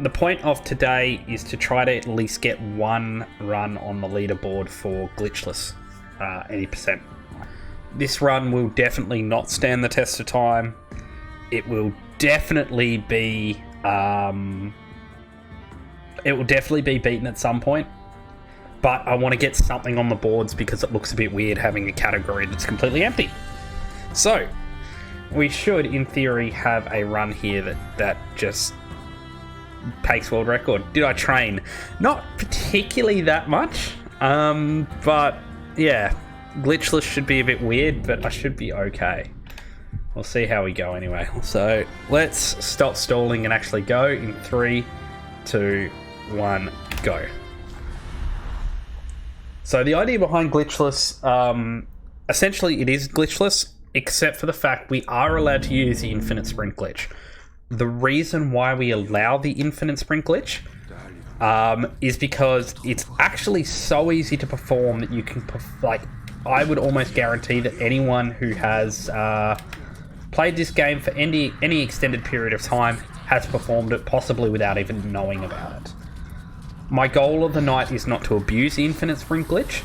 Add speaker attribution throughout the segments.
Speaker 1: the point of today is to try to at least get one run on the leaderboard for Glitchless, 80%. This run will definitely not stand the test of time. It will definitely be beaten at some point. But I want to get something on the boards because it looks a bit weird having a category that's completely empty. So, we should, in theory, have a run here that just takes world record. Did I train? Not particularly that much, but yeah, Glitchless should be a bit weird, but I should be okay. We'll see how we go anyway. So let's stop stalling and actually go in 3, 2, 1, go. So the idea behind Glitchless, essentially it is glitchless, except for the fact we are allowed to use the infinite sprint glitch. The reason why we allow the infinite sprint glitch is because it's actually so easy to perform that you can, I would almost guarantee that anyone who has played this game for any extended period of time has performed it, possibly without even knowing about it. My goal of the night is not to abuse the infinite sprint glitch.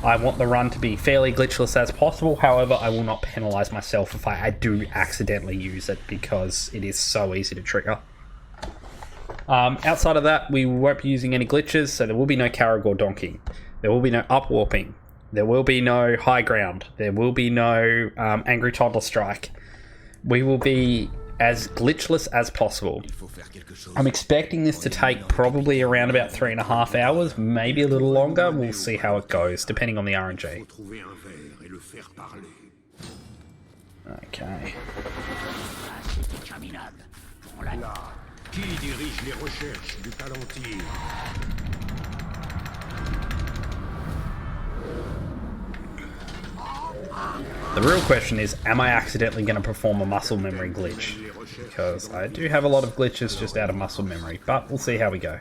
Speaker 1: I want the run to be fairly glitchless as possible. However, I will not penalise myself if I do accidentally use it because it is so easy to trigger. Outside of that, we won't be using any glitches, so there will be no Caragor donking. There will be no upwarping. There will be no high ground. There will be no angry toddler strike. We will be as glitchless as possible. I'm expecting this to take probably around about 3.5 hours, maybe a little longer. We'll see how it goes, depending on the RNG. Okay. The real question is, am I accidentally going to perform a muscle memory glitch? Because I do have a lot of glitches just out of muscle memory, but we'll see how we go.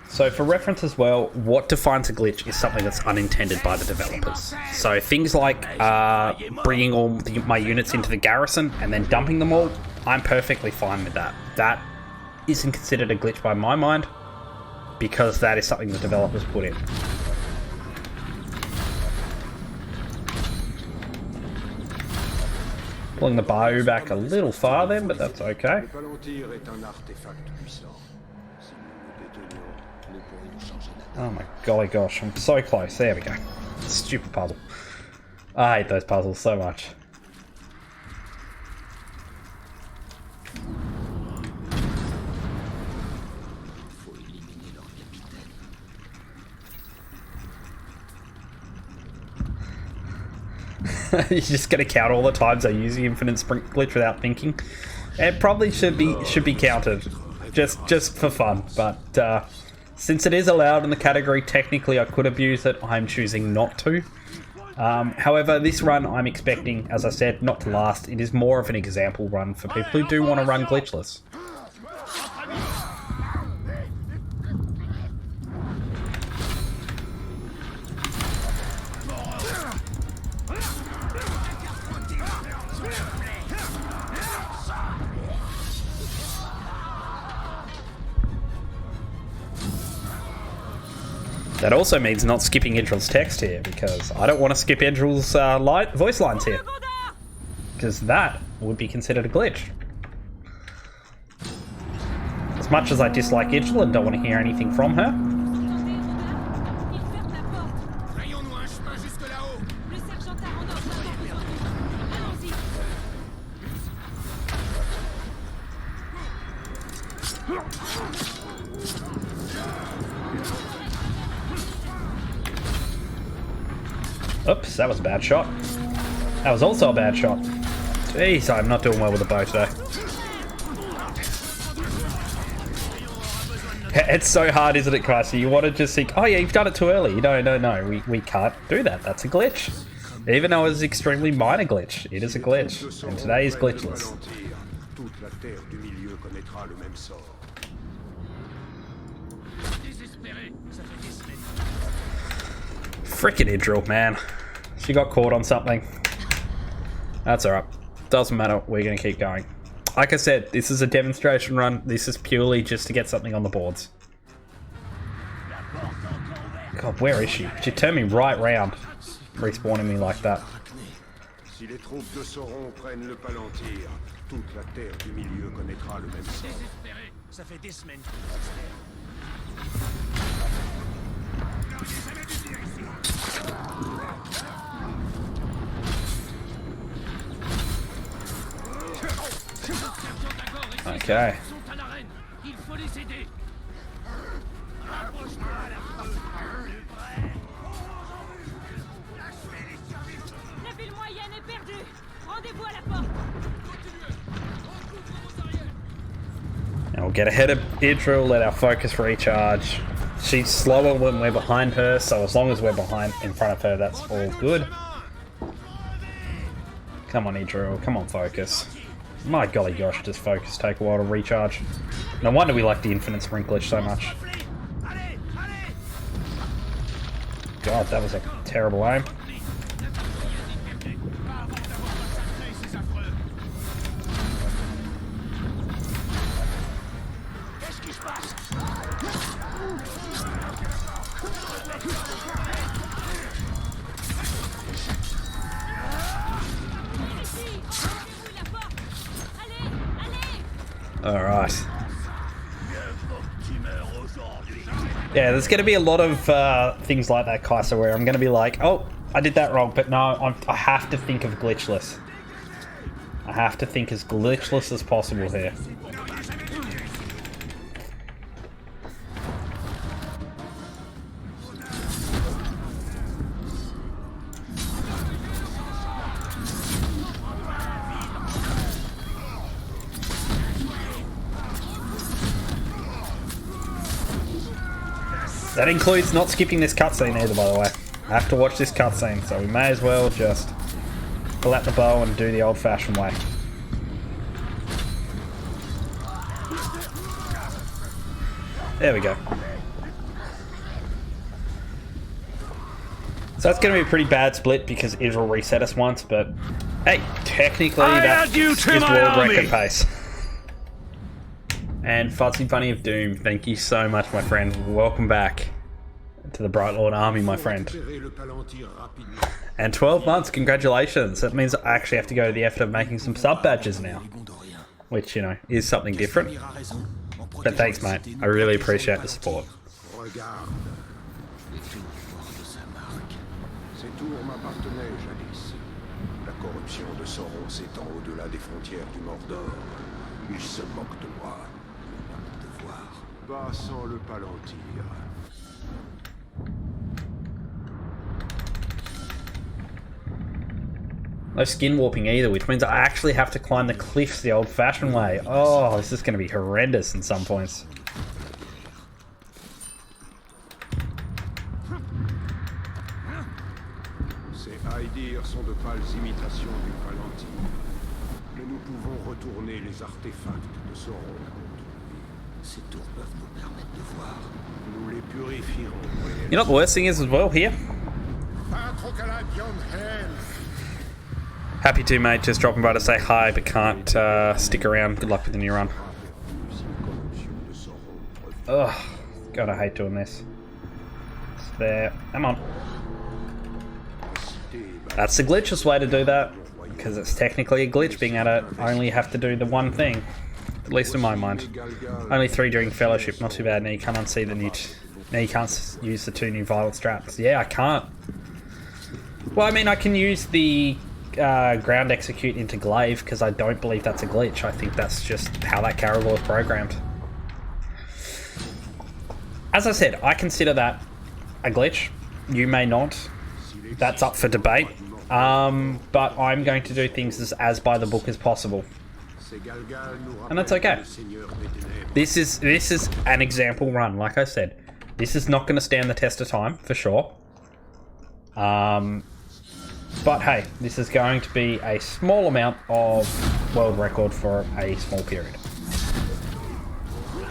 Speaker 1: So for reference as well, what defines a glitch is something that's unintended by the developers. So things like bringing all my units into the garrison and then dumping them all, I'm perfectly fine with that. That isn't considered a glitch by my mind, because that is something the developers put in. Pulling the bow back a little far then, but that's okay. Oh my golly gosh, I'm so close. There we go. Stupid puzzle. I hate those puzzles so much. You're just gonna count all the times I use the infinite sprint glitch without thinking. It probably should be counted, just for fun. But since it is allowed in the category, technically I could abuse it. I'm choosing not to. However, this run I'm expecting, as I said, not to last. It is more of an example run for people who do want to run glitchless. That also means not skipping Idril's text here, because I don't want to skip Idril's voice lines here, because that would be considered a glitch. As much as I dislike Idril and don't want to hear anything from her. Oops, that was a bad shot. That was also a bad shot. Jeez, I'm not doing well with the bow today. It's so hard, isn't it, Christy? You want to just think, oh yeah, you've done it too early. No, we can't do that. That's a glitch. Even though it's an extremely minor glitch, it is a glitch. And today is glitchless. Frickin' Idril, man. She got caught on something. That's alright. Doesn't matter. We're going to keep going. Like I said, this is a demonstration run. This is purely just to get something on the boards. God, where is she? She turned me right round, respawning me like that.
Speaker 2: Si les troupes de Sauron prennent le Palantir, toute la terre du milieu connaîtra le même sort.
Speaker 3: Ça fait des semaines.
Speaker 1: Okay.
Speaker 4: La ville moyenne est perdue. Rendez-vous à la porte.
Speaker 1: And we'll get ahead of Idril, let our focus recharge. She's slower when we're behind her, so as long as we're in front of her, that's all good. Come on, Idril. Come on, focus. My golly gosh, does focus take a while to recharge. No wonder we like the infinite sprint glitch so much. God, that was a terrible aim. Alright. Yeah, there's going to be a lot of things like that, Kaiser, where I'm going to be like, oh, I did that wrong, but no, I have to think of glitchless. I have to think as glitchless as possible here. That includes not skipping this cutscene either, by the way. I have to watch this cutscene, so we may as well just pull out the bow and do the old-fashioned way. There we go. So that's going to be a pretty bad split because Idril reset us once, but hey, technically that is world record pace. And Fuzzy Bunny of Doom, thank you so much, my friend. Welcome back to the Bright Lord Army, my friend. And 12 months, congratulations. That means I actually have to go to the effort of making some sub badges now. Which, you know, is something different. But thanks, mate. I really appreciate the support.
Speaker 2: Ces tours m'appartenaient jadis. La corruption de Sauron s'étend au-delà des frontières du Mordor. Il se moque de moi. De voir. Pas sans le Palantir.
Speaker 1: No skin warping either, which means I actually have to climb the cliffs the old-fashioned way. Oh, this is going to be horrendous in some points.
Speaker 2: Ces Aedir sont de pâles imitations du Palantir. Mais nous pouvons retourner les artefacts de Sauron. Ces tours peuvent nous permettre de voir. Nous les purifierons.
Speaker 1: You know what the worst thing is as well here? Happy to, mate. Just dropping by to say hi, but can't stick around. Good luck with the new run. Ugh. God, I hate doing this. It's there. Come on. That's the glitchless way to do that, because it's technically a glitch being able to only have to do the one thing. At least in my mind. Only 3 during Fellowship, not too bad. Now you can't unsee the new... Now you can't use the 2 new vital straps. Yeah, I can't. Well, I mean, I can use the ground execute into glaive, because I don't believe that's a glitch. I think that's just how that Caragor is programmed. As I said, I consider that a glitch. You may not. That's up for debate. But I'm going to do things as by the book as possible. And that's okay. This is an example run, like I said. This is not going to stand the test of time, for sure. But hey, this is going to be a small amount of world record for a small period.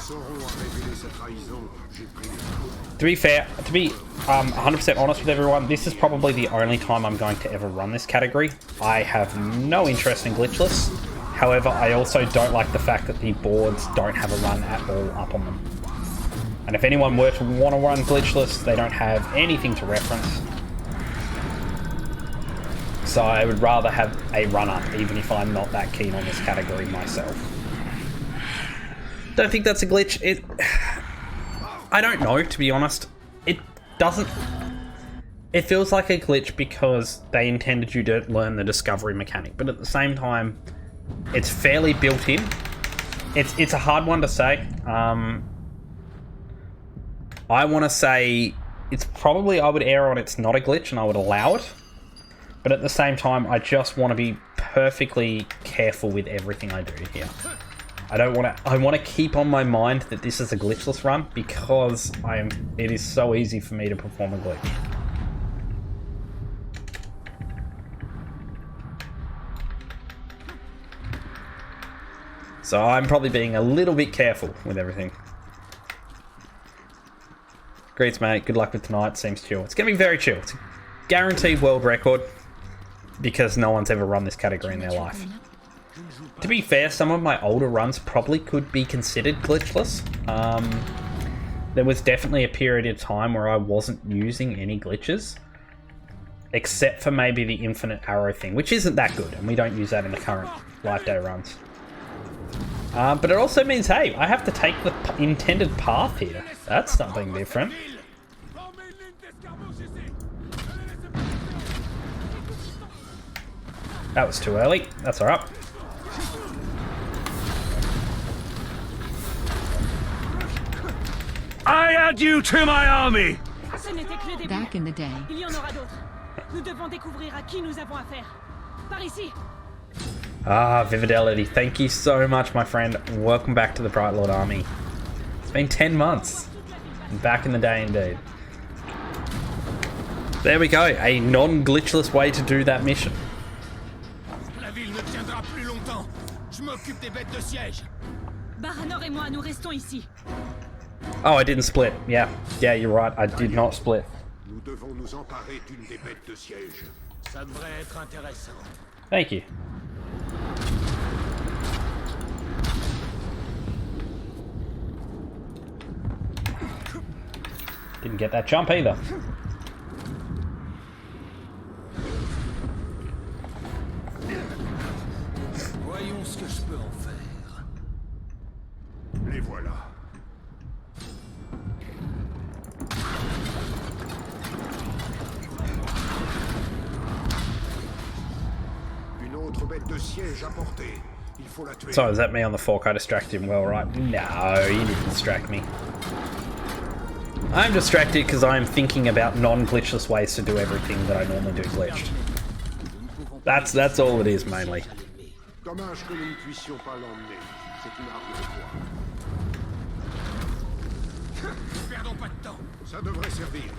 Speaker 2: Sauron a révélé sa trahison, j'ai pris les coups.
Speaker 1: To be fair, to be 100% honest with everyone, this is probably the only time I'm going to ever run this category. I have no interest in Glitchless. However, I also don't like the fact that the boards don't have a run at all up on them. And if anyone were to want to run Glitchless, they don't have anything to reference. So I would rather have a run-up, even if I'm not that keen on this category myself. Don't think that's a glitch. I don't know, to be honest. It doesn't... It feels like a glitch because they intended you to learn the discovery mechanic, but at the same time, it's fairly built in. It's a hard one to say. I want to say it's probably, I would err on it's not a glitch and I would allow it. But at the same time, I just want to be perfectly careful with everything I do here. I want to keep on my mind that this is a glitchless run because it is so easy for me to perform a glitch. So I'm probably being a little bit careful with everything. Greets, mate. Good luck with tonight. Seems chill. It's going to be very chill. It's a guaranteed world record because no one's ever run this category in their life. To be fair, some of my older runs probably could be considered glitchless. There was definitely a period of time where I wasn't using any glitches, except for maybe the infinite arrow thing, which isn't that good, and we don't use that in the current live day runs. But it also means, hey, I have to take the intended path here. That's something different. That was too early. That's alright.
Speaker 3: I add you to my army!
Speaker 5: Back in the day.
Speaker 4: Il y en aura d'autres. Nous devons découvrir à qui nous avons affaire. Par ici.
Speaker 1: Ah, Vividelity, thank you so much, my friend. Welcome back to the Bright Lord Army. It's been 10 months. Back in the day, indeed. There we go, a non-glitchless way to do that mission.
Speaker 3: La ville ne tiendra plus longtemps. Je m'occupe des bêtes de siège.
Speaker 4: Baranor et moi, nous restons ici.
Speaker 1: Oh, I didn't split. Yeah, you're right. I did not split.
Speaker 2: Nous devons nous emparer d'une des bêtes de siège.
Speaker 3: Ça devrait être intéressant.
Speaker 1: Thank you. Didn't get that jump either.
Speaker 3: Voyons ce que je peux en faire.
Speaker 2: Les voilà. Une autre bête de siège à portée. Il faut la tuer.
Speaker 1: So is that me on the fork? I distracted him well, right? No, you didn't distract me. I'm distracted because I'm thinking about non-glitchless ways to do everything that I normally do glitched. That's all it is, mainly.
Speaker 2: Dommage que nous ne puissions pas l'emmener. C'est une arme de poids.
Speaker 3: Perdons pas de temps.
Speaker 2: Ça devrait servir.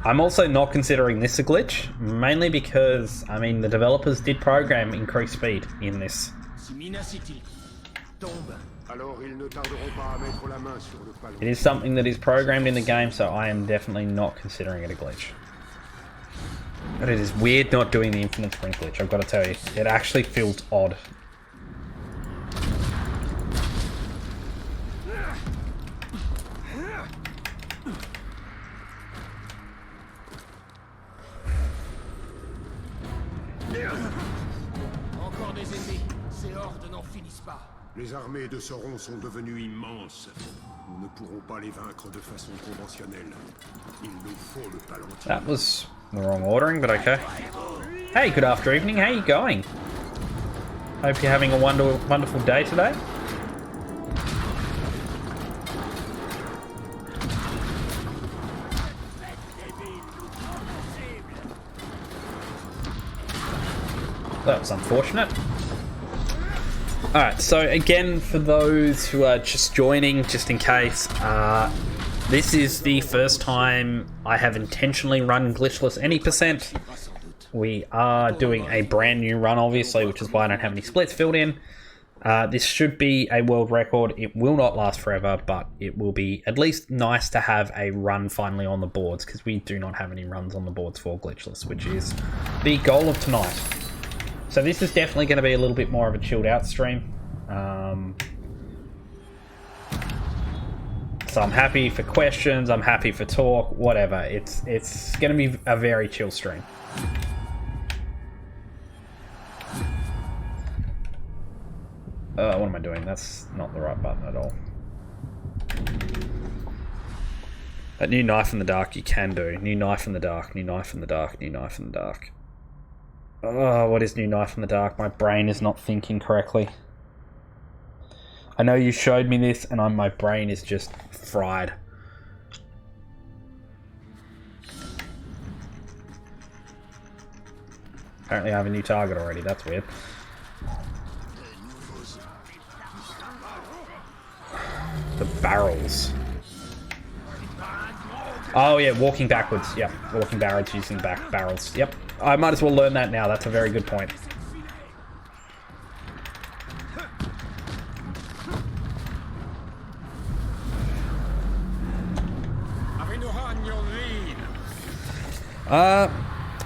Speaker 1: I'm also not considering this a glitch, mainly because, I mean, the developers did program increased speed in this.
Speaker 3: Si Mina City tombe,
Speaker 2: Alors ils ne tarderont pas à mettre la main sur le palon.
Speaker 1: It is something that is programmed in the game, so I am definitely not considering it a glitch. But it is weird not doing the infinite sprint glitch, I've got to tell you. It actually feels odd.
Speaker 3: encore des ennemis. Ces hordes n'en finissent pas.
Speaker 2: Les armées de Sauron sont devenues immenses. Nous ne pourrons pas les vaincre de façon conventionnelle. Il nous faut le palantir.
Speaker 1: That was the wrong ordering, but okay. Hey, good after evening. How you going? Hope you're having a wonderful day today. That was unfortunate. Alright, so again, for those who are just joining, just in case, this is the first time I have intentionally run Glitchless any percent. We are doing a brand new run, obviously, which is why I don't have any splits filled in. This should be a world record. It will not last forever, but it will be at least nice to have a run finally on the boards, because we do not have any runs on the boards for Glitchless, which is the goal of tonight. So this is definitely going to be a little bit more of a chilled out stream. So I'm happy for questions, I'm happy for talk, whatever. It's going to be a very chill stream. What am I doing? That's not the right button at all. That new knife in the dark you can do. New knife in the dark, new knife in the dark, new knife in the dark. Oh, what is new knife in the dark? My brain is not thinking correctly. I know you showed me this and my brain is just fried. Apparently I have a new target already, that's weird. The barrels. Oh yeah, walking backwards. Yep, walking backwards using the back barrels. Yep, I might as well learn that now. That's a very good point.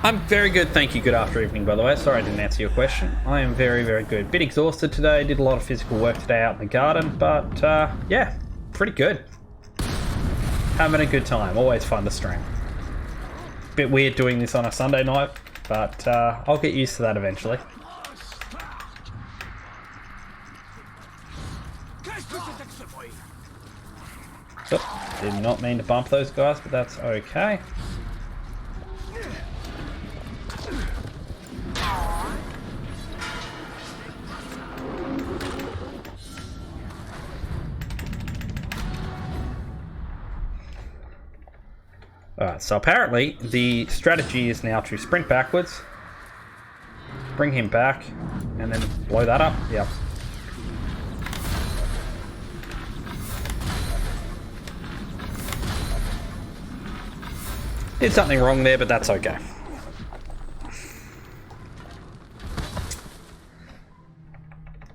Speaker 1: I'm very good, thank you. Good after evening, by the way. Sorry I didn't answer your question. I am very, very good. Bit exhausted today. Did a lot of physical work today out in the garden, but yeah, pretty good. Having a good time. Always fun to stream. Bit weird doing this on a Sunday night, but I'll get used to that eventually. Oh, did not mean to bump those guys, but that's okay. Alright, so apparently the strategy is now to sprint backwards, bring him back, and then blow that up. Yep. Did something wrong there, but that's okay.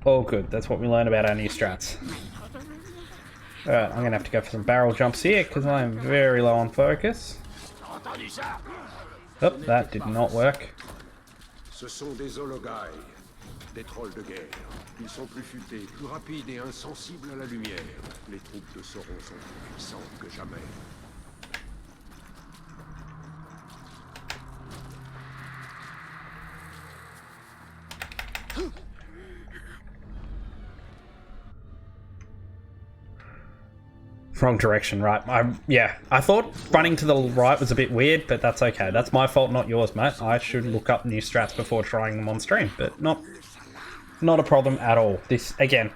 Speaker 1: All good. That's what we learned about our new strats. Alright, I'm going to have to go for some barrel jumps here because I am very low on focus. Oh, that did not work.
Speaker 2: Ce sont des hologailles, des trolls de guerre. Ils sont plus futés, plus rapides et insensibles à la lumière. Les troupes de Sauron sont plus puissantes que jamais.
Speaker 1: Wrong direction, right? Yeah, I thought running to the right was a bit weird, but that's okay. That's my fault, not yours, mate. I should look up new strats before trying them on stream, but not a problem at all. This, again,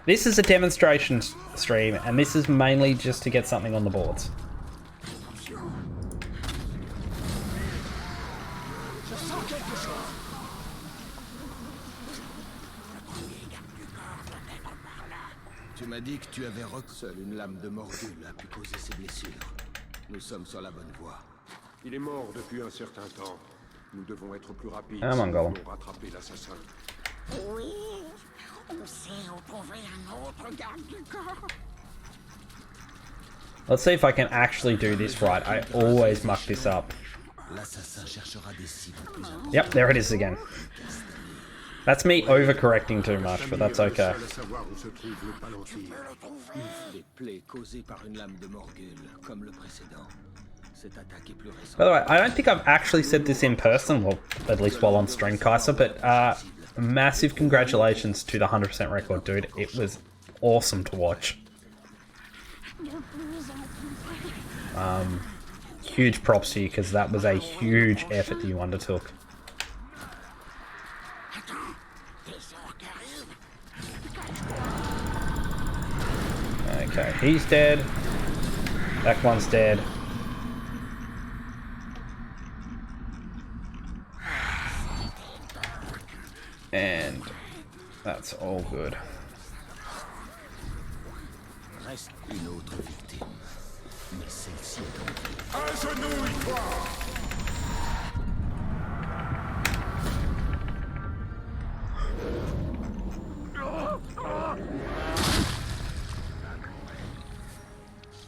Speaker 1: this is a demonstration stream, and this is mainly just to get something on the boards.
Speaker 3: Tu m'as dit que tu avais seule une lame de Morgul a pu causer ses blessures. Nous sommes sur la bonne voie.
Speaker 2: Il est mort depuis un certain temps. Nous devons être plus rapides
Speaker 1: pour
Speaker 2: rattraper l'assassin.
Speaker 6: Oui, on sait où trouver un autre garde du corps.
Speaker 1: Let's see if I can actually do this right. I always muck this up. Yep, there it is again. That's me overcorrecting too much, but that's okay. By the way, I don't think I've actually said this in person, well, at least while on stream, Kaiser, but massive congratulations to the 100% record, dude. It was awesome to watch. Huge props to you, because that was a huge effort that you undertook. Okay, he's dead. That one's dead. And that's all good.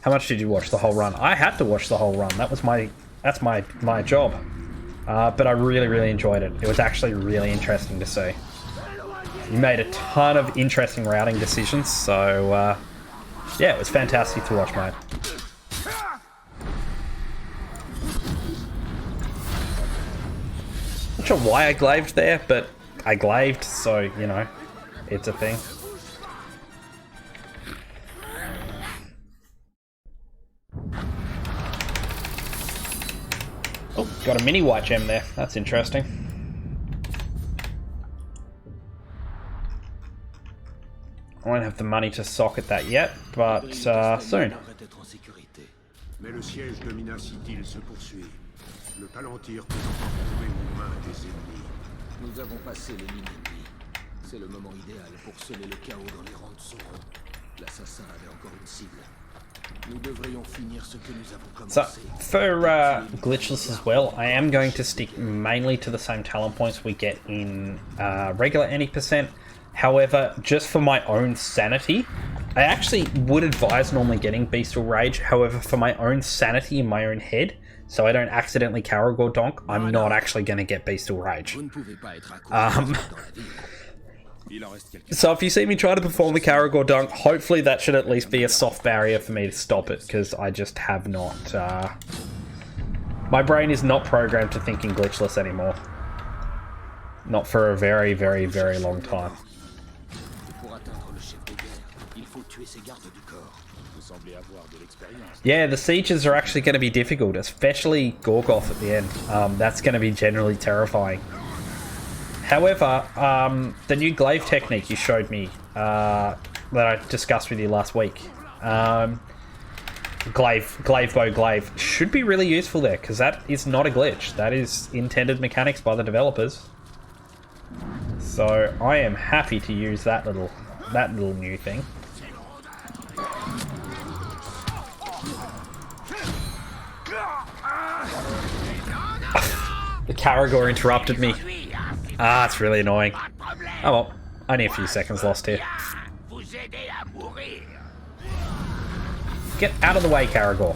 Speaker 1: How much did you watch the whole run? I had to watch the whole run. That's my job. But I really enjoyed it. It was actually really interesting to see. You made a ton of interesting routing decisions, so yeah, it was fantastic to watch, mate. Not sure why I glaved there, but I glaved, so, you know, it's a thing. Oh, got a mini white gem there. That's interesting. I won't have the money to socket that yet, but soon.
Speaker 2: Mais le siège de Minas Ithil se poursuit. Le Palantir peut encore trouver aux mains des ennemis.
Speaker 3: Nous avons passé les lignes ennemies. C'est le moment idéal pour semer le chaos dans les rangs de Sauron. L'assassin avait encore une cible. Nous devrions finir ce que nous avons commencé.
Speaker 1: So, for Glitchless as well, I am going to stick mainly to the same talent points we get in regular any %. However, just for my own sanity, I actually would advise normally getting Bestial Rage. However, for my own sanity in my own head, so I don't accidentally Caragor donk, I'm not actually going to get Bestial Rage. So if you see me try to perform the Caragor dunk, hopefully that should at least be a soft barrier for me to stop it, because I just have not... my brain is not programmed to thinking Glitchless anymore. Not for a very long time. Yeah, the sieges are actually going to be difficult, especially Gorgoth at the end. That's going to be generally terrifying. However, the new glaive technique you showed me, that I discussed with you last week, glaive bow glaive, should be really useful there, because that is not a glitch. That is intended mechanics by the developers. So I am happy to use that little new thing. The Caragor interrupted me. Ah, it's really annoying. Oh well, only a few seconds lost here. Get out of the way, Caragor.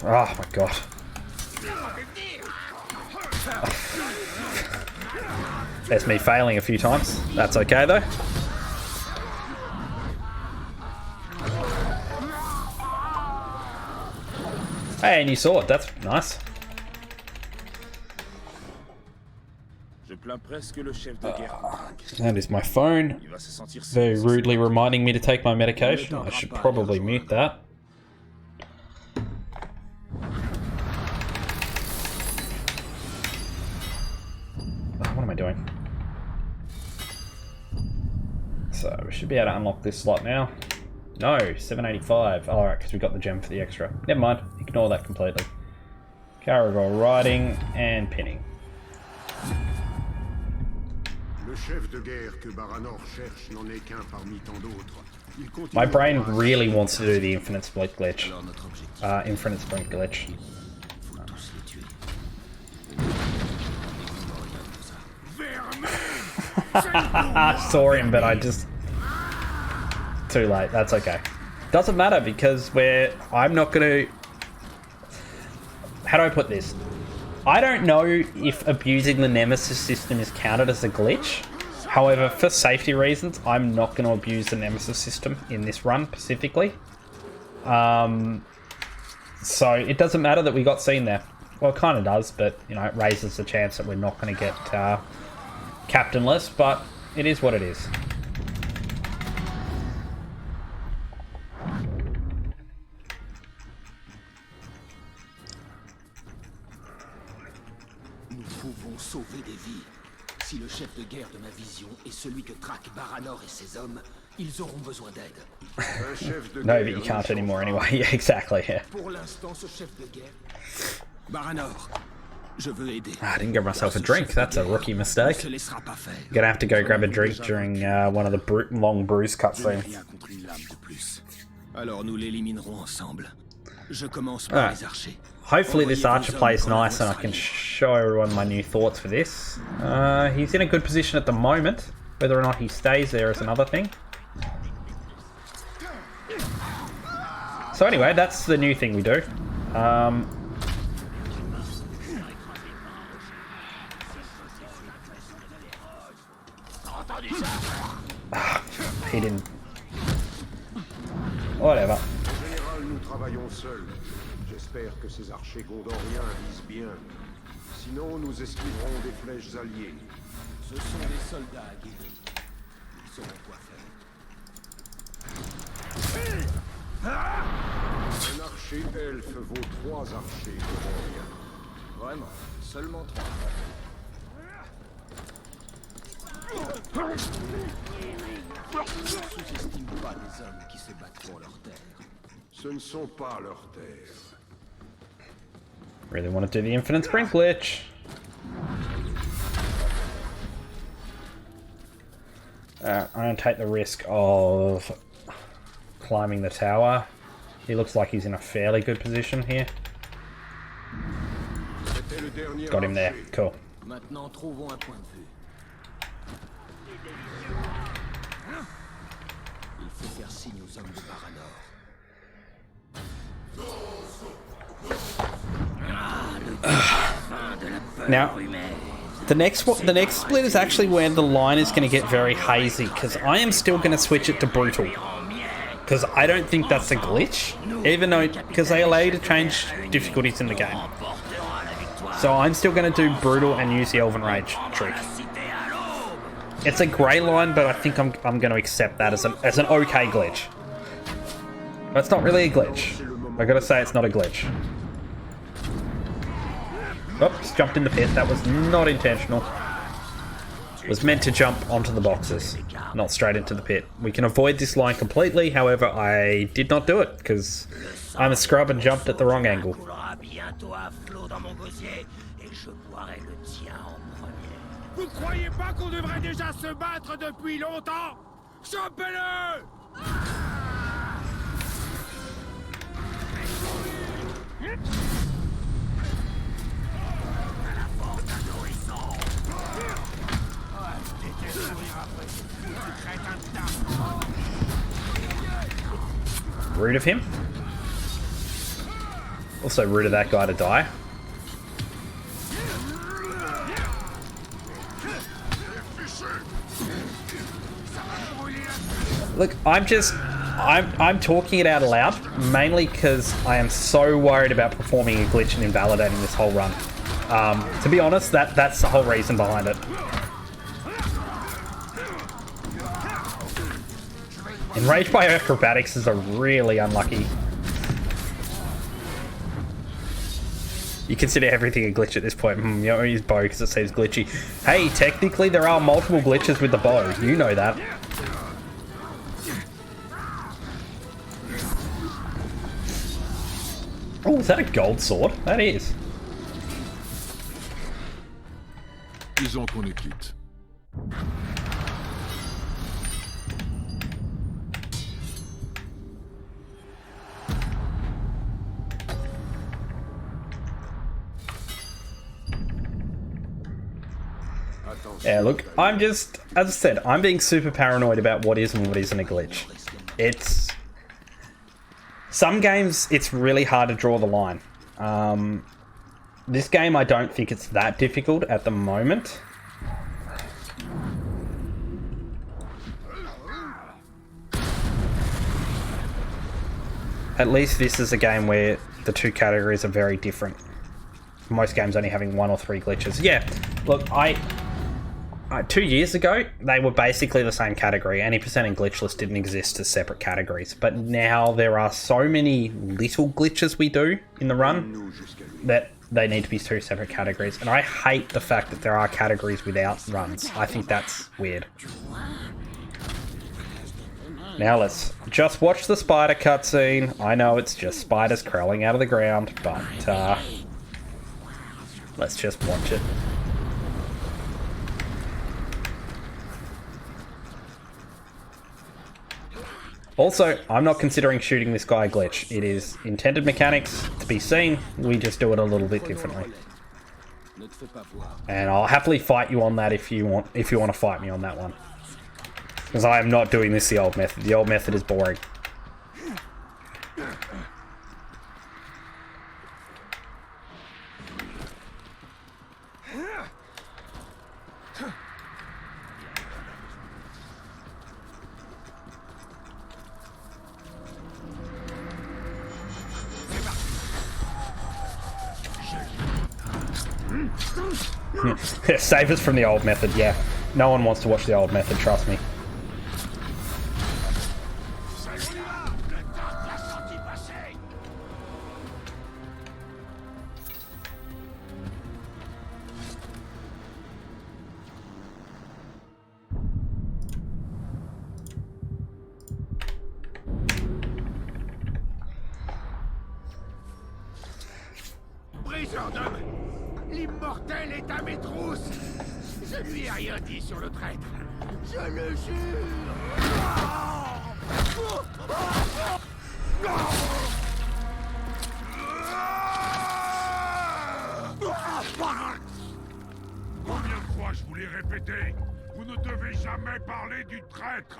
Speaker 1: Oh my god. That's me failing a few times. That's okay though. Hey, and you saw it. That's nice. That is my phone. Very rudely reminding me to take my medication. I should probably mute that. What am I doing? So we should be able to unlock this slot now. No, 785. Oh, alright, because we got the gem for the extra. Never mind. Ignore that completely. Caragor riding and pinning.
Speaker 2: Le chef de guerre que Baranor cherche n'en est qu'un parmi tant d'autres.
Speaker 1: My brain really wants to do the infinite split glitch. Infinite sprint glitch. I saw him, but I just... Too late. That's okay. Doesn't matter, because I'm not going to... How do I put this? I don't know if abusing the Nemesis system is counted as a glitch. However, for safety reasons, I'm not going to abuse the Nemesis system in this run specifically. So it doesn't matter that we got seen there. Well, it kind of does, but you know, it raises the chance that we're not going to get captainless, but it is what it is.
Speaker 3: Nous pouvons sauver des vies. Si le chef de guerre de ma vision est celui que traquent Baranor et ses hommes, ils auront besoin d'aide.
Speaker 1: No, but you can't anymore anyway. Yeah, exactly, yeah.
Speaker 3: Pour l'instant, ce chef de guerre... Baranor, je veux aider.
Speaker 1: I didn't give myself a drink. That's a rookie mistake. Gonna have to go grab a drink during one of the long bruise cutscenes.
Speaker 3: Alors nous l'éliminerons ensemble. Je commence par les archers.
Speaker 1: Hopefully this archer plays nice and I can show everyone my new thoughts for this. He's in a good position at the moment. Whether or not he stays there is another thing. So anyway, that's the new thing we do. He didn't... Whatever.
Speaker 2: En général, nous travaillons seuls. J'espère que ces archers gondoriens visent bien. Sinon, nous esquiverons des flèches alliées.
Speaker 3: Ce sont des soldats aguerris. Ils sauront quoi faire.
Speaker 2: Un archer elfe vaut 3 archers gondoriens.
Speaker 3: Vraiment, seulement 3. Ne sous-estime pas les hommes qui se battent pour leur terre.
Speaker 2: Ce ne sont pas leurs terres.
Speaker 1: Really want to do the infinite sprint glitch. I'm going to take the risk of climbing the tower. He looks like he's in a fairly good position here. Got him there. Cool.
Speaker 3: Maintenant, trouvons un point de vue. Il faut faire signe aux hommes de Baranor.
Speaker 1: Now, the next split is actually where the line is going to get very hazy, because I am still going to switch it to brutal, because I don't think that's a glitch, even though because they allow you to change difficulties in the game. So I'm still going to do brutal and use the Elven Rage trick. It's a grey line, but I think I'm going to accept that as an okay glitch. But it's not really a glitch. I gotta say, it's not a glitch. Oops, jumped in the pit. That was not intentional. It was meant to jump onto the boxes, not straight into the pit. We can avoid this line completely, however, I did not do it, because I'm a scrub and jumped at the wrong angle.
Speaker 7: Vous croyez pas qu'on devrait déjà se battre depuis longtemps? Chopez-le!
Speaker 1: Rude of him. Also rude of that guy to die. Look, I'm talking it out loud, mainly because I am so worried about performing a glitch and invalidating this whole run. To be honest, that's the whole reason behind it. Enraged by acrobatics is a really unlucky. You consider everything a glitch at this point. You don't use bow because it seems glitchy. Hey, technically there are multiple glitches with the bow. You know that. Oh, is that a gold sword? That is.
Speaker 8: Disons qu'on est quitte.
Speaker 1: Yeah, look, I'm just, as I said, I'm being super paranoid about what is and what isn't a glitch. It's... Some games, it's really hard to draw the line. This game, I don't think it's that difficult at the moment. At least this is a game where the two categories are very different. Most games only having 1 or 3 glitches. Yeah, look, 2 years ago, they were basically the same category. 80% and Glitchless didn't exist as separate categories. But now there are so many little glitches we do in the run that they need to be 2 separate categories. And I hate the fact that there are categories without runs. I think that's weird. Now let's just watch the spider cutscene. I know it's just spiders crawling out of the ground, but let's just watch it. Also, I'm not considering shooting this guy a glitch. It is intended mechanics to be seen. We just do it a little bit differently. And I'll happily fight you on that if you want to fight me on that one. Because I am not doing this the old method. The old method is boring. Save us from the old method, yeah. No one wants to watch the old method, trust me.
Speaker 7: Briseur d'homme, l'immortel est à mes trousses. Je lui ai rien dit sur le traître. Je le jure.
Speaker 2: Combien de fois je vous l'ai répété? Vous ne devez jamais parler du traître.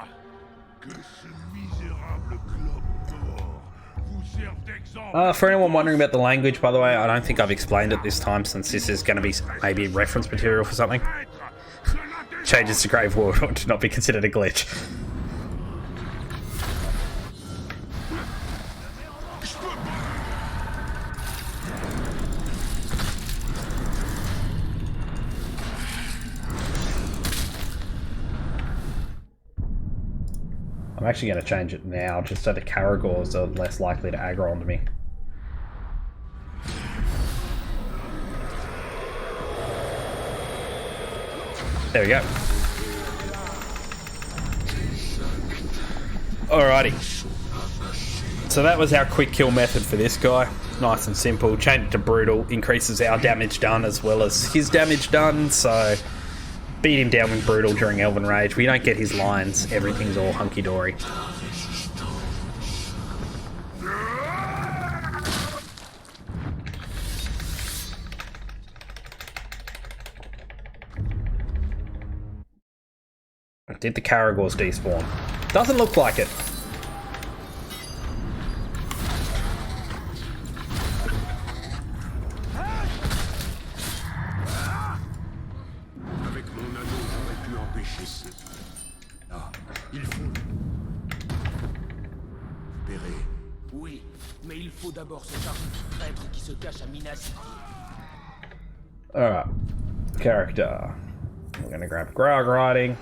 Speaker 2: Que ce misérable globe mort vous serve d'exemple.
Speaker 1: For anyone wondering about the language, by the way, I don't think I've explained it this time, since this is going to be maybe reference material for something. Changes to Grave World ought to not be considered a glitch. I'm actually going to change it now, just so the Caragors are less likely to aggro onto me. There we go. Alrighty. So that was our quick kill method for this guy. Nice and simple. Change it to brutal, increases our damage done as well as his damage done, so beat him down with brutal during Elven Rage. We don't get his lines, everything's all hunky-dory. Did the Caragors despawn? Doesn't look like it.
Speaker 2: Avec mon anneau, j'aurais pu empêcher ce... Ah, il faut... Péré.
Speaker 3: Oui, mais il faut d'abord se charger du traître qui se cache à Minas Ithil.
Speaker 1: Alright. Character. We're going to grab Grog Riding.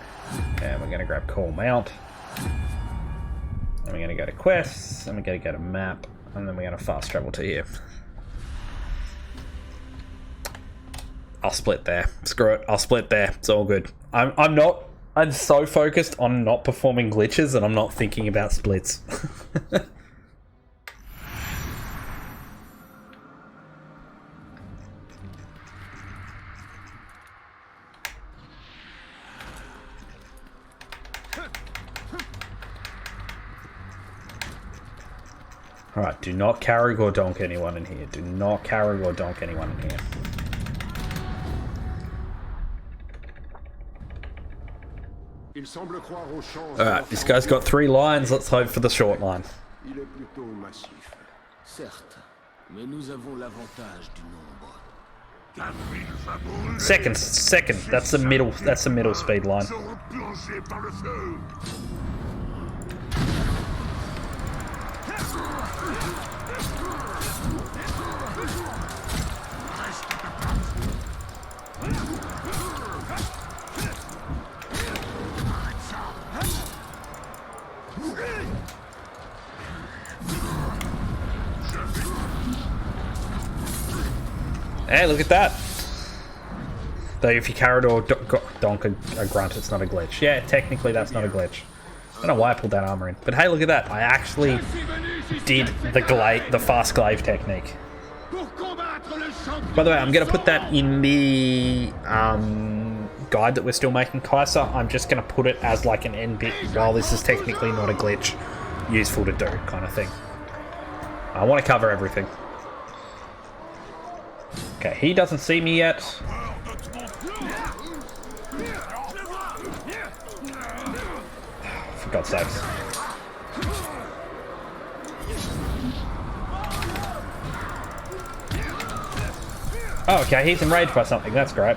Speaker 1: And we're going to grab Call Mount. And we're going to go to Quests. And we're going to go to Map. And then we're going to fast travel to here. I'll split there. Screw it. I'll split there. It's all good. I'm so focused on not performing glitches and I'm not thinking about splits. Alright, do not Caragor donk anyone in here. Do not Caragor donk anyone in here. Alright, this guy's got 3 lines. Let's hope for the short line.
Speaker 2: Il est plutôt massif.
Speaker 3: Certes, mais nous avons l'avantage du nombre.
Speaker 1: Second. That's the middle speed line. Hey, look at that! Though if you carried or donk a grunt, it's not a glitch. Yeah, technically that's not a glitch. I don't know why I pulled that armor in. But hey, look at that. I actually did the fast glaive technique. By the way, I'm going to put that in the guide that we're still making, Kaiser. I'm just going to put it as like an end bit while this is technically not a glitch. useful to do, kind of thing. I want to cover everything. Okay, he doesn't see me yet. For God's sakes. Oh, okay, he's enraged by something. That's great.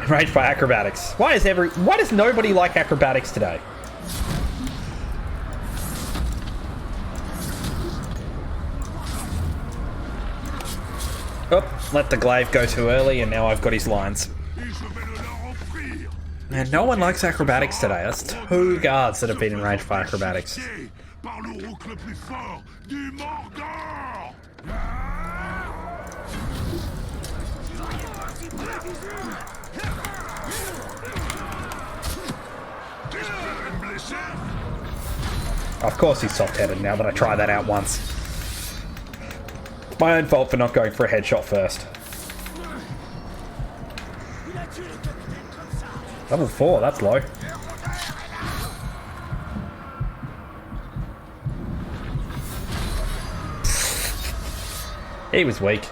Speaker 1: Enraged by acrobatics. Why does nobody like acrobatics today? Oh, let the glaive go too early, and now I've got his lines. Man, no one likes acrobatics today. That's 2 guards that have been enraged by acrobatics. Of course he's soft-headed now that I try that out once. My own fault for not going for a headshot first. Level 4, that's low. He was weak.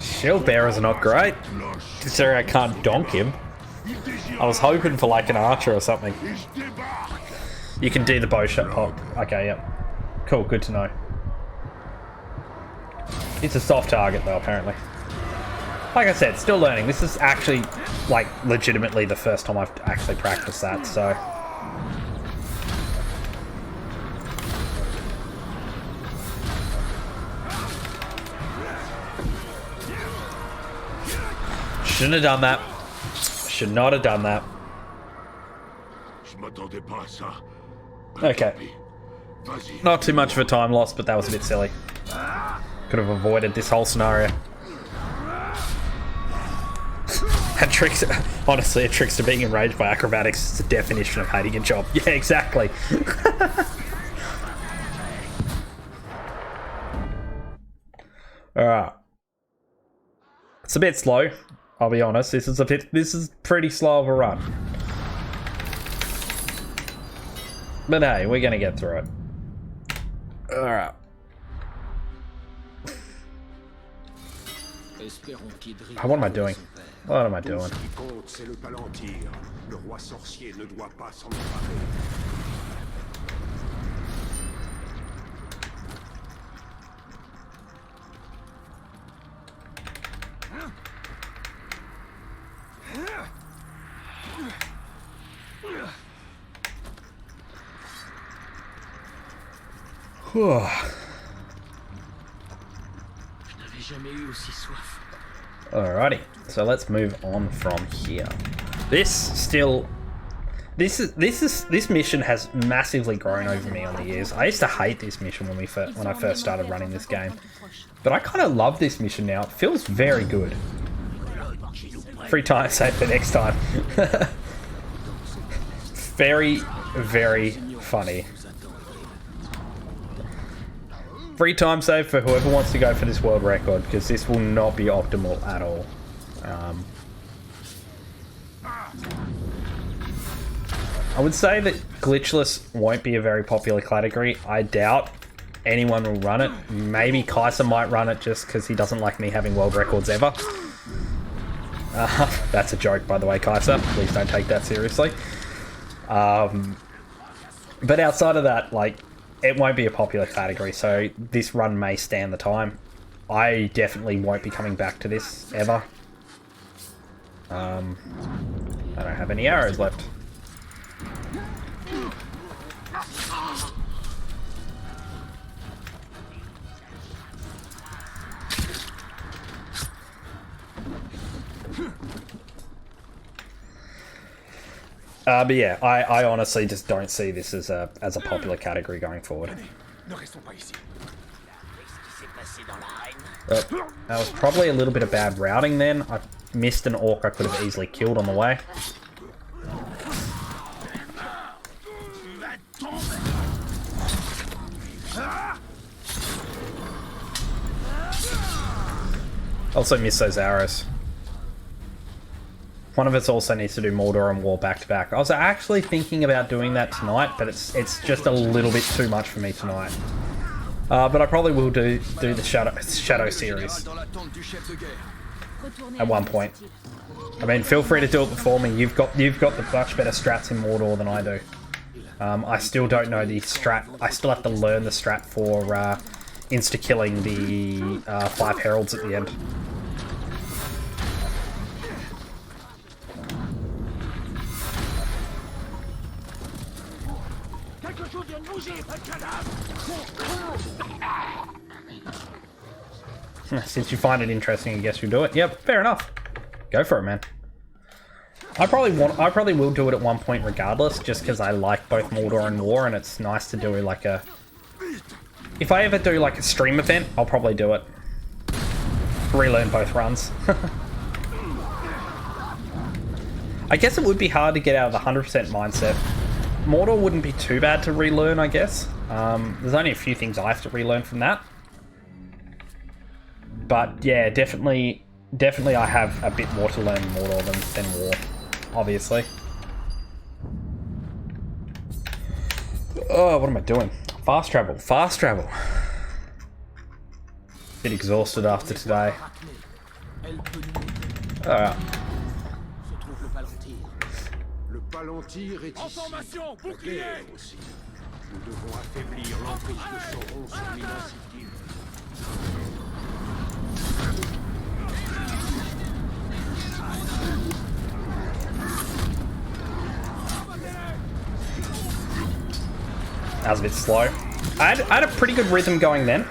Speaker 1: Shield bearers are not great. Considering I can't donk him. I was hoping for like an archer or something. You can do the bow shot pop. Okay, yep. Cool, good to know. It's a soft target though, apparently. Like I said, still learning. This is actually, like, legitimately the first time I've actually practiced that, so... Shouldn't have done that. Should not have done that. Okay. Not too much of a time loss, but that was a bit silly. Could have avoided this whole scenario. And tricks, honestly, a trickster being enraged by acrobatics is the definition of hating your job. Yeah, exactly. Alright. It's a bit slow, I'll be honest. This is pretty slow of a run. But hey, we're gonna get through it. Alright. What am I doing? What am I doing? Alrighty, so let's move on from here. This mission has massively grown over me on the years. I used to hate this mission when I first started running this game, but I kind of love this mission now. It feels very good. Free time save for next time. Very, very funny. Free time save for whoever wants to go for this world record, because this will not be optimal at all. I would say that Glitchless won't be a very popular category. I doubt anyone will run it. Maybe Kaiser might run it just because he doesn't like me having world records ever. That's a joke, by the way, Kaiser. Please don't take that seriously. But outside of that, like, it won't be a popular category, so this run may stand the time. I definitely won't be coming back to this ever. I don't have any arrows left. But yeah, I honestly just don't see this as a popular category going forward. That was probably a little bit of bad routing then. I missed an orc I could have easily killed on the way. Also miss those arrows. One of us also needs to do Mordor and War back to back. I was actually thinking about doing that tonight, but it's just a little bit too much for me tonight. But I probably will do the Shadow series at one point. I mean, feel free to do it before me. You've got the much better strats in Mordor than I do. I still don't know the strat. I still have to learn the strat for insta-killing the 5 heralds at the end. Since you find it interesting, I guess you'll do it. Yep, fair enough. Go for it, man. I probably will do it at one point regardless, just because I like both Mordor and War, and it's nice to do like a... If I ever do like a stream event, I'll probably do it. Relearn both runs. I guess it would be hard to get out of the 100% mindset. Mordor wouldn't be too bad to relearn, I guess. There's only a few things I have to relearn from that. But yeah, definitely I have a bit more to learn in Mordor than War, obviously. Oh, what am I doing? Fast travel. Bit exhausted after today. Alright.
Speaker 2: Le Palantir est ici. La guerre aussi. Nous devons affaiblir l'emprise de Sauron sur l'immensité.
Speaker 1: That was a bit slow. I had a pretty good rhythm going then.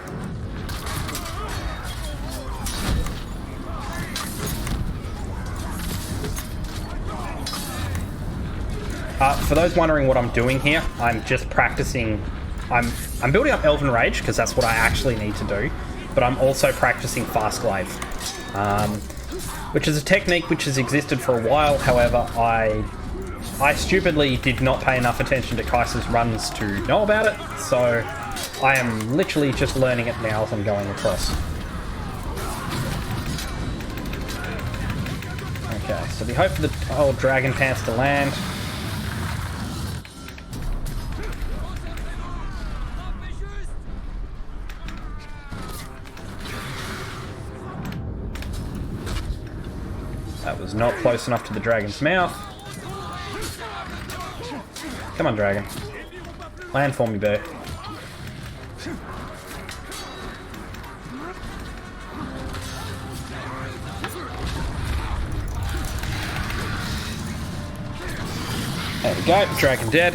Speaker 1: For those wondering what I'm doing here, I'm just practicing. I'm building up Elven Rage because that's what I actually need to do, but I'm also practicing Fast Glaive, which is a technique which has existed for a while. However, I stupidly did not pay enough attention to Kaiser's runs to know about it, so I am literally just learning it now as I'm going across. Okay, so we hope for the old Dragon Pants to land. That was not close enough to the dragon's mouth. Come on, dragon. Land for me, boo. There we go, dragon dead.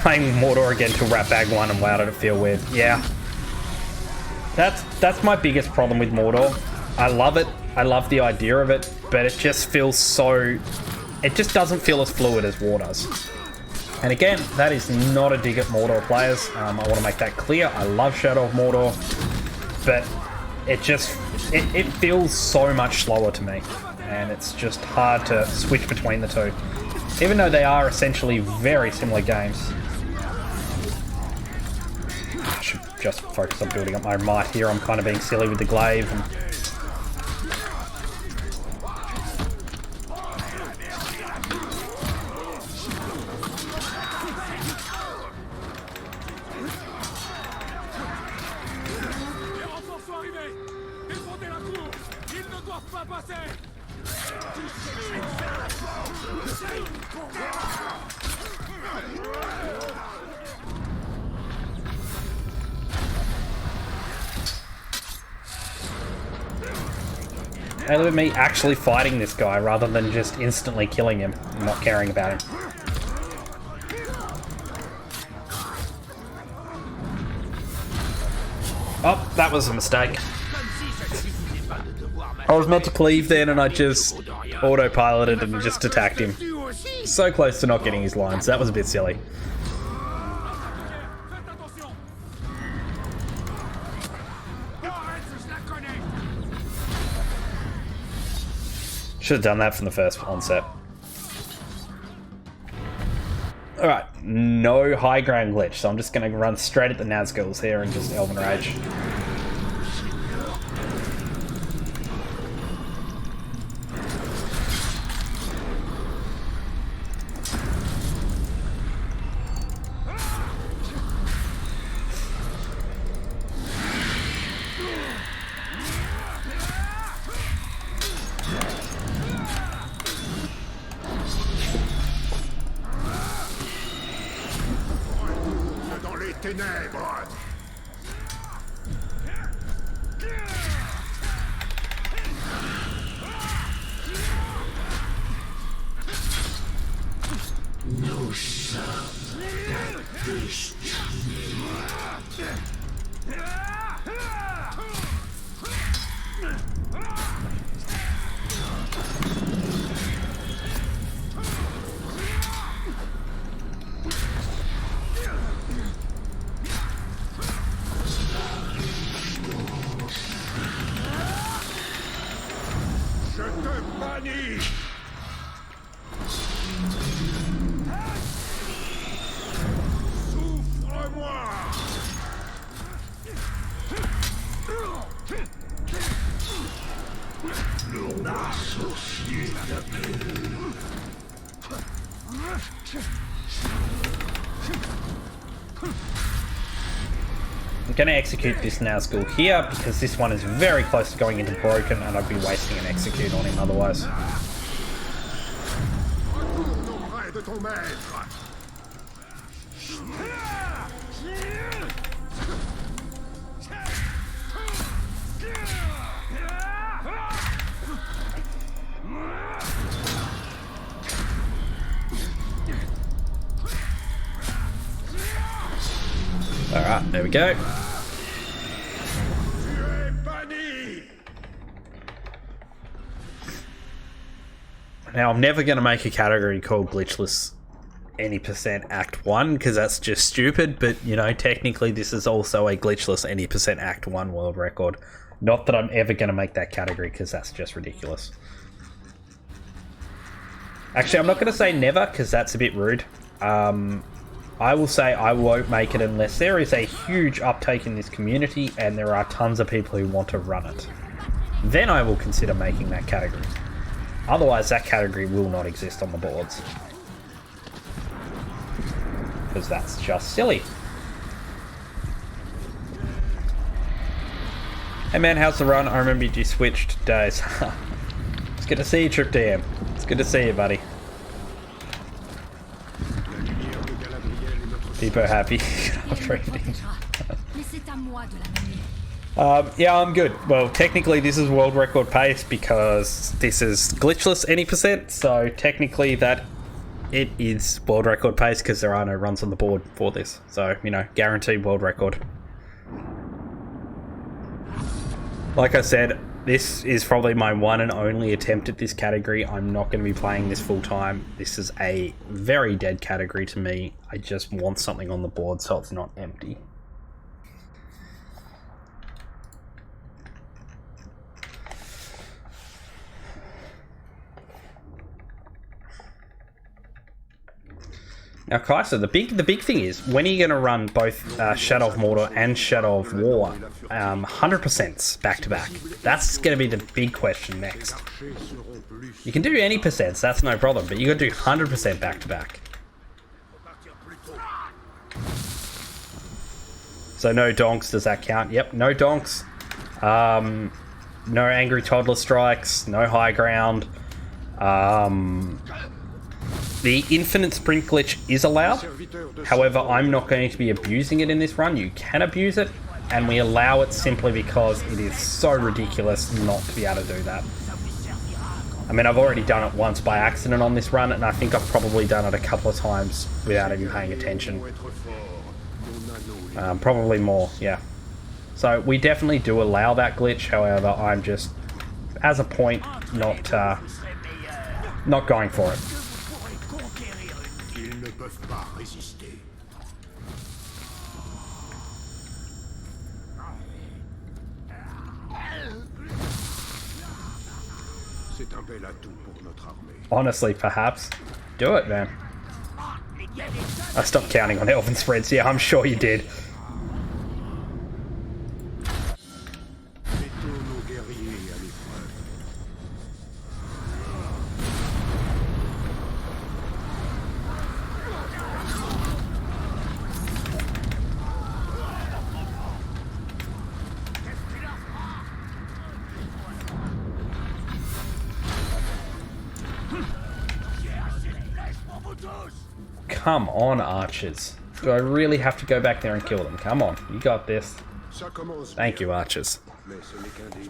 Speaker 1: Playing Mordor again till Rat Bag 1 and wow, did it feel weird. Yeah. That's my biggest problem with Mordor. I love it. I love the idea of it, but it just feels so... It just doesn't feel as fluid as War does. And again, that is not a dig at Mordor players. I want to make that clear. I love Shadow of Mordor, but it just... It feels so much slower to me, and it's just hard to switch between the two. Even though they are essentially very similar games. I should just focus on building up my might here. I'm kind of being silly with the glaive and... Hey, look at me actually fighting this guy rather than just instantly killing him and not caring about him. Oh, that was a mistake. I was meant to cleave then and I just autopiloted and just attacked him. So close to not getting his lines. That was a bit silly. Should have done that from the first onset. Alright, no high ground glitch, so I'm just going to run straight at the Nazguls here and just Elven Rage.
Speaker 2: ténèbres. Je te bannis. Souffre-moi. Mon associé
Speaker 1: I'm going to execute this Nazgul here because this one is very close to going into broken and I'd be wasting an execute on him otherwise.
Speaker 2: Retourne auprès de ton maître.
Speaker 1: Alright, there we go.
Speaker 2: Tu es banni.
Speaker 1: Now, I'm never going to make a category called Glitchless any percent Act 1 because that's just stupid, but you know, technically this is also a Glitchless any percent Act 1 world record. Not that I'm ever going to make that category because that's just ridiculous. Actually, I'm not going to say never because that's a bit rude. I will say I won't make it unless there is a huge uptake in this community and there are tons of people who want to run it. Then I will consider making that category. Otherwise, that category will not exist on the boards. Because that's just silly. Hey man, how's the run? I remember you switched days. It's good to see you, Trip DM. It's good to see you, buddy. People are happy. Yeah, I'm good. Well, technically this is world record pace because this is glitchless any percent, so technically that it is world record pace because there are no runs on the board for this. So, you know, guaranteed world record. Like I said, this is probably my one and only attempt at this category. I'm not going to be playing this full time. This is a very dead category to me. I just want something on the board so it's not empty. Now, Kaiser, the big thing is, when are you going to run both Shadow of Mordor and Shadow of War 100% back to back? That's going to be the big question next. You can do any percents, that's no problem, but you got to do 100% back to back. So no donks, does that count? Yep, no donks. No angry toddler strikes, no high ground. The infinite sprint glitch is allowed. However, I'm not going to be abusing it in this run. You can abuse it, and we allow it simply because it is so ridiculous not to be able to do that. I mean, I've already done it once by accident on this run, and I think I've probably done it a couple of times without even paying attention. Probably more, yeah. So we definitely do allow that glitch. However, I'm just, as a point, not going for it. Honestly, perhaps. Do it, man. I stopped counting on Elven spreads. Yeah, I'm sure you did. Come on, archers. Do I really have to go back there and kill them? Come on, you got this.
Speaker 2: Ça commence
Speaker 1: Thank
Speaker 2: bien,
Speaker 1: you, archers.
Speaker 2: mais ce n'est qu'un début.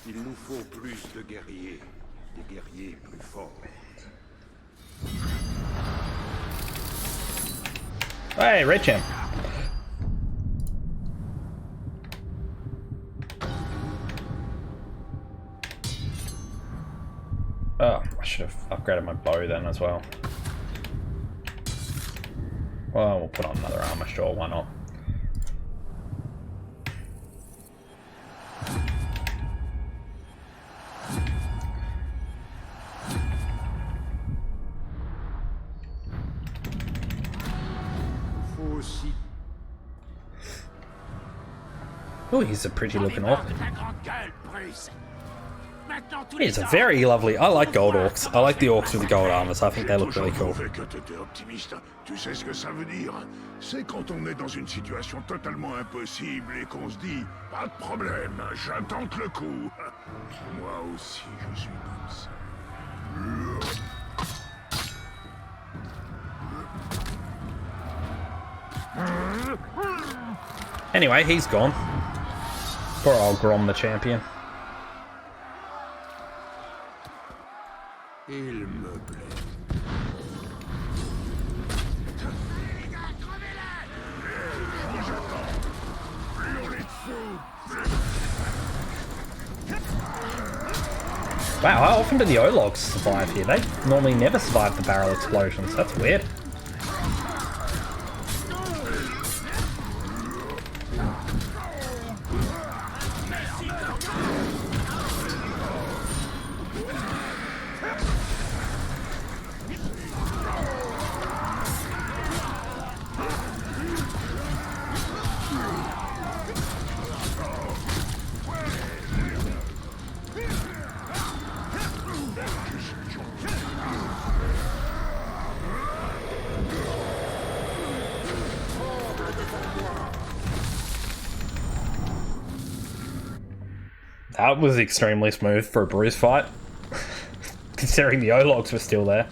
Speaker 2: Il nous faut plus de guerriers, des guerriers plus forts.
Speaker 1: Hey, red champ. Oh, I should have upgraded my bow then as well. Well, we'll put on another armor, sure, why not?
Speaker 2: Faut aussi
Speaker 1: Oh, he's a pretty looking orc.
Speaker 7: De ta grande gueule, Bruce. Maintenant, tous
Speaker 1: He's
Speaker 7: les
Speaker 1: a
Speaker 7: hommes-
Speaker 1: very lovely. I like gold orcs. I like the orcs with the gold armors. I think they look really cool.
Speaker 8: Trouvé que t'étais optimiste. Tu sais ce que ça veut dire? C'est quand on est dans une situation totalement impossible et qu'on se dit pas de problème, j'attends le coup. Moi aussi, je suis comme ça.
Speaker 1: Anyway, he's gone. Poor old Grom, the champion.
Speaker 2: il me plaît.
Speaker 1: Wow, how often do the Ologs survive here? They normally never survive the barrel explosions. That's weird. That was extremely smooth for a bruise fight, considering the Ologs were still there.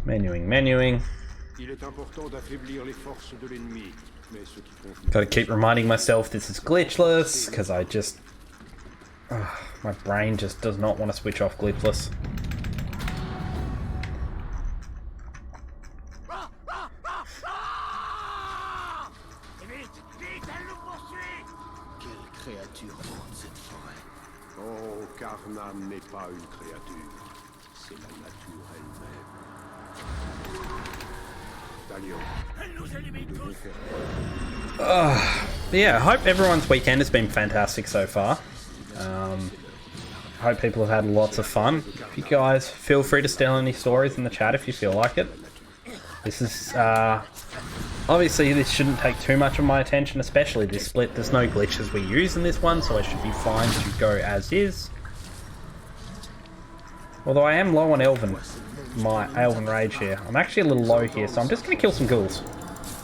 Speaker 1: Menuing.
Speaker 2: Il est important d'affaiblir les forces de l'ennemi, mais ceux qui font
Speaker 1: Gotta keep reminding myself this is glitchless, because I just... my brain just does not want to switch off glitchless.
Speaker 7: Vite, vite, elle nous poursuit.
Speaker 3: Quelle créature hante cette forêt?
Speaker 2: Oh, Carnam n'est pas une créature, c'est la nature elle-même. Talion,
Speaker 7: Elle nous élimine
Speaker 2: nous devons
Speaker 7: tous.
Speaker 2: faire
Speaker 1: Yeah, I hope everyone's weekend has been fantastic so far. I hope people have had lots of fun. If you guys feel free to tell any stories in the chat if you feel like it. This is, obviously this shouldn't take too much of my attention, especially this split. There's no glitches we use in this one, so I should be fine to go as is. Although I am low on my Elven Rage here. I'm actually a little low here, so I'm just going to kill some ghouls.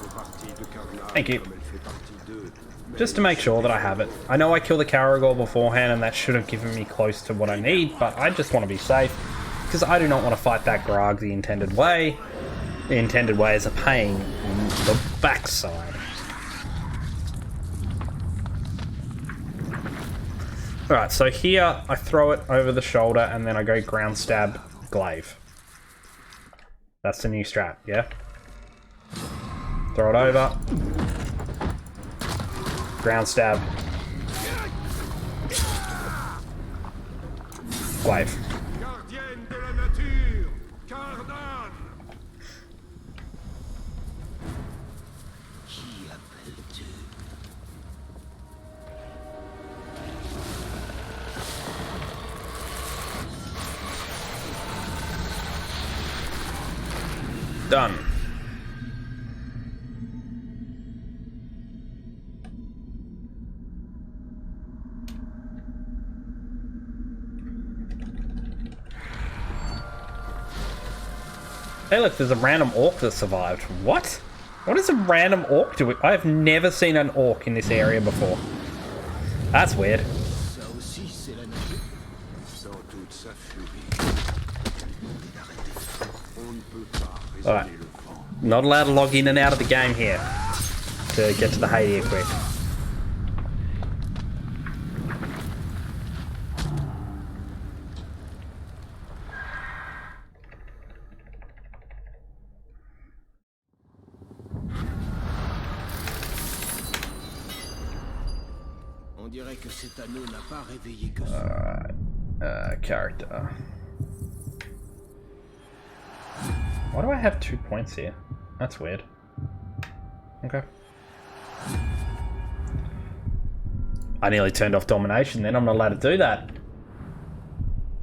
Speaker 2: partie de Carnam
Speaker 1: Thank you.
Speaker 2: comme elle fait partie d'eux.
Speaker 1: Just to make sure that I have it. I know I killed the Caragor beforehand and that should have given me close to what I need, but I just want to be safe, because I do not want to fight that Grog the intended way. The intended way is a pain in the backside. Alright, so here I throw it over the shoulder and then I go ground stab glaive. That's the new strat, yeah? Throw it over. Ground stab. Glaive.
Speaker 2: Gardienne de la nature, Cardan.
Speaker 3: Qui appelles-tu?
Speaker 1: Done. Hey look, there's a random orc that survived. What? What is a random orc doing? I have never seen an orc in this area before. That's weird.
Speaker 3: Ça aussi, c'est la nature.
Speaker 2: Dans toute sa furie. On ne peut pas
Speaker 1: Alright.
Speaker 2: raisonner le vent.
Speaker 1: Not allowed to log in and out of the game here to get to the hay quick.
Speaker 3: On dirait que cet anneau n'a pas réveillé que ça.
Speaker 1: Character. Why do I have 2 points here? That's weird. Okay. I nearly turned off domination then. I'm not allowed to do that.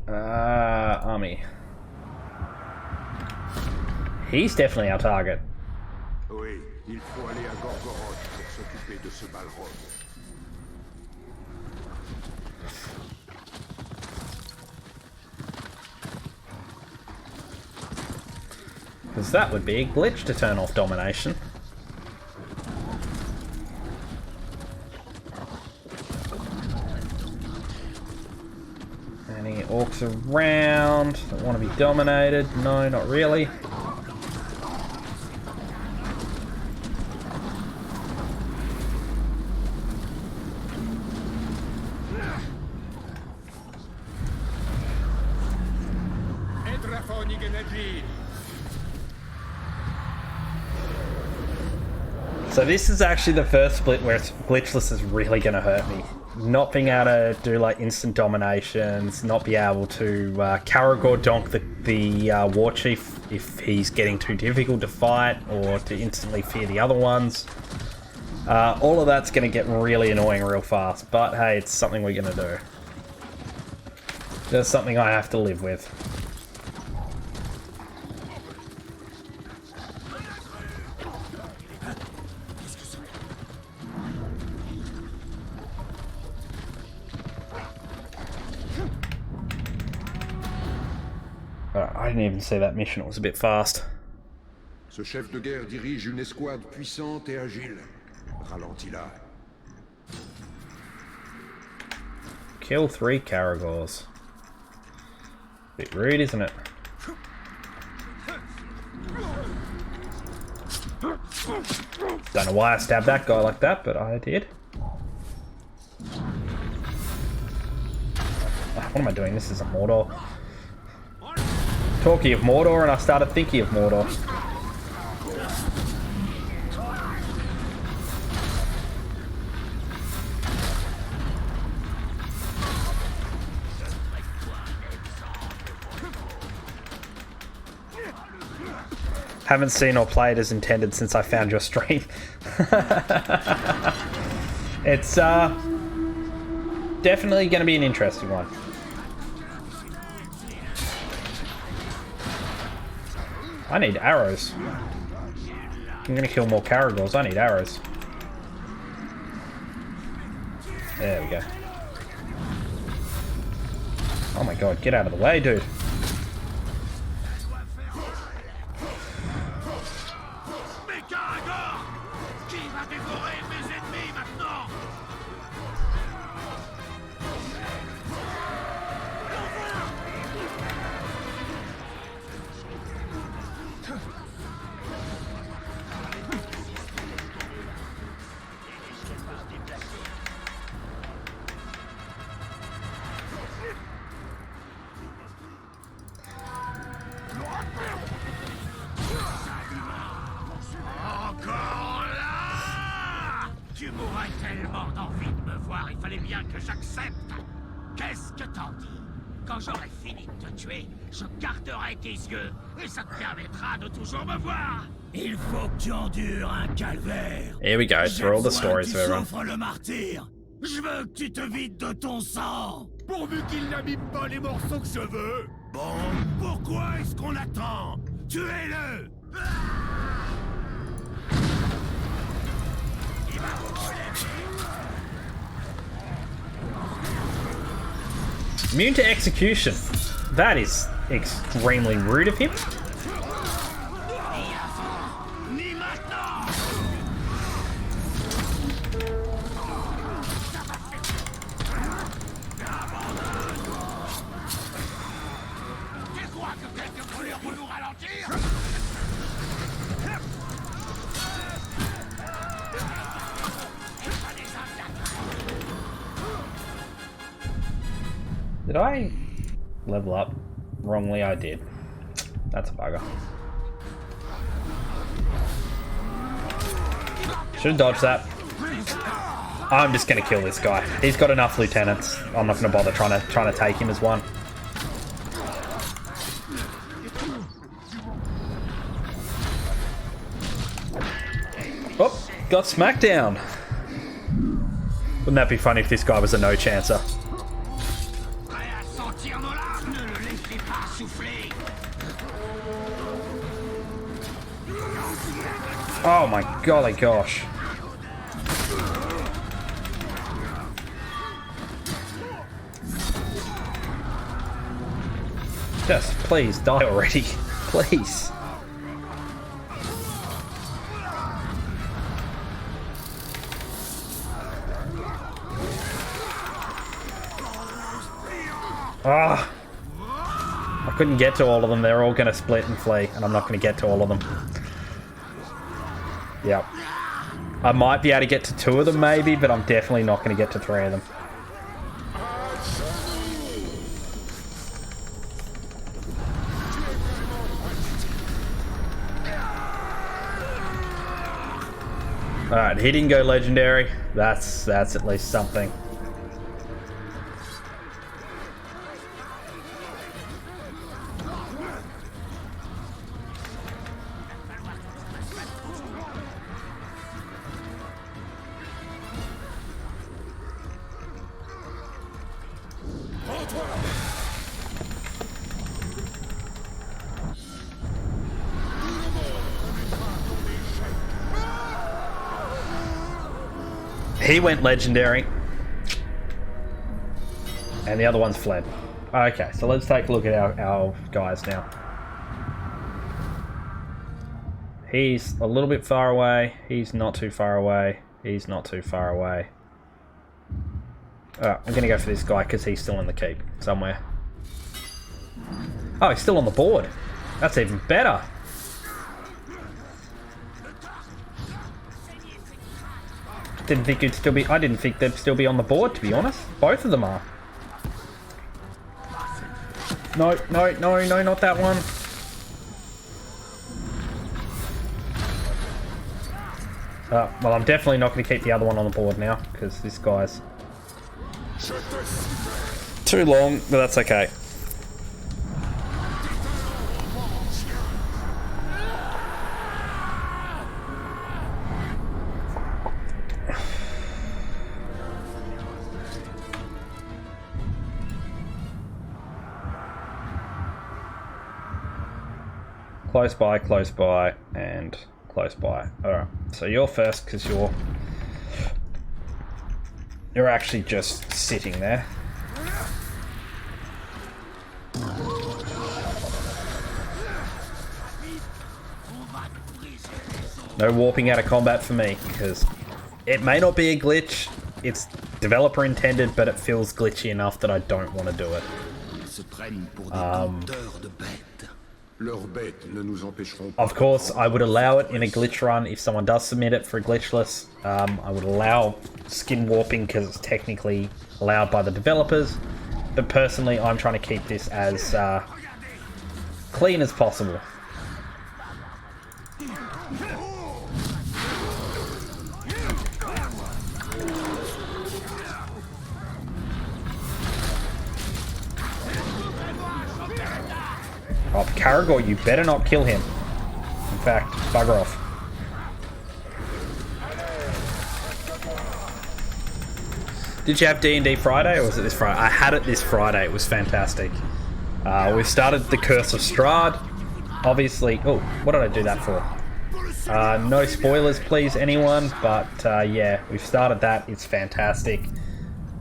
Speaker 1: Army. He's definitely our target.
Speaker 2: Oui, il faut aller à Gorgoroth pour s'occuper de ce Balrog.
Speaker 1: Because that would be a glitch to turn off domination. Any orcs around that want to be dominated? No, not really. So this is actually the first split where Glitchless is really going to hurt me. Not being able to do like instant dominations, not be able to Karagor donk the War Chief if he's getting too difficult to fight, or to instantly fear the other ones. All of that's going to get really annoying real fast, but hey, it's something we're going to do. There's something I have to live with. I didn't even see that mission, it was a bit fast.
Speaker 2: Ce chef de guerre dirige une escouade puissante et agile. Ralentis-la.
Speaker 1: Kill 3 Karagors. Bit rude, isn't it? Don't know why I stabbed that guy like that, but I did. What am I doing? This is a Mordor. Talking of Mordor, and I started thinking of Mordor. Haven't seen or played as intended since I found your stream. It's definitely going to be an interesting one. I need arrows. I'm gonna kill more Karagors. I need arrows. There we go. Oh my god, get out of the way, dude.
Speaker 7: Tu mourrais tellement d'envie de me voir, il fallait bien que j'accepte. Qu'est-ce que t'en dis? Quand j'aurai fini de te tuer, je garderai tes yeux et ça te permettra de toujours me voir. Il faut que tu endures un calvaire.
Speaker 1: Here we go, through all the stories of everyone.
Speaker 7: Souffre le martyr. Je veux que tu te vides de ton sang. Pourvu qu'il n'abîme pas les morceaux que je veux. Bon, pourquoi est-ce qu'on attend? Tuez-le.
Speaker 1: Immune to execution. That is extremely rude of him. Did I level up? Wrongly, I did. That's a bugger. Should have dodged that. I'm just gonna kill this guy. He's got enough lieutenants. I'm not gonna bother trying to take him as one. Oh, got smacked down. Wouldn't that be funny if this guy was a no-chancer? Oh my golly gosh. Just please die already. Please. Ah. I couldn't get to all of them. They're all going to split and flee, and I'm not going to get to all of them. Yep. I might be able to get to 2 of them maybe, but I'm definitely not going to get to 3 of them. Alright, he didn't go legendary. That's at least something. He went legendary. And the other one's fled. Okay, so let's take a look at our guys now. He's a little bit far away. He's not too far away. He's not too far away. I'm going to go for this guy because he's still in the keep somewhere. Oh, he's still on the board. That's even better. Didn't think it'd still be. I didn't think they'd still be on the board, to be honest. Both of them are. No, no, no, no, not that one. Well, I'm definitely not going to keep the other one on the board now because this guy's too long, but that's okay. Close by, and close by. Alright, so you're first because you're actually just sitting there. No warping out of combat for me, because it may not be a glitch, it's developer intended, but it feels glitchy enough that I don't want to do it. Of course, I would allow it in a glitch run if someone does submit it for a glitchless. I would allow skin warping because it's technically allowed by the developers. But personally, I'm trying to keep this as clean as possible. Oh, Caragor, you better not kill him. In fact, bugger off. Did you have D&D Friday, or was it this Friday? I had it this Friday. It was fantastic. We've started the Curse of Strahd. Obviously... Oh, what did I do that for? No spoilers, please, anyone. But, yeah, we've started that. It's fantastic.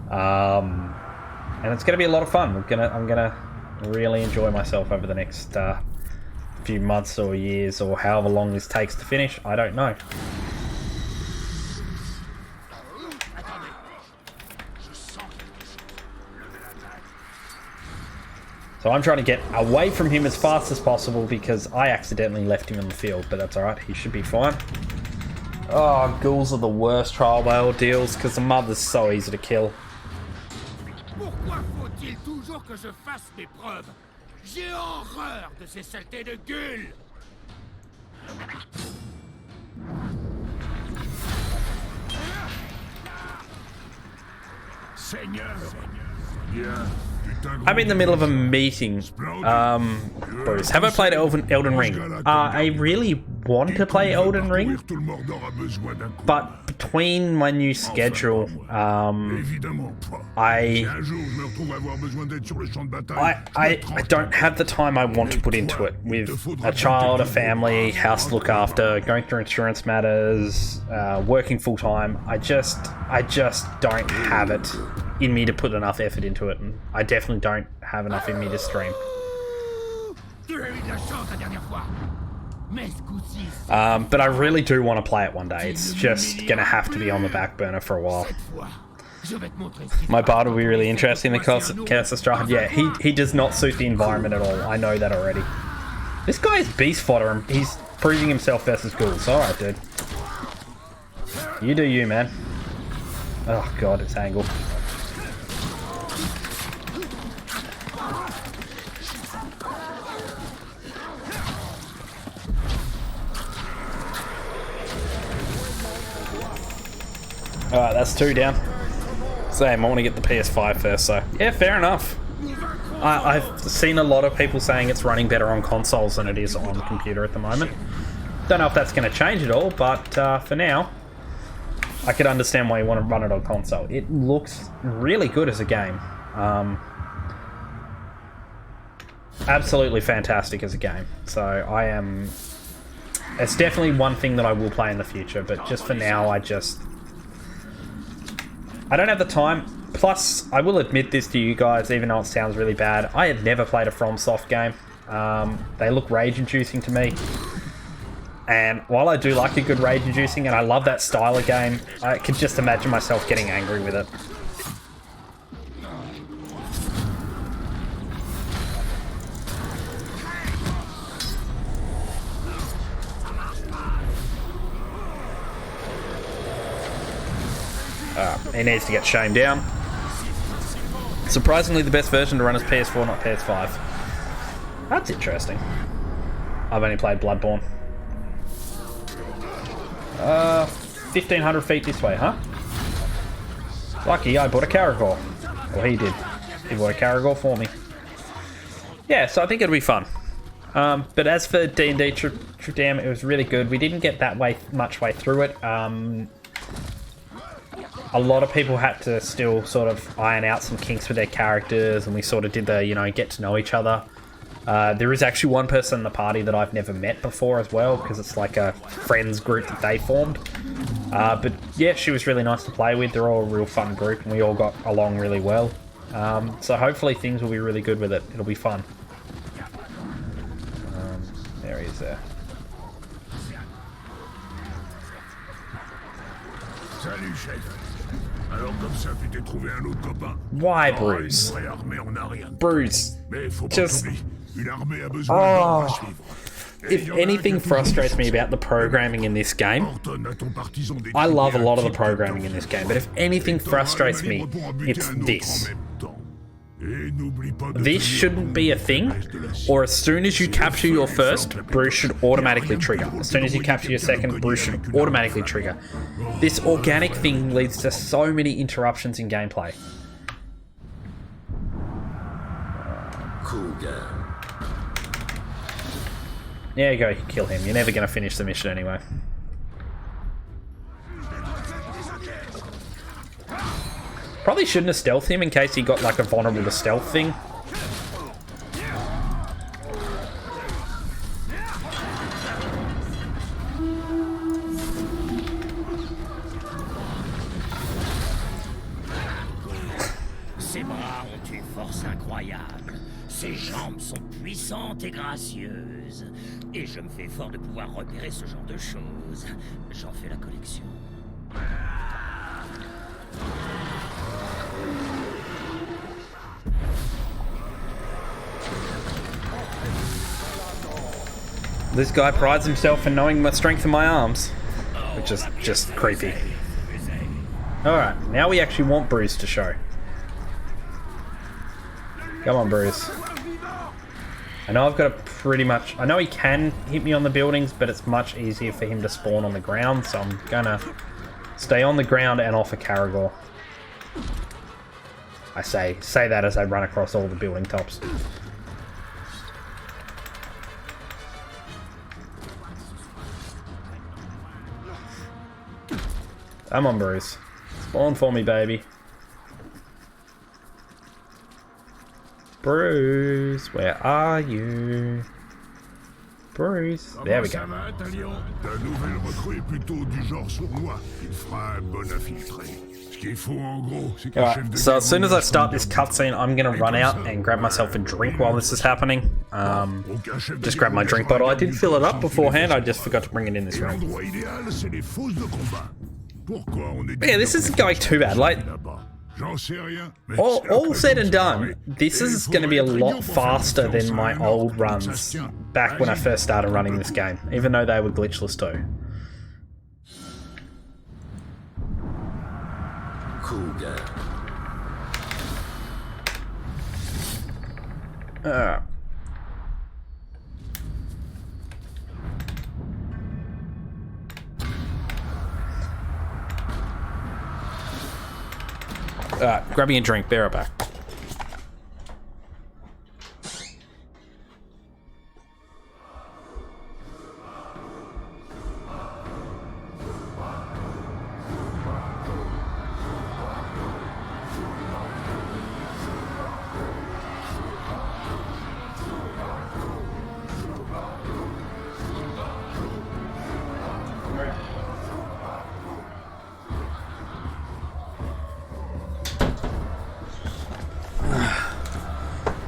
Speaker 1: And it's going to be a lot of fun. I'm gonna really enjoy myself over the next few months or years or however long this takes to finish. I don't know. So I'm trying to get away from him as fast as possible because I accidentally left him in the field, but that's alright, he should be fine. Oh, ghouls are the worst trial by ordeals because the mother's so easy to kill.
Speaker 7: Pourquoi faut-il toujours que je fasse mes preuves? J'ai horreur de ces saletés de gueules.
Speaker 8: Seigneur. Bien.
Speaker 1: I'm in the middle of a meeting. Bruce, have I played Elden Ring? I really want to play Elden Ring, but between my new schedule, I don't have the time I want to put into it. With a child, a family, house to look after, going through insurance matters, working full time, I just don't have it in me to put enough effort into it, and I definitely don't have enough in me to stream. But I really do want to play it one day. It's just gonna have to be on the back burner for a while. My bard will be really interesting in the Chaos of Strahd. Yeah, he does not suit the environment at all. I know that already. This guy is beast fodder, and he's proving himself versus ghouls. Alright, dude. You do you, man. Oh god, it's angled. Alright, that's 2 down. Same, I want to get the PS5 first, so... Yeah, fair enough. I've seen a lot of people saying it's running better on consoles than it is on computer at the moment. Don't know if that's going to change at all, but for now, I could understand why you want to run it on console. It looks really good as a game. Absolutely fantastic as a game. So I am... It's definitely one thing that I will play in the future, but just for now, I don't have the time. Plus, I will admit this to you guys, even though it sounds really bad. I have never played a FromSoft game. They look rage-inducing to me. And while I do like a good rage-inducing, and I love that style of game, I could just imagine myself getting angry with it. He needs to get shamed down. Surprisingly, the best version to run is PS4, not PS5. That's interesting. I've only played Bloodborne. 1,500 feet this way, huh? Lucky, I bought a Caragor. Well, he did. He bought a Caragor for me. Yeah, so I think it'll be fun. But as for D&D Trudam, it was really good. We didn't get that much way through it. A lot of people had to still sort of iron out some kinks with their characters, and we sort of did the, get to know each other. There is actually one person in the party that I've never met before as well, because it's like a friends group that they formed. But yeah, she was really nice to play with. They're all a real fun group, and we all got along really well. So hopefully things will be really good with it. It'll be fun. There he is there.
Speaker 8: Salut, chef. Alors comme ça, tu t'es trouvé un autre copain.
Speaker 1: Why, Bruce? Bruce, just... If anything frustrates me about the programming in this game, I love a lot of the programming in this game, but if anything frustrates me, it's this. This shouldn't be a thing, or as soon as you capture your first, Bruce should automatically trigger. As soon as you capture your second, Bruce should automatically trigger. This organic thing leads to so many interruptions in gameplay.
Speaker 3: Cool guy.
Speaker 1: There you go, you kill him. You're never going to finish the mission anyway. Probably shouldn't have stealthed him in case he got like a vulnerable to stealth thing.
Speaker 7: Ses bras ont une force incroyable. Ses jambes sont puissantes et gracieuses. Et je me fais fort de pouvoir repérer ce genre de choses. J'en fais la collection.
Speaker 1: This guy prides himself in knowing the strength of my arms, which is just creepy. Alright, now we actually want Bruce to show. Come on, Bruce. I know I've got to pretty much... I know he can hit me on the buildings, but it's much easier for him to spawn on the ground, so I'm gonna stay on the ground and off a Caragor. I say that as I run across all the building tops. Come on, Bruce. Spawn for me, baby. Bruce, where are you? Bruce, there we go.
Speaker 8: Ta nouvelle recrue est plutôt du genre sournois. Il fera un bon infiltré. Ce qu'il faut en gros, c'est qu'un chef de
Speaker 1: So as soon as I start this cutscene, I'm gonna run out and grab myself a drink while this is happening. Just grab my drink bottle. I did fill it up beforehand. I just forgot to bring it in this room.
Speaker 8: L'endroit idéal, c'est les fosses de combat. Pourquoi on est
Speaker 1: Yeah, this isn't going too bad. Like,
Speaker 8: J'en sais rien.
Speaker 1: all said and done, this is going to be a lot faster than my old runs back when I first started running this game, even though they were glitchless too.
Speaker 3: Cool guy.
Speaker 1: Grab me a drink, be right back.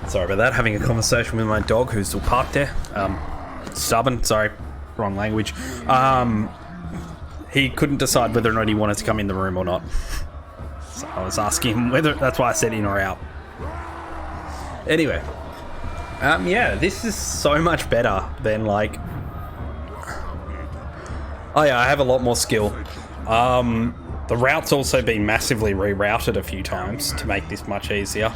Speaker 1: Sorry about that, having a conversation with my dog who's still parked there. Stubborn, sorry, wrong language. He couldn't decide whether or not he wanted to come in the room or not. So I was asking him whether, that's why I said in or out. Anyway, yeah, this is so much better than like... Oh yeah, I have a lot more skill. The route's also been massively rerouted a few times to make this much easier.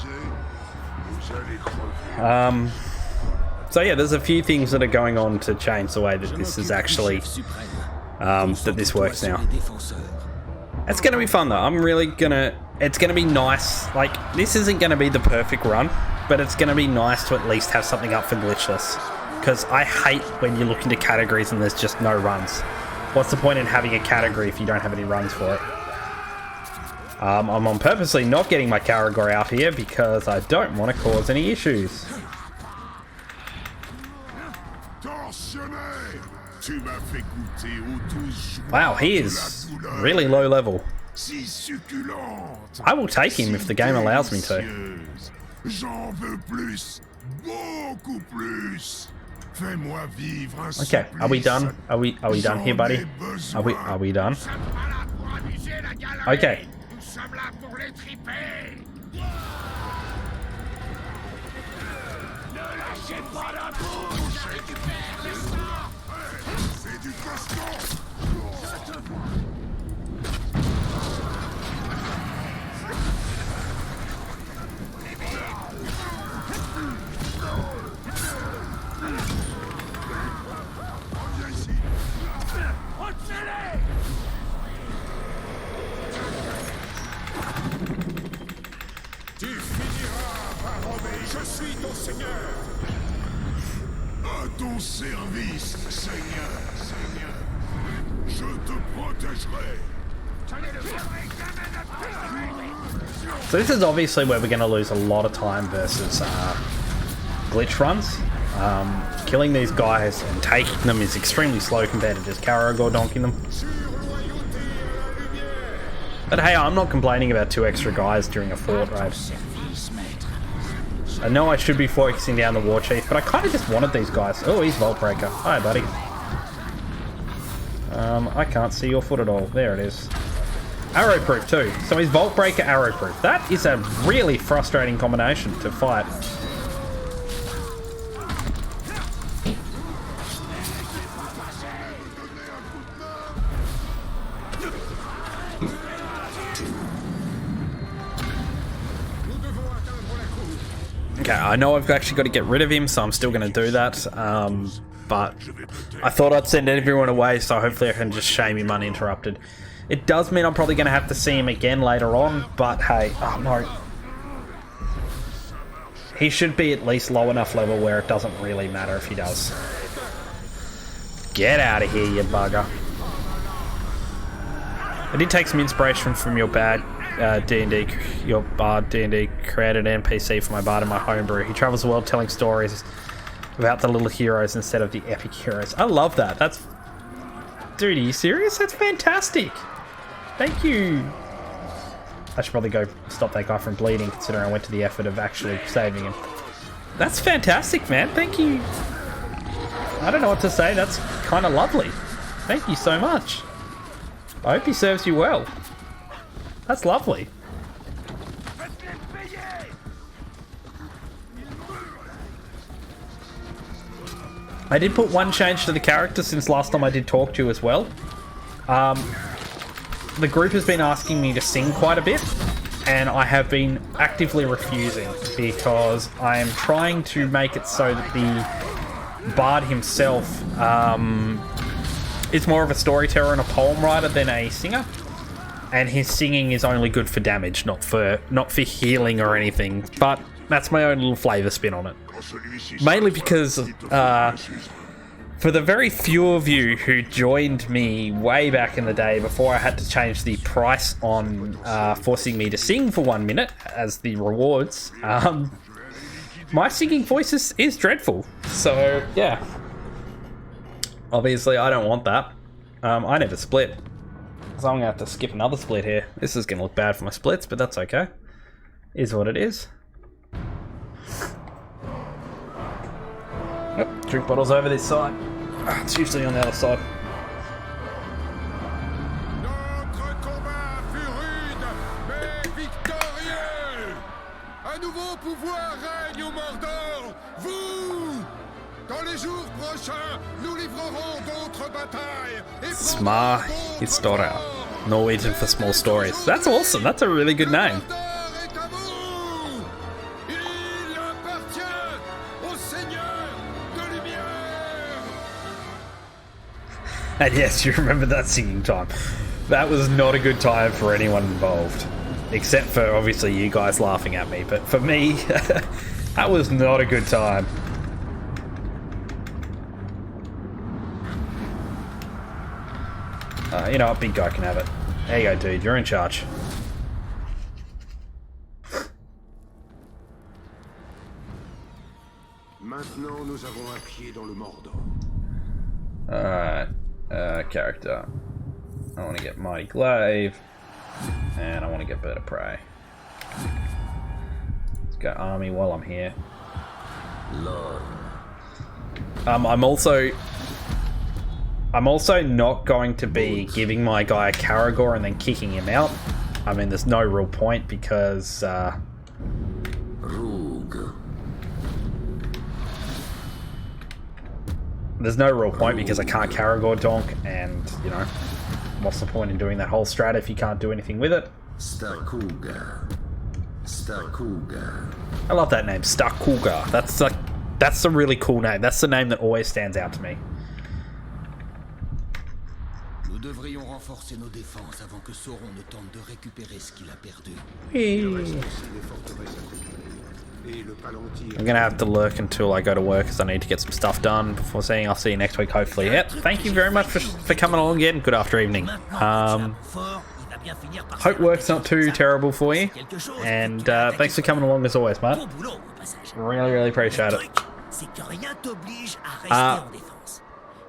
Speaker 1: So yeah, there's a few things that are going on to change the way that this is actually, that this works now. It's going to be fun though. It's going to be nice. Like, this isn't going to be the perfect run, but it's going to be nice to at least have something up for Glitchless. Because I hate when you look into categories and there's just no runs. What's the point in having a category if you don't have any runs for it? I'm on purposely not getting my Caragor out here because I don't want to cause any issues. Wow, he is really low level. I will take him if the game allows me to. Okay, are we done? Are we done here, buddy? Are we done? Okay.
Speaker 8: Je suis ton seigneur. À ton service, seigneur. Je te protégerai.
Speaker 1: So this is obviously where we're going to lose a lot of time versus glitch runs. Killing these guys and taking them is extremely slow compared to just Caragor donking them. But hey, I'm not complaining about 2 extra guys during a fort raid. I know I should be focusing down the War Chief, but I kind of just wanted these guys. Oh, he's Vault Breaker. Hi, buddy. I can't see your foot at all. There it is. Arrow Proof too. So he's Vault Breaker, Arrow Proof. That is a really frustrating combination to fight. Okay, I know I've actually got to get rid of him, so I'm still going to do that. But I thought I'd send everyone away, so hopefully I can just shame him uninterrupted. It does mean I'm probably going to have to see him again later on, but hey, oh no. He should be at least low enough level where it doesn't really matter if he does. Get out of here, you bugger. I did take some inspiration from your bad D&D, your bard D&D created an NPC for my bard in my homebrew. He travels the world telling stories about the little heroes instead of the epic heroes. I love that. That's... Dude, are you serious? That's fantastic. Thank you. I should probably go stop that guy from bleeding, considering I went to the effort of actually saving him. That's fantastic, man. Thank you. I don't know what to say. That's kind of lovely. Thank you so much. I hope he serves you well. That's lovely. I did put one change to the character since last time I did talk to you as well. The group has been asking me to sing quite a bit, and I have been actively refusing because I am trying to make it so that the bard himself is more of a storyteller and a poem writer than a singer, and his singing is only good for damage, not for healing or anything. But that's my own little flavour spin on it. Mainly because for the very few of you who joined me way back in the day before I had to change the price on forcing me to sing for 1 minute as the rewards, my singing voice is dreadful. So, yeah. Obviously, I don't want that. I never split. So I'm going to have to skip another split here. This is going to look bad for my splits, but that's okay. Is what it is. Oh, drink bottles over this side. It's usually on the other side.
Speaker 2: Notre combat fut rude, mais victorieux. Un nouveau pouvoir règne au Mordor. Vous, dans les jours prochains, nous livrerons d'autres batailles.
Speaker 1: Små historia. Norwegian for small stories. That's awesome. That's a really good name. And yes, you remember that singing time. That was not a good time for anyone involved. Except for, obviously, you guys laughing at me. But for me, that was not a good time. You know what? Big guy can have it. There you go, dude. You're in charge.
Speaker 2: Maintenant, nous avons un pied dans le Mordor.
Speaker 1: Alright. Character. I want to get Mighty Glaive. And I want to get Bird of Prey. Let's go Army while I'm here. I'm also not going to be giving my guy a Karagor and then kicking him out. I mean, there's no real point because there's no real point because I can't Karagor donk, and you know, what's the point in doing that whole strat if you can't do anything with it? I love that name, Starkuga. That's a really cool name. That's the name that always stands out to me.
Speaker 3: Nous devrions renforcer nos défenses avant que Sauron ne tente de récupérer ce qu'il a perdu.
Speaker 1: I'm gonna have to lurk until I go to work because I need to get some stuff done before saying I'll see you next week, hopefully. Yep, thank you very much for coming along again. Good after evening. Hope work's not too terrible for you. And thanks for coming along as always, mate. Really appreciate it.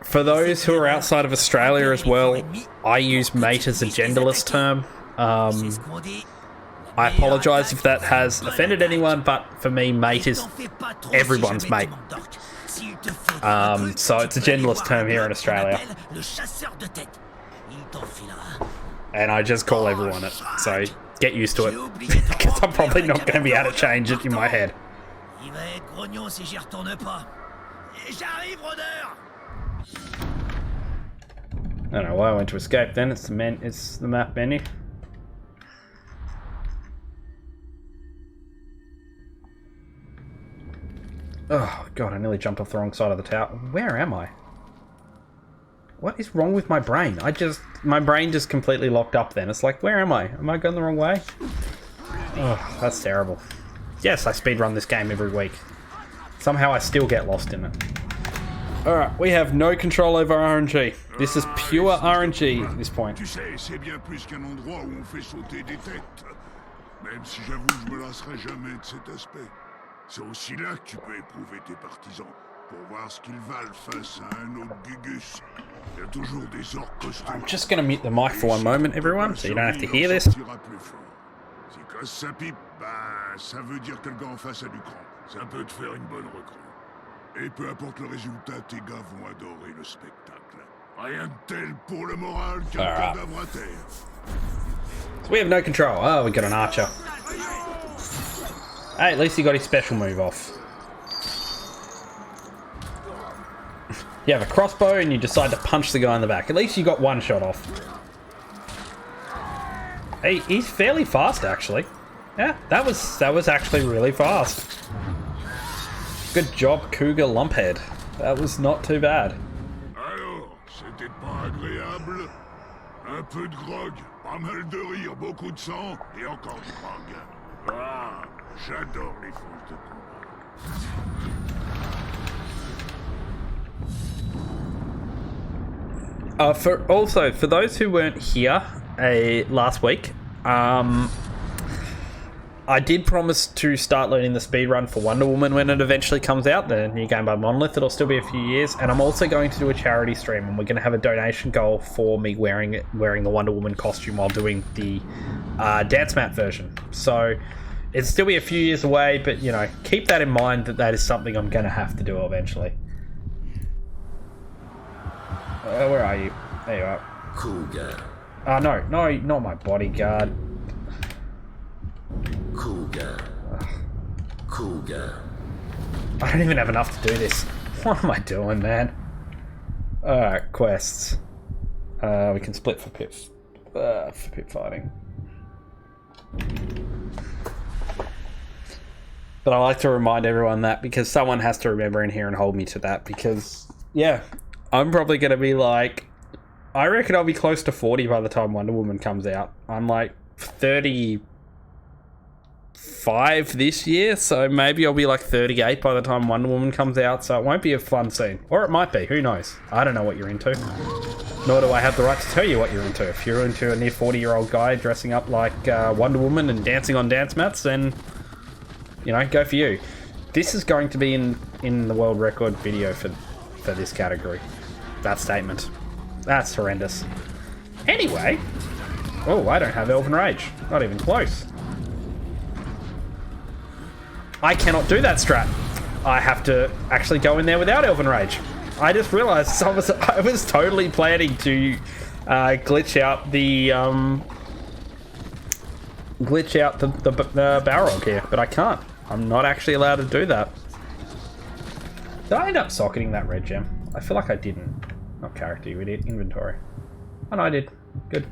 Speaker 1: For those who are outside of Australia as well, I use mate as a genderless term. I apologise if that has offended anyone, but for me, mate is everyone's mate. So it's a genderless term here in Australia. And I just call everyone it, so get used to it. Because I'm probably not going to be able to change it in my head. I don't know why I went to escape then. It's the map menu. Oh, God, I nearly jumped off the wrong side of the tower. Where am I? What is wrong with my brain? My brain just completely locked up then. It's like, where am I? Am I going the wrong way? Oh, that's terrible. Yes, I speedrun this game every week. Somehow I still get lost in it. Alright, we have no control over RNG. This is pure RNG at this point.
Speaker 8: Tu sais, c'est bien plus qu'un endroit où on fait sauter des têtes. Même si j'avoue que je me lasserai jamais de cet aspect. C'est aussi là que tu peux éprouver tes partisans, pour voir ce qu'ils valent face à un autre Gugus. Il y a toujours des orques costauds.
Speaker 1: I'm just going to mute the mic for one moment, everyone, so you don't have to hear this.
Speaker 8: Si casse sa pipe, bah, ça veut dire que le gars en face a du cran. Ça peut te faire une bonne recrue. Et peu importe le résultat, tes gars vont adorer le spectacle. Rien de tel pour le moral qu'un cadavre à terre.
Speaker 1: So we have no control. Oh, we got an archer. Hey, at least he got his special move off. You have a crossbow and you decide to punch the guy in the back. At least you got one shot off. Hey, he's fairly fast actually. Yeah, that was actually really fast. Good job, Cougar Lumphead. That was not too bad.
Speaker 8: Alors, c'était pas agréable? Un peu de grog, pas mal de rire, beaucoup de sang et encore du grog. Ah, j'adore les fausses de
Speaker 1: combat. For those who weren't here last week, I did promise to start learning the speedrun for Wonder Woman when it eventually comes out, the new game by Monolith. It'll still be a few years, and I'm also going to do a charity stream, and we're going to have a donation goal for me wearing the Wonder Woman costume while doing the dance mat version. So it'll still be a few years away, but you know, keep that in mind that is something I'm going to have to do eventually. Where are you? There you are.
Speaker 3: Cougar.
Speaker 1: No, not my bodyguard.
Speaker 3: Cougar. Cougar.
Speaker 1: I don't even have enough to do this. What am I doing, man? Alright, quests. We can split for pit fighting. But I like to remind everyone that because someone has to remember in here and hold me to that because, yeah, I'm probably going to be like, I reckon I'll be close to 40 by the time Wonder Woman comes out. I'm like 35 this year, so maybe I'll be like 38 by the time Wonder Woman comes out, so it won't be a fun scene. Or it might be, who knows? I don't know what you're into. Nor do I have the right to tell you what you're into. If you're into a near 40-year-old guy dressing up like Wonder Woman and dancing on dance mats, then, you know, go for you. This is going to be in the world record video for this category. That statement. That's horrendous. Anyway. Oh, I don't have Elven Rage. Not even close. I cannot do that strat. I have to actually go in there without Elven Rage. I just realised I was totally planning to glitch out the Balrog here, but I can't. I'm not actually allowed to do that. Did I end up socketing that red gem? I feel like I didn't. Not character, you idiot. Inventory. Oh no, I did. Good.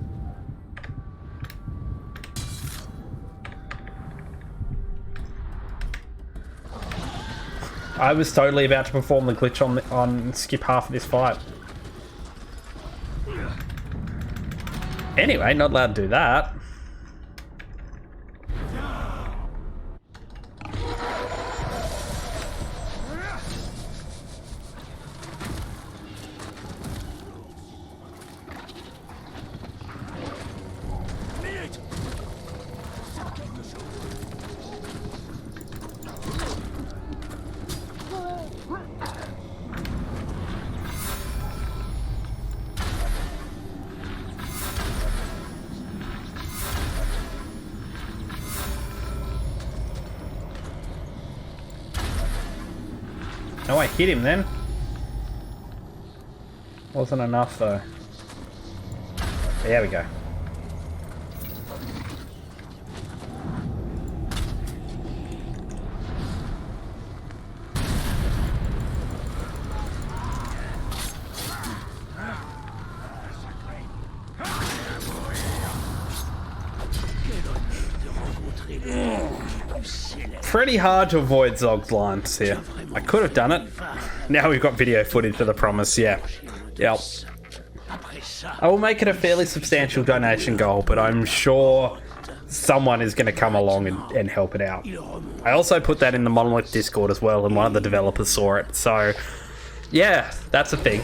Speaker 1: I was totally about to perform the glitch on skip half of this fight. Anyway, not allowed to do that. Oh, I hit him then. Wasn't enough though. There we go. pretty hard to avoid Zog's lines here. I could have done it. Now we've got video footage of the promise, yeah. Yep. I will make it a fairly substantial donation goal, but I'm sure someone is going to come along and help it out. I also put that in the Monolith Discord as well, and one of the developers saw it. So, yeah, that's a thing.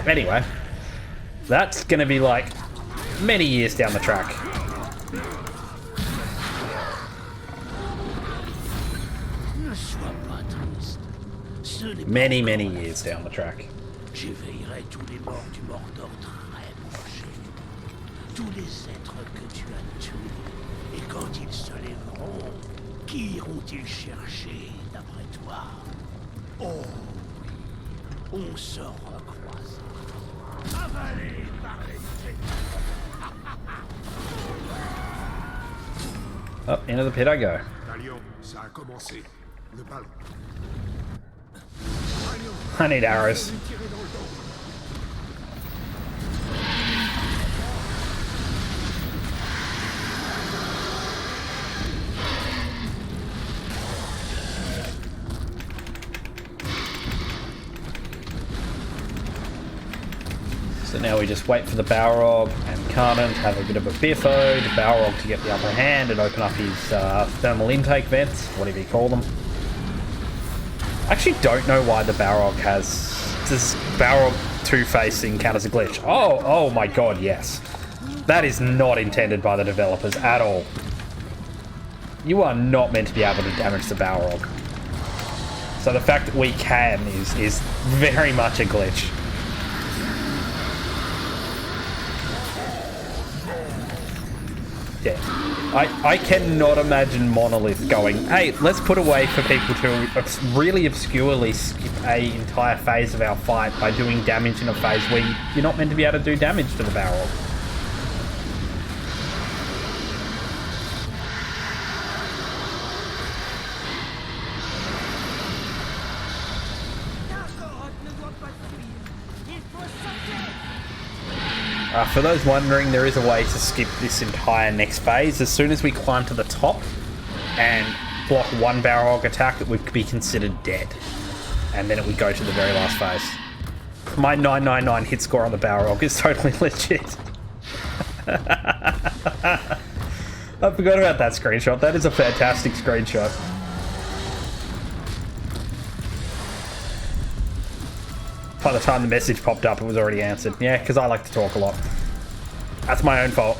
Speaker 1: Anyway, that's going to be like many years down the track. Many, many years down the track.
Speaker 7: J'éveillerai tous les morts du Mordor très prochainement. Tous les êtres que tu as tués. Et quand ils se lèveront, qui iront-ils chercher, d'après toi? Oh, on se recroisera. Avalé par les ténèbres.
Speaker 1: Up into the pit I go.
Speaker 2: Talion, ça a commencé. Le ballon.
Speaker 1: I need arrows. So now we just wait for the Balrog and Karnan to have a bit of a biffo, the Balrog to get the upper hand and open up his thermal intake vents, whatever you call them. I actually don't know why the Balrog has... Does Balrog two-facing count as a glitch? Oh my god, yes. That is not intended by the developers at all. You are not meant to be able to damage the Balrog. So the fact that we can is very much a glitch. Yeah. I cannot imagine Monolith going, hey, let's put a way for people to really obscurely skip a entire phase of our fight by doing damage in a phase where you're not meant to be able to do damage to the Balrog. For those wondering, there is a way to skip this entire next phase. As soon as we climb to the top and block one Balrog attack, it would be considered dead. And then it would go to the very last phase. My 999 hit score on the Balrog is totally legit. I forgot about that screenshot. That is a fantastic screenshot. By the time the message popped up, it was already answered. Yeah, because I like to talk a lot. That's my own fault.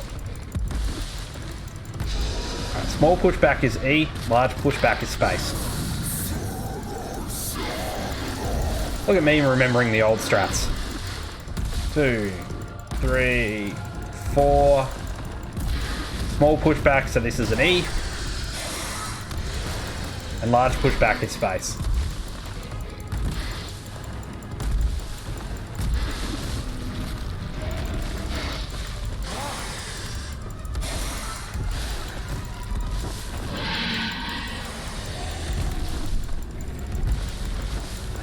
Speaker 1: Right, small pushback is E, large pushback is space. Look at me remembering the old strats. 2, 3, 4. Small pushback, so this is an E. And large pushback is space.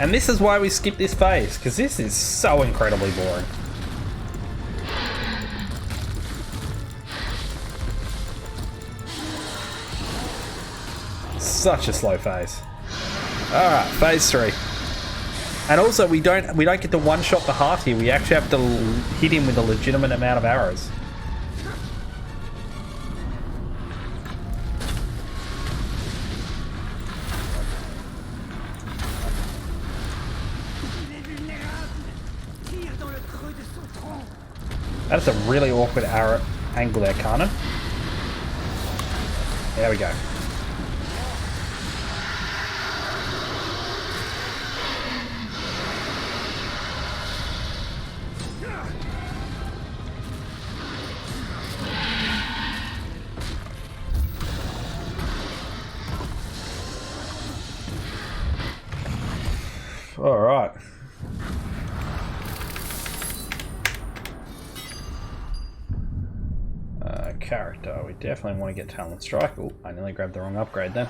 Speaker 1: And this is why we skip this phase, because this is so incredibly boring. Such a slow phase. Alright, phase 3. And also we don't get to one-shot the heart here, we actually have to hit him with a legitimate amount of arrows. That's a really awkward arrow angle there, Karnan. There we go. All right. Character. We definitely want to get Talent Strike. Oh, I nearly grabbed the wrong upgrade then.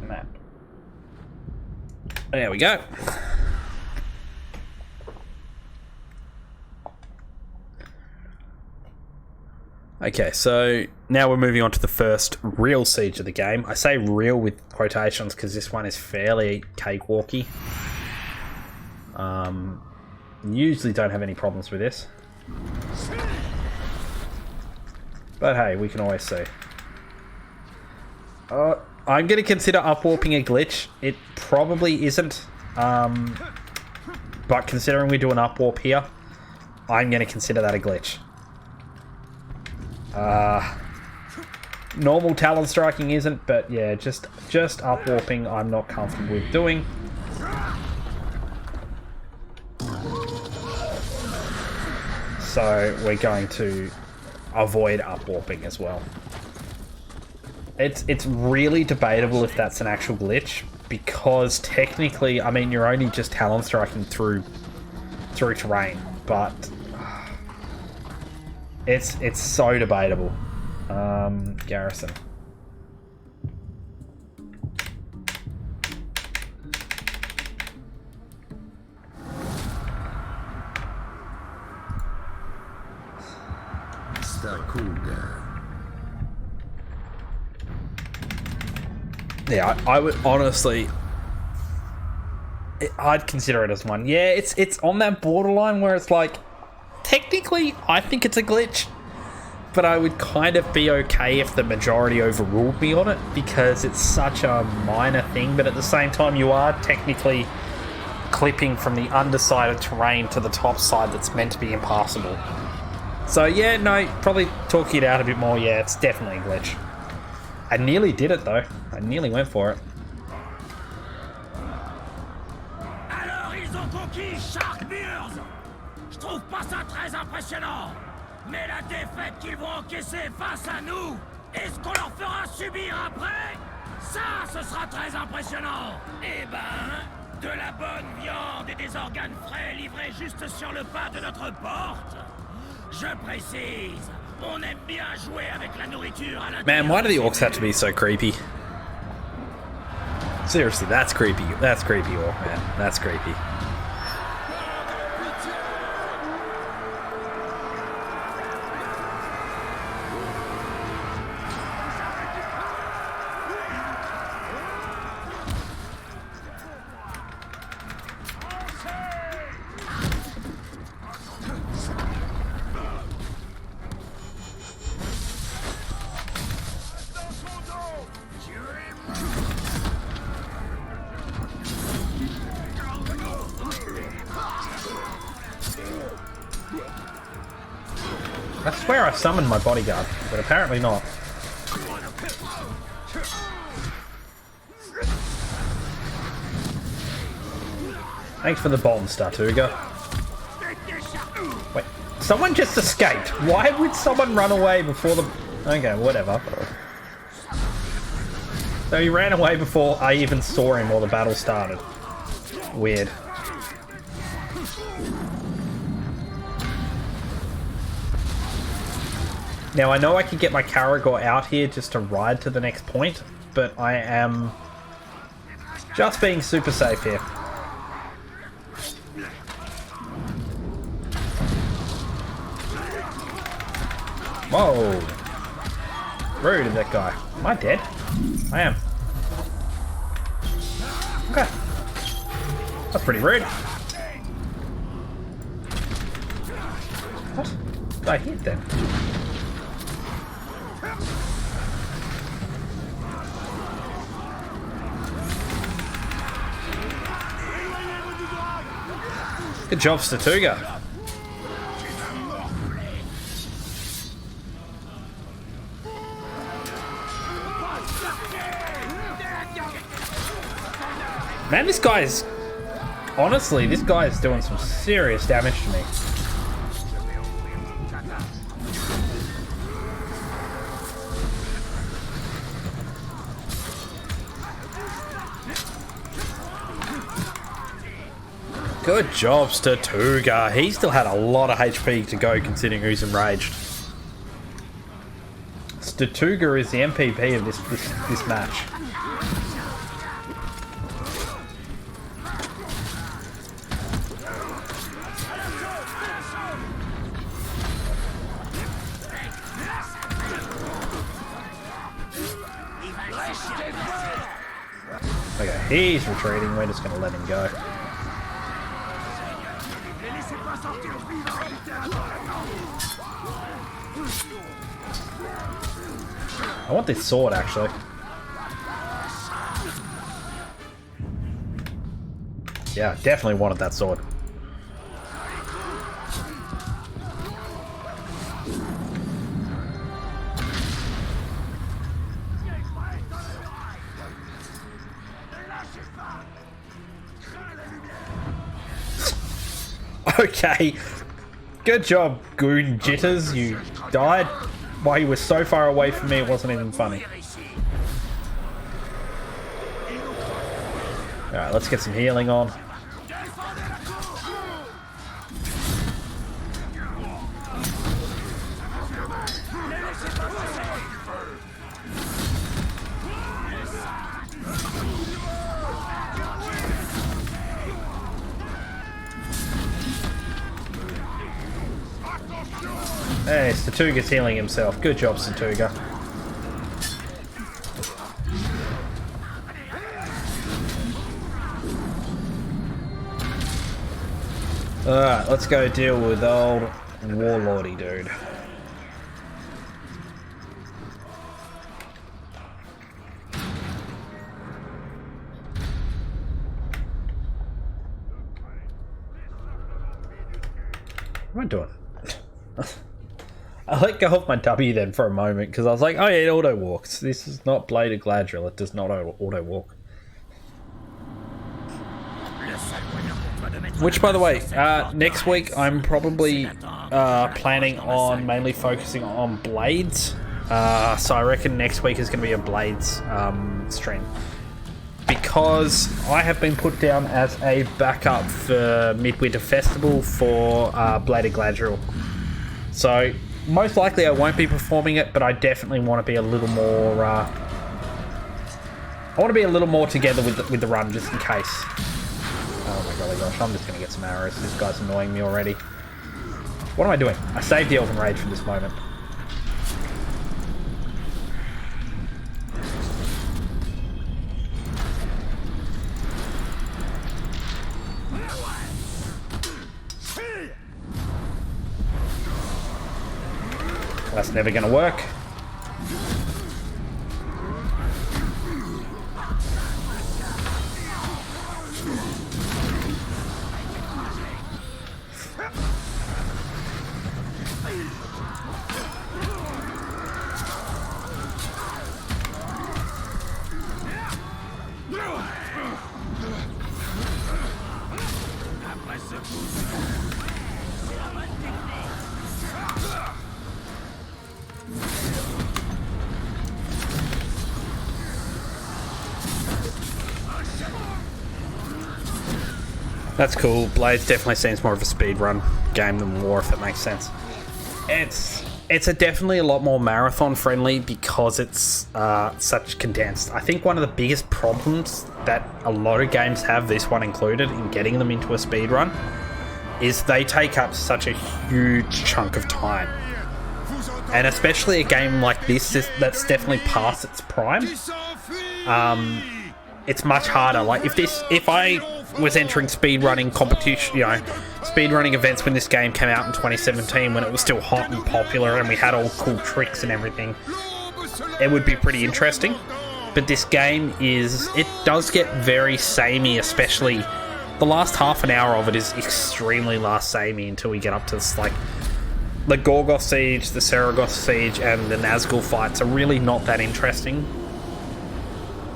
Speaker 1: Map. There we go. Okay, so now we're moving on to the first real siege of the game. I say real with quotations because this one is fairly cakewalky. Usually don't have any problems with this. But hey, we can always see. I'm going to consider upwarping a glitch. It probably isn't. But considering we do an upwarp here, I'm going to consider that a glitch. Normal talon striking isn't, but yeah, just upwarping I'm not comfortable with doing. So we're going to avoid upwarping as well. It's really debatable if that's an actual glitch, because technically, I mean, you're only just talon striking through terrain, but it's so debatable. Garrison. Yeah, I would honestly, I'd consider it as one. Yeah, it's on that borderline where it's like, technically, I think it's a glitch, but I would kind of be okay if the majority overruled me on it, because it's such a minor thing, but at the same time, you are technically clipping from the underside of terrain to the top side that's meant to be impassable. So yeah, no, probably talking it out a bit more, yeah, it's definitely a glitch. I nearly did it though. I nearly went for it.
Speaker 7: Alors ils ont conquis Sharkbeers. Je trouve pas ça très impressionnant. Mais la défaite qu'ils vont encaisser face à nous, et ce qu'on leur fera subir après, ça, ce sera très impressionnant. Eh ben, de la bonne viande et des organes frais livrés juste sur le pas de notre porte. Je précise, on aime bien jouer avec la nourriture à l'intérieur.
Speaker 1: Man, why do the orcs have to be so creepy? Seriously, that's creepy. That's creepy, orc man. That's creepy. I swear I summoned my bodyguard, but apparently not. Thanks for the bomb, Startuga. Wait, someone just escaped. Why would someone run away before the... Okay, whatever. So he ran away before I even saw him or the battle started. Weird. Now, I know I could get my Caragor out here just to ride to the next point, but I am just being super safe here. Whoa! Rude of that guy. Am I dead? I am. Okay. That's pretty rude. What? Did I hit them? Good job, Statuga. Man, this guy's... Honestly, this guy is doing some serious damage to me. Good job, Statuga. He still had a lot of HP to go considering who's enraged. Statuga is the MVP of this match. He's retreating. We're just going to let him go. I want this sword, actually. Yeah, definitely wanted that sword. Okay. Good job, Goon Jitters. You died while you were so far away from me, it wasn't even funny. Alright, let's get some healing on. Hey, Satuga's healing himself. Good job, Satuga. Alright, let's go deal with old Warlordy dude. What am I doing? I let go of my W then for a moment because I was like, oh yeah, it auto walks. This is not Bladed Gladriel, it does not auto walk. Which, by the way, next week I'm probably planning on mainly focusing on Blades. So I reckon next week is going to be a Blades stream. Because I have been put down as a backup for Midwinter Festival for Bladed Gladriel. So most likely I won't be performing it, but I definitely want to be a little more... I want to be a little more together with the run, just in case. Oh my golly gosh, I'm just going to get some arrows. This guy's annoying me already. What am I doing? I saved the Elven Rage for this moment. That's never going to work. That's cool. Blades definitely seems more of a speedrun game than War, if that makes sense. It's definitely a lot more marathon friendly because it's such condensed. I think one of the biggest problems that a lot of games have, this one included, in getting them into a speedrun, is they take up such a huge chunk of time. And especially a game like this that's definitely past its prime. It's much harder. Like if I was entering speedrunning competition, speedrunning events when this game came out in 2017, when it was still hot and popular and we had all cool tricks and everything, it would be pretty interesting. But this game it does get very samey, especially the last half an hour of it is extremely last samey until we get up to this, like, the Gorgoth Siege, the Saragoth Siege, and the Nazgul fights are really not that interesting.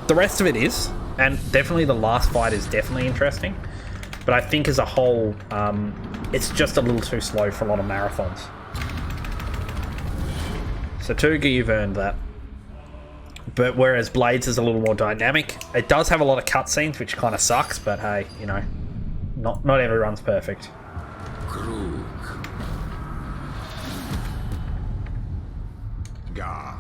Speaker 1: The rest of it is, and definitely the last fight is definitely interesting, but I think as a whole, it's just a little too slow for a lot of marathons. So Tuga, you've earned that. But whereas Blades is a little more dynamic, it does have a lot of cutscenes, which kind of sucks, but hey, not every run's perfect.
Speaker 2: Gare.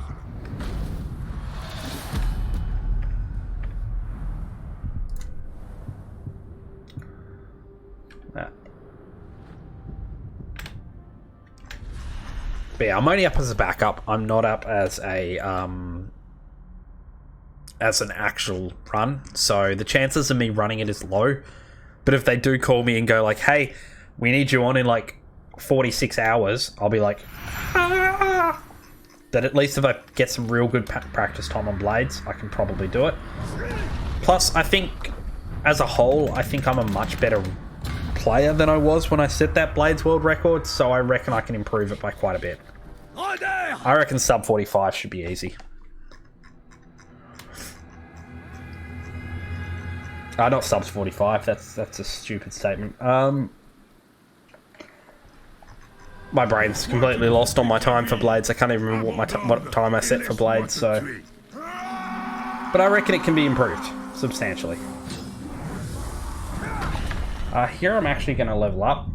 Speaker 1: But yeah, I'm only up as a backup. I'm not up as a as an actual run, so the chances of me running it is low. But if they do call me and go like, hey, we need you on in like 46 hours, I'll be like, ah! That at least if I get some real good practice time on blades, I can probably do it. Plus, I think, as a whole, I think I'm a much better player than I was when I set that Blades World Record, so I reckon I can improve it by quite a bit. I reckon sub 45 should be easy. Not subs 45, that's a stupid statement. My brain's completely lost on my time for Blades. I can't even remember what time I set for Blades, so... But I reckon it can be improved substantially. Here I'm actually going to level up.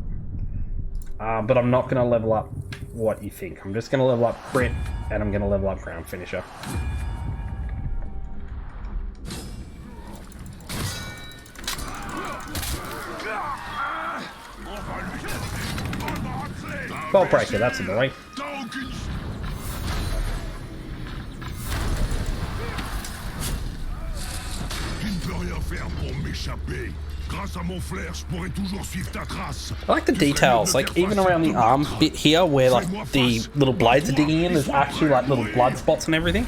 Speaker 1: But I'm not going to level up what you think. I'm just going to level up Brit, and I'm going to level up Ground Finisher. Bolt Breaker, that's annoying. I like the details, like even around the arm bit here where like the little blades are digging in, there's actually like little blood spots and everything.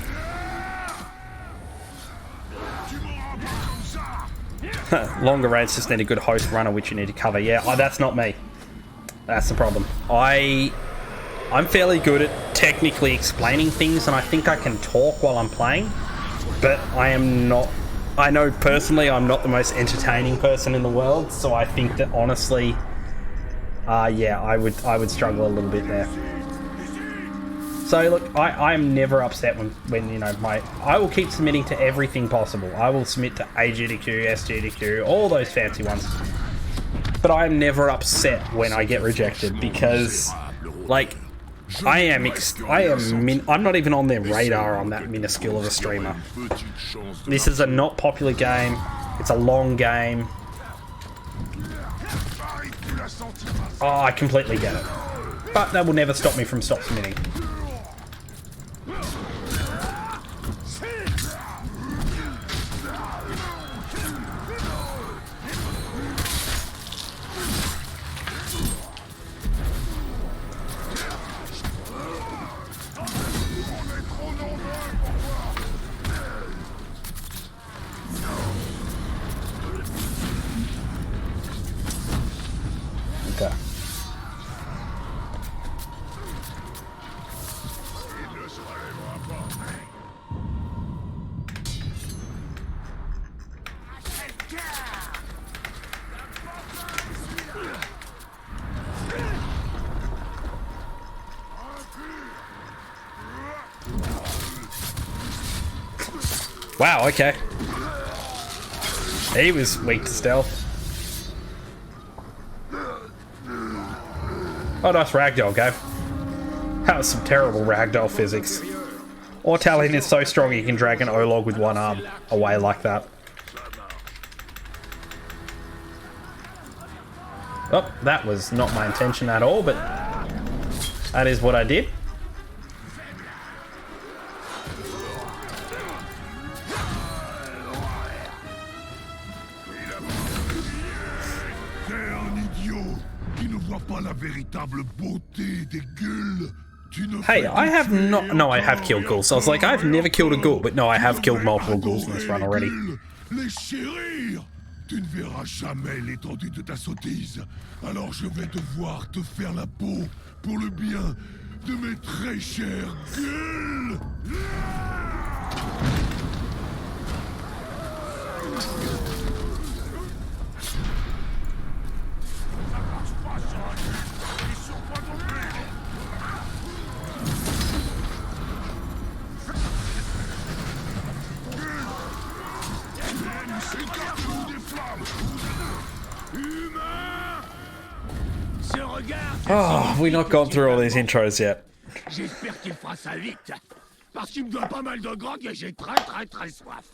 Speaker 1: Longer range just need a good host runner, which you need to cover. Yeah, that's not me. That's the problem. I'm fairly good at technically explaining things, and I think I can talk while I'm playing, but I am not. I know personally I'm not the most entertaining person in the world, so I think that honestly, yeah, I would struggle a little bit there. So look, I'm never upset when you know I will keep submitting to everything possible. I will submit to AGDQ, SGDQ, all those fancy ones. But I'm never upset when I get rejected because, like, I'm not even on their radar. I'm that minuscule of a streamer. This is a not popular game. It's a long game. Oh, I completely get it. But that will never stop me from submitting. Okay. Wow, okay. He was weak to stealth. Oh, nice ragdoll, Gav. That was some terrible ragdoll physics. Ortalion is so strong he can drag an O-log with one arm away like that. Oh, that was not my intention at all, but that is what I did. Hey, I have not... No, I have killed ghouls. I was like, I've never killed a ghoul, but no, I have killed multiple ghouls in this run already.
Speaker 8: Tu ne verras jamais l'étendue de ta sottise. Alors je vais devoir te faire la peau pour le bien de mes très chères gueules.
Speaker 1: Oh, we've not gone through all these intros yet.
Speaker 7: J'espère qu'il fera ça vite, parce qu'il me doit pas mal de grog et j'ai très soif.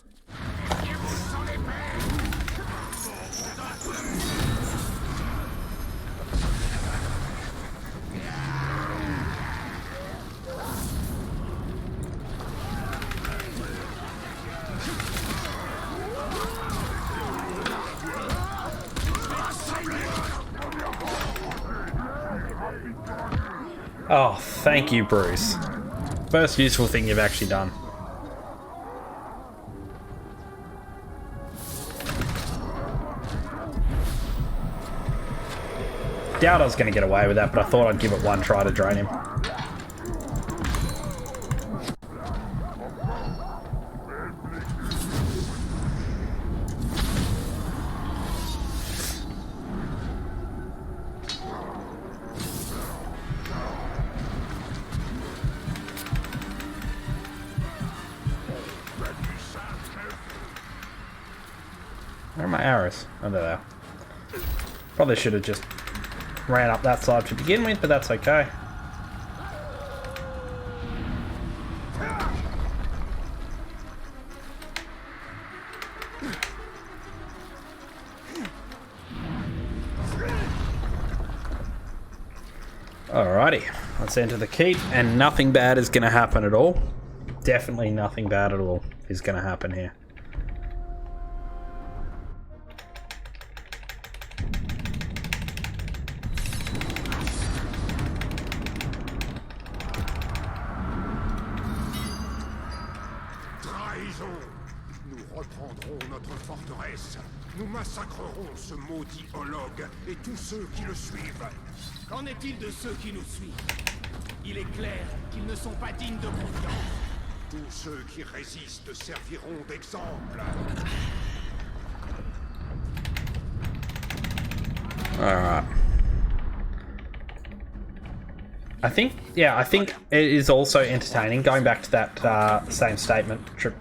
Speaker 1: Oh, thank you, Bruce. First useful thing you've actually done. Doubt I was going to get away with that, but I thought I'd give it one try to drain him. Where are my arrows? Oh, there they are. Probably should have just ran up that side to begin with, but that's okay. Alrighty, let's enter the keep, and nothing bad is going to happen at all. Definitely nothing bad at all is going to happen here.
Speaker 2: Nous reprendrons notre forteresse. Nous massacrerons ce maudit hologue et tous ceux qui le suivent.
Speaker 3: Qu'en est-il de ceux qui nous suivent? Il est clair qu'ils ne sont pas dignes de confiance.
Speaker 2: Tous ceux qui résistent serviront d'exemple.
Speaker 1: Alright. I think it is also entertaining, going back to that same statement trip,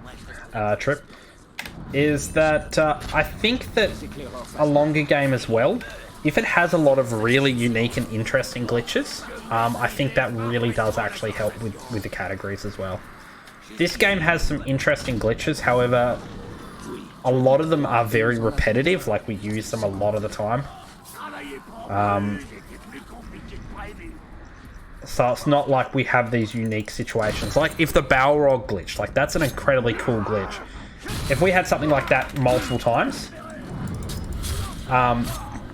Speaker 1: is that I think that a longer game as well, if it has a lot of really unique and interesting glitches, I think that really does actually help with the categories as well. This game has some interesting glitches, however, a lot of them are very repetitive, like we use them a lot of the time. So it's not like we have these unique situations. Like if the Balrog glitch, like that's an incredibly cool glitch. If we had something like that multiple times,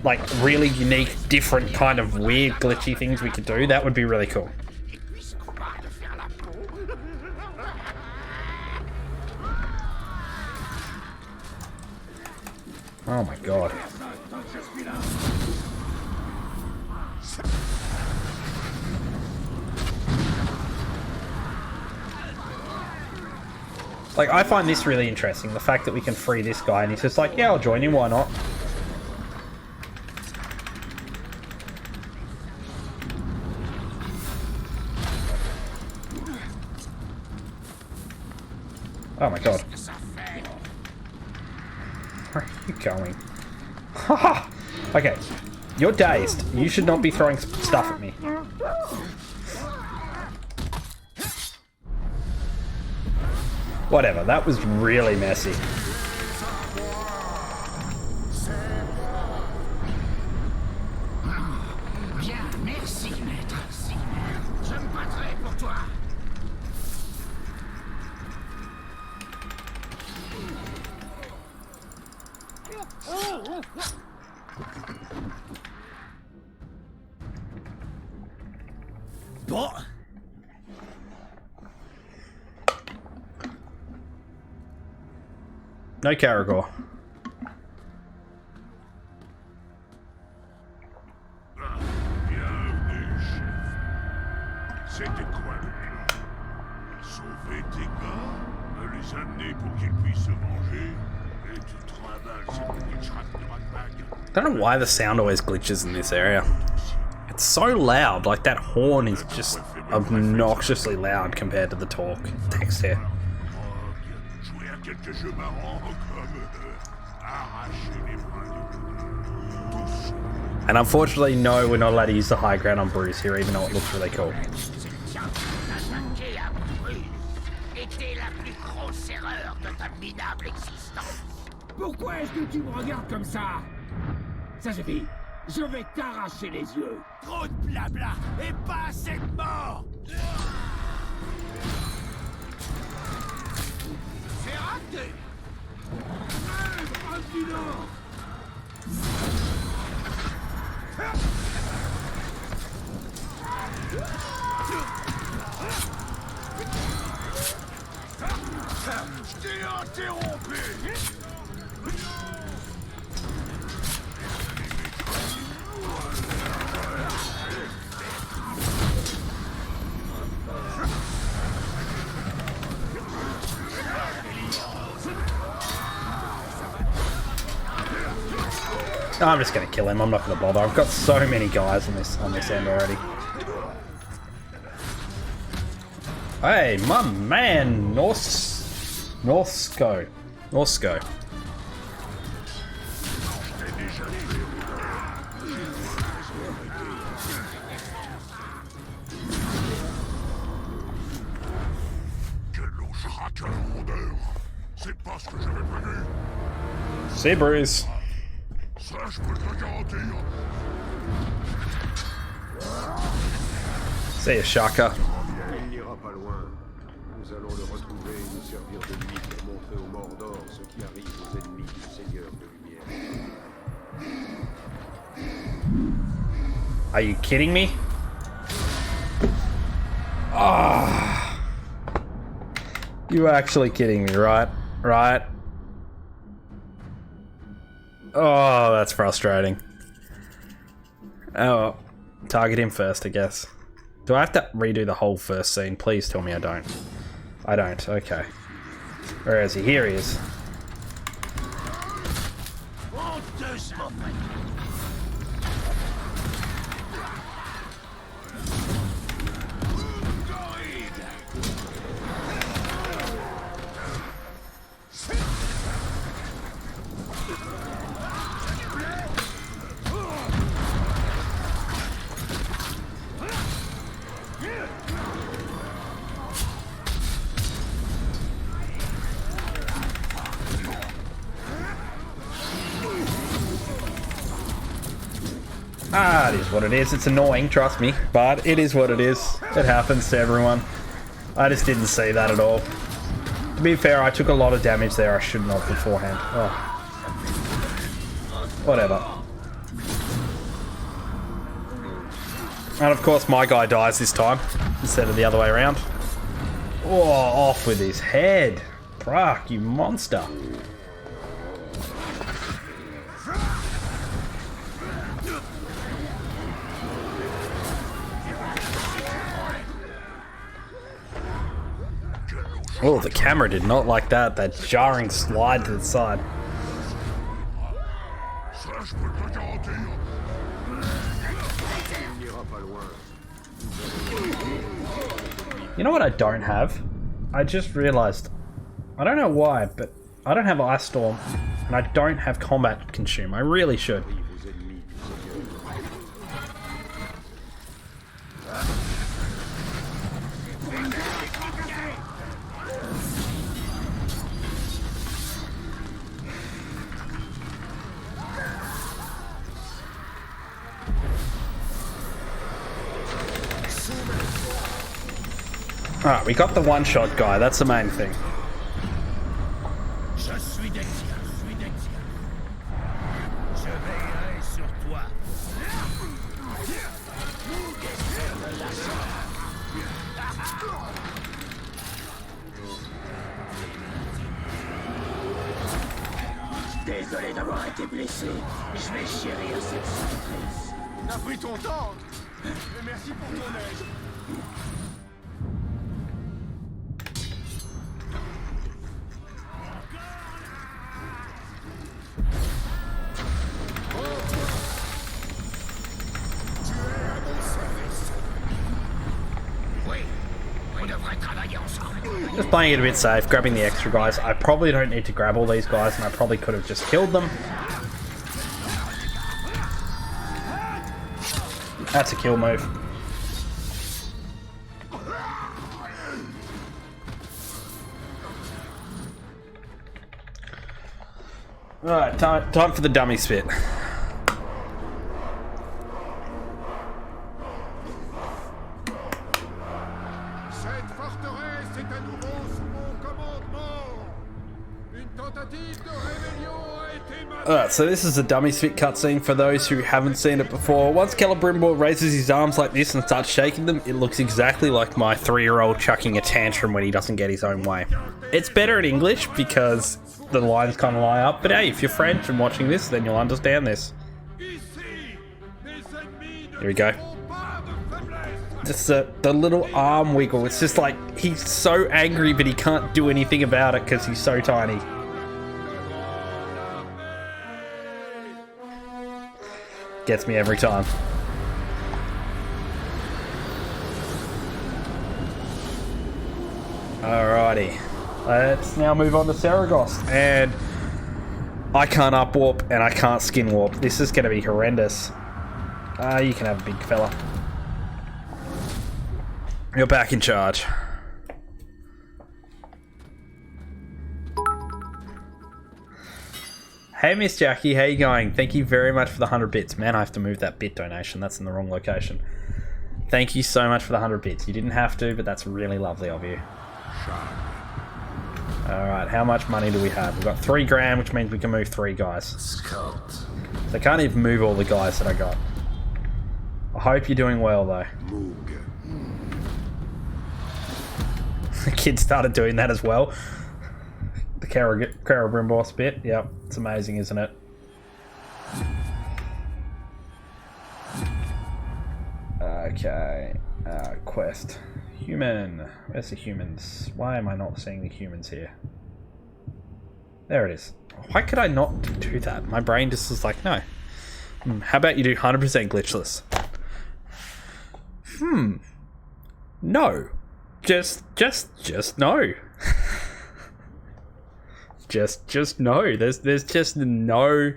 Speaker 1: like really unique, different kind of weird glitchy things we could do, that would be really cool. Oh my god. Like, I find this really interesting, the fact that we can free this guy and he's just like, yeah, I'll join him, why not? Oh my god. Where are you going? Haha! Okay, you're dazed. You should not be throwing stuff at me. Whatever, that was really messy.
Speaker 7: Bien, merci, maître. Je me battrai pour toi.
Speaker 3: Bon.
Speaker 1: No Caragor.
Speaker 8: Bienvenue, chef. C'était quoi le plan? Sauver tes gars, me les amener pour qu'ils puissent se venger, et tu travailles cette petite chatte de bag.
Speaker 1: I don't know why the sound always glitches in this area. It's so loud, like that horn is just obnoxiously loud compared to the text here.
Speaker 8: Jouer à quelques jeux marrants comme arracher les bras de tous.
Speaker 1: And unfortunately, no, we're not allowed to use the high ground on Bruce here, even though it looks really cool.
Speaker 7: Attaquer à Bruce était la plus grosse erreur de ta minable existence.
Speaker 9: Pourquoi est-ce que tu me regardes comme ça? Ça suffit. Je vais t'arracher les yeux.
Speaker 7: Trop de blabla et pas assez de morts. C'est raté.
Speaker 8: Je t'ai interrompu.
Speaker 1: I'm just gonna kill him. I'm not gonna bother. I've got so many guys on this end already. Hey, my man, Northsco.
Speaker 8: Quel lâchera, quel rondeur. C'est pas ce que j'avais prévu.
Speaker 1: See, Bruce.
Speaker 8: Ça, je peux te le garantir.
Speaker 1: See ya, Shaka.
Speaker 2: Il n'ira pas loin. Nous allons le retrouver et nous servir de lui pour montrer au Mordor ce qui arrive aux ennemis du Seigneur de Lumière.
Speaker 1: Are you kidding me? Ah. You actually kidding me, right? Right? Oh, that's frustrating. Oh, target him first, I guess. Do I have to redo the whole first scene? Please tell me I don't. I don't, okay. Where is he? Here he is. Ah, it is what it is. It's annoying, trust me, but it is what it is. It happens to everyone. I just didn't see that at all. To be fair, I took a lot of damage there I shouldn't have beforehand. Oh. Whatever. And of course my guy dies this time, instead of the other way around. Oh, off with his head. Bruh, you monster. Oh, the camera did not like that. That jarring slide to the side. You know what I don't have? I just realized. I don't know why, but I don't have Ice Storm, and I don't have Combat Consume. I really should. Alright, we got the one-shot guy, that's the main thing.
Speaker 7: Désolé d'avoir été blessé. Je vais chérir cette cicatrice.
Speaker 3: T'as pris ton temps. Et merci pour ton aide.
Speaker 1: Just playing it a bit safe, grabbing the extra guys. I probably don't need to grab all these guys, and I probably could have just killed them. That's a kill move. Alright, time for the dummy spit.
Speaker 2: Tentative de rébellion a été
Speaker 1: Alright, so this is a dummy spit cutscene for those who haven't seen it before. Once Celebrimbor raises his arms like this and starts shaking them, it looks exactly like my 3-year-old chucking a tantrum when he doesn't get his own way. It's better in English because the lines kind of line up, but hey, if you're French and watching this, then you'll understand this. Here we go. Just the little arm wiggle. It's just like, he's so angry, but he can't do anything about it because he's so tiny. Gets me every time. Alrighty. Let's now move on to Saragost. And I can't up warp and I can't skin warp. This is going to be horrendous. You can have a big fella. You're back in charge. Hey Miss Jackie, how you going? Thank you very much for the 100 bits. Man, I have to move that bit donation. That's in the wrong location. Thank you so much for the 100 bits. You didn't have to, but that's really lovely of you. Alright, how much money do we have? We've got 3 grand, which means we can move 3 guys. So I can't even move all the guys that I got. I hope you're doing well, though. The kid started doing that as well. The Celebrimbor bit. Yep, it's amazing, isn't it? Okay. Quest. Human. Where's the humans? Why am I not seeing the humans here? There it is. Why could I not do that? My brain just was like, no. How about you do 100% glitchless? No. Just no. just no. There's just no.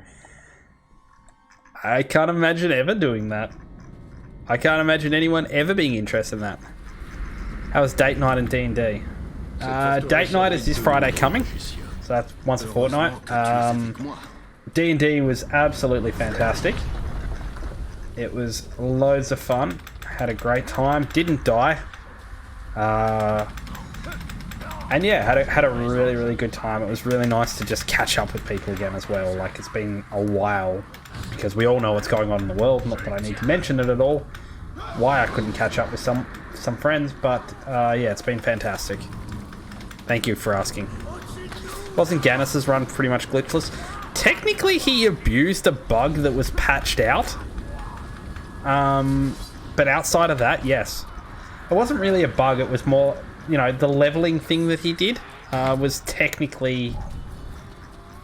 Speaker 1: I can't imagine ever doing that. I can't imagine anyone ever being interested in that. How was date night in D&D? Date night is this Friday coming, so that's once a fortnight. D&D was absolutely fantastic. It was loads of fun. Had a great time. Didn't die. And yeah, had a really good time. It was really nice to just catch up with people again as well. Like, it's been a while because we all know what's going on in the world. Not that I need to mention it at all. Why I couldn't catch up with some friends, but yeah, it's been fantastic. Thank you for asking. Wasn't Gannis's run pretty much glitchless? Technically, he abused a bug that was patched out. But outside of that, yes. It wasn't really a bug, it was more, you know, the leveling thing that he did was technically...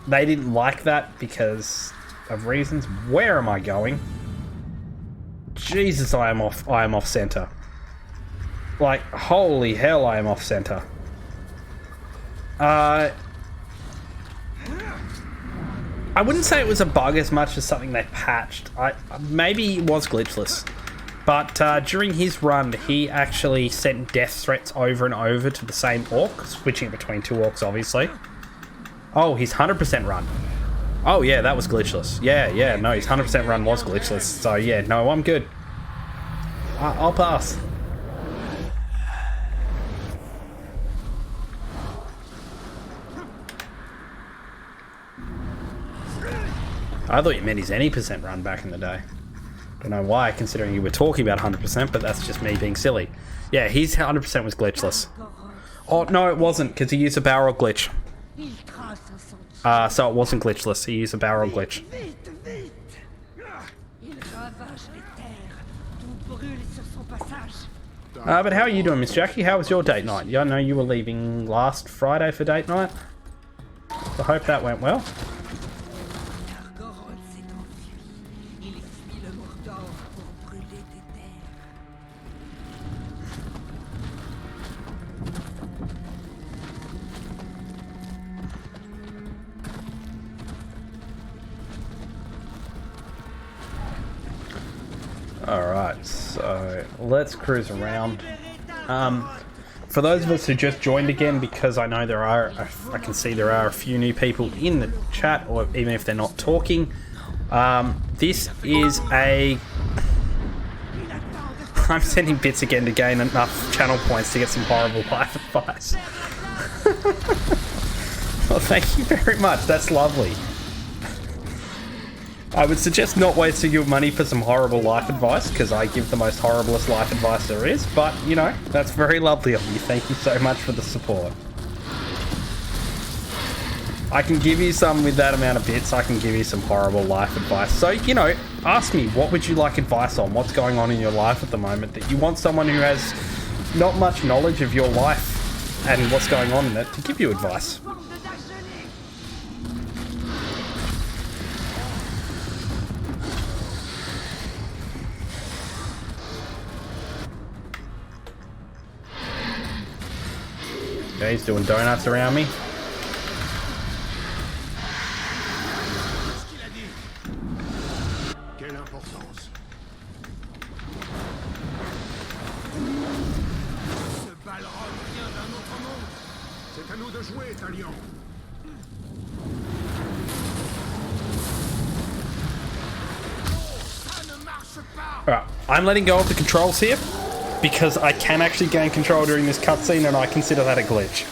Speaker 1: They didn't like that because of reasons. Where am I going? Jesus, I am off center. Like, holy hell, I am off center. I wouldn't say it was a bug as much as something they patched. Maybe it was glitchless. But during his run, he actually sent death threats over and over to the same orc, switching between 2 orcs, obviously. Oh, his 100% run. Oh, yeah, that was glitchless. Yeah, no, his 100% run was glitchless. So, yeah, no, I'm good. I'll pass. I thought you meant his any percent run back in the day. Don't know why, considering you were talking about 100%, but that's just me being silly. Yeah, his 100% was glitchless. Oh, no, it wasn't, because he used a barrel glitch. So it wasn't glitchless, he used a barrel glitch. But how are you doing, Miss Jackie? How was your date night? Yeah, I know you were leaving last Friday for date night. So I hope that went well. Alright, so let's cruise around. For those of us who just joined again, because I know I can see there are a few new people in the chat, or even if they're not talking, this is a... I'm sending bits again to gain enough channel points to get some horrible life advice. Well, thank you very much, that's lovely. I would suggest not wasting your money for some horrible life advice, because I give the most horriblest life advice there is, but, you know, that's very lovely of you. Thank you so much for the support. I can give you some with that amount of bits, I can give you some horrible life advice. So, you know, ask me, what would you like advice on? What's going on in your life at the moment that you want someone who has not much knowledge of your life and what's going on in it to give you advice? Okay, he's doing donuts around me.
Speaker 2: Quelle importance?
Speaker 3: Ce Balrog vient d'un autre monde.
Speaker 2: C'est à nous de jouer, Talion.
Speaker 3: Ça ne marche pas.
Speaker 1: Alright, I'm letting go of the controls here because I can actually gain control during this cutscene and I consider that a glitch.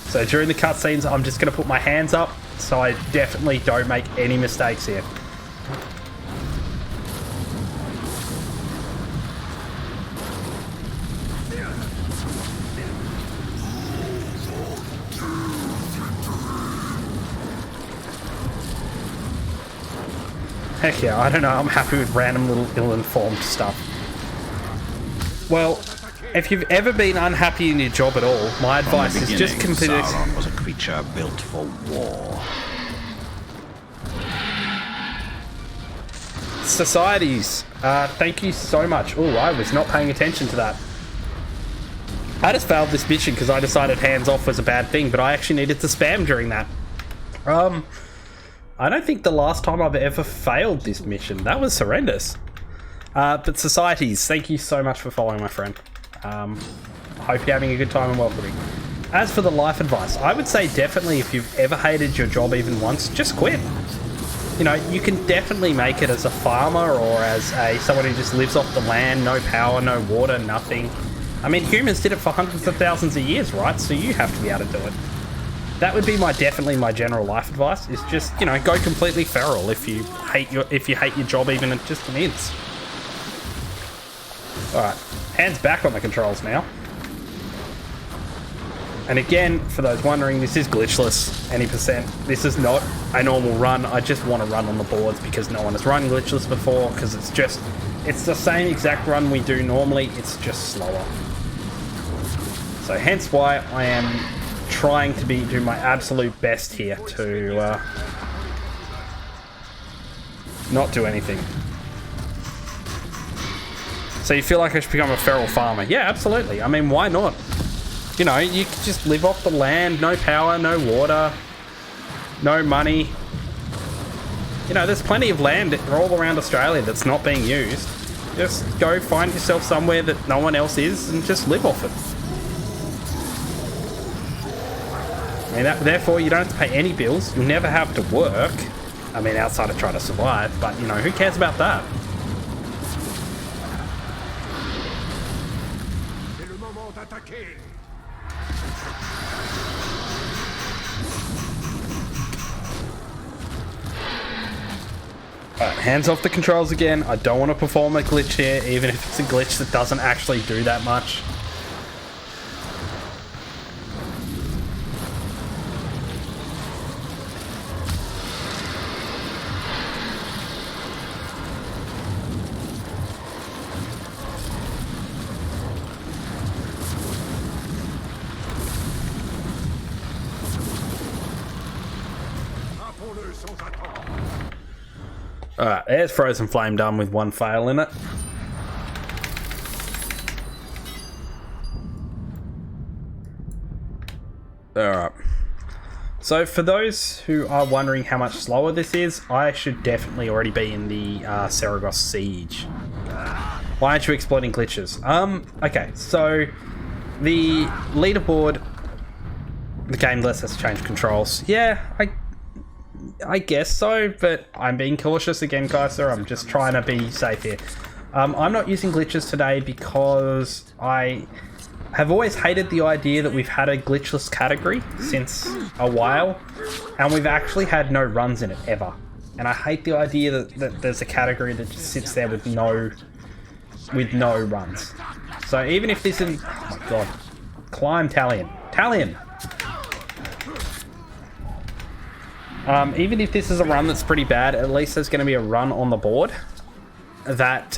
Speaker 1: So during the cutscenes, I'm just going to put my hands up so I definitely don't make any mistakes here. Heck yeah, I don't know, I'm happy with random little ill-informed stuff. Well, if you've ever been unhappy in your job at all, my advice is just completely...
Speaker 7: Sauron was a creature built for war.
Speaker 1: Societies, thank you so much. Oh, I was not paying attention to that. I just failed this mission because I decided hands off was a bad thing, but I actually needed to spam during that. I don't think the last time I've ever failed this mission. That was horrendous. But societies, thank you so much for following, my friend. Hope you're having a good time and welcoming. As for the life advice, I would say definitely if you've ever hated your job even once, just quit. You know, you can definitely make it as a farmer or as someone who just lives off the land, no power, no water, nothing. I mean, humans did it for hundreds of thousands of years, right? So you have to be able to do it. That would be definitely my general life advice, is just, you know, go completely feral if you hate your job even just an inch. Alright, hands back on the controls now. And again, for those wondering, this is glitchless, any percent. This is not a normal run. I just want to run on the boards because no one has run glitchless before, because it's the same exact run we do normally, it's just slower. So hence why I am trying to do my absolute best here to not do anything. So you feel like I should become a feral farmer? Yeah, absolutely. I mean, why not? You know, you can just live off the land, no power, no water, no money. You know, there's plenty of land all around Australia that's not being used. Just go find yourself somewhere that no one else is and just live off it. I mean, therefore, you don't have to pay any bills. You'll never have to work. I mean, outside of trying to survive, but, you know, who cares about that?
Speaker 2: C'est le moment d'attaquer.
Speaker 1: Alright, hands off the controls again. I don't want to perform a glitch here, even if it's a glitch that doesn't actually do that much. Alright, there's Frozen Flame done with one fail in it. Alright. So for those who are wondering how much slower this is, I should definitely already be in the Saragos Siege. Why aren't you exploiting glitches? Okay, so the leaderboard, the game lets us change controls. Yeah, I guess so, but I'm being cautious again, Kaiser. I'm just trying to be safe here. I'm not using glitches today because I have always hated the idea that we've had a glitchless category since a while, and we've actually had no runs in it ever. and I hate the idea that there's a category that just sits there with no runs. So even if this is, oh my god, climb Talion. Even if this is a run that's pretty bad, at least there's going to be a run on the board that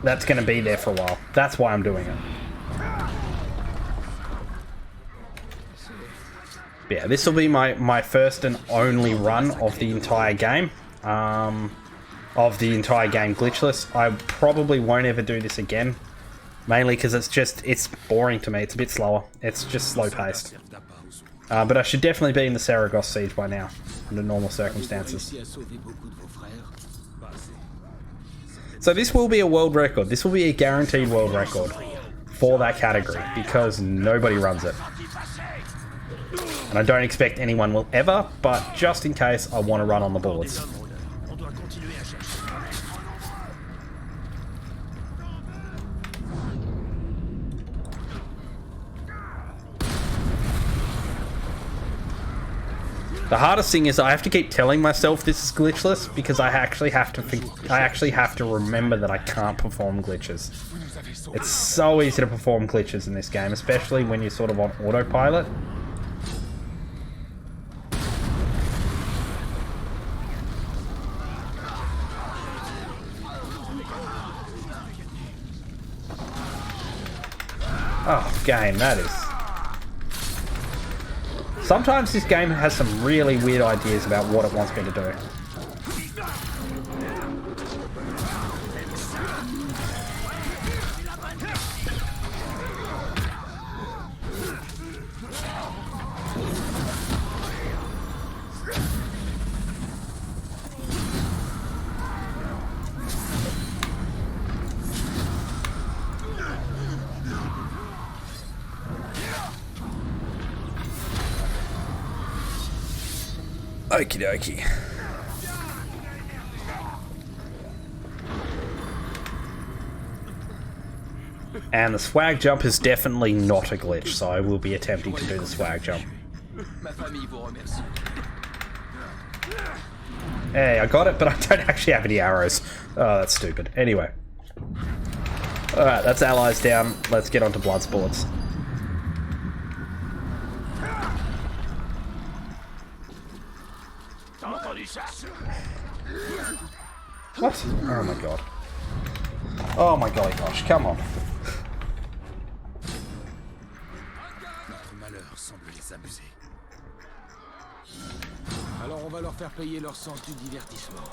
Speaker 1: that's going to be there for a while. That's why I'm doing it. But yeah, this will be my first and only run of the entire game. Glitchless. I probably won't ever do this again. Mainly because it's boring to me. It's a bit slower. It's just slow paced. But I should definitely be in the Saragosse siege by now, under normal circumstances. So this will be a world record. This will be a guaranteed world record for that category because nobody runs it. And I don't expect anyone will ever, but just in case, I want to run on the boards. The hardest thing is I have to keep telling myself this is glitchless because I actually have to remember that I can't perform glitches. It's so easy to perform glitches in this game, especially when you're sort of on autopilot. Oh, game, that is... Sometimes this game has some really weird ideas about what it wants me to do. Okie dokie. And the swag jump is definitely not a glitch, so I will be attempting to do the swag jump. Hey, I got it, but I don't actually have any arrows. Oh, that's stupid. Anyway. Alright, that's allies down. Let's get on to blood sports. What? Oh my god. Oh my golly gosh, come on.
Speaker 3: Notre malheur semble les amuser. Alors on va leur faire payer leur sens du divertissement.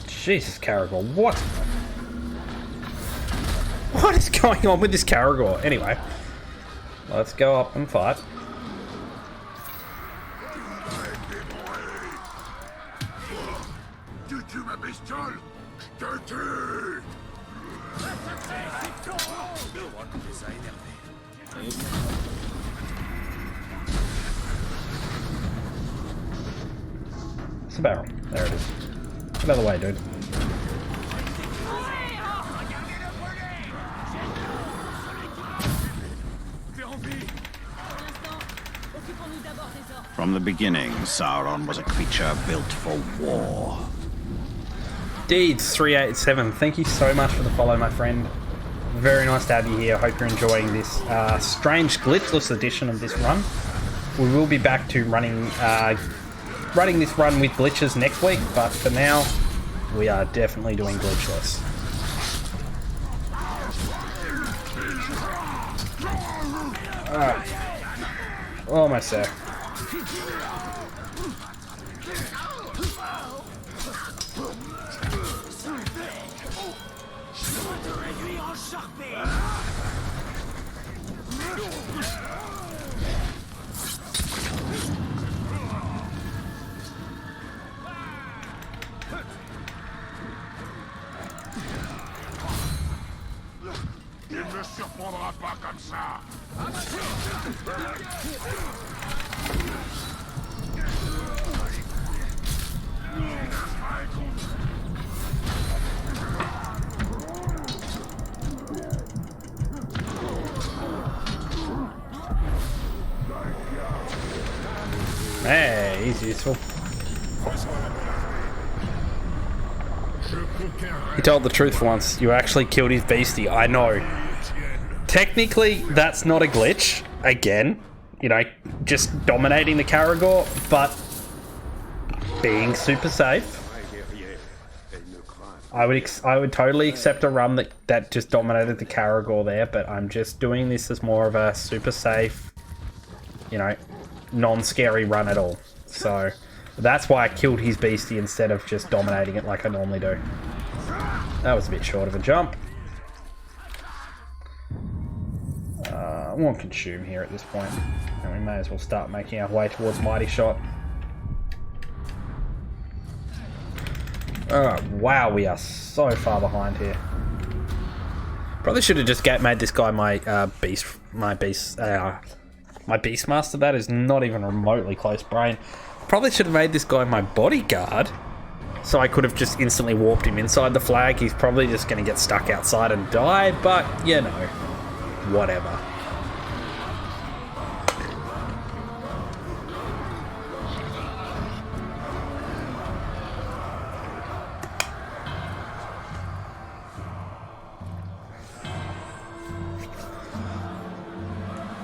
Speaker 1: Jesus, Caragor, what? What is going on with this Caragor? Anyway, let's go up and fight. It's a barrel. There it is. Get out of the way, dude.
Speaker 10: From the beginning, Sauron was a creature built for war.
Speaker 1: Deeds387, thank you so much for the follow, my friend. Very nice to have you here. Hope you're enjoying this strange glitchless edition of this run. We will be back to running this run with glitches next week, but for now, we are definitely doing glitchless. Alright. Almost there.
Speaker 8: Il ne me surprendra pas comme ça.
Speaker 1: he's useful. He told the truth for once. You actually killed his beastie. I know. Technically, that's not a glitch. Again, you know, just dominating the Caragor, but being super safe. I would totally accept a run that just dominated the Caragor there, but I'm just doing this as more of a super safe, you know, non-scary run at all. So that's why I killed his beastie instead of just dominating it like I normally do. That was a bit short of a jump. I won't consume here at this point, and we may as well start making our way towards Mighty Shot. Oh, wow, we are so far behind here. Probably should have just made this guy my Beastmaster. That is not even remotely close, brain. Probably should have made this guy my bodyguard, so I could have just instantly warped him inside the flag. He's probably just going to get stuck outside and die, but, you know, whatever.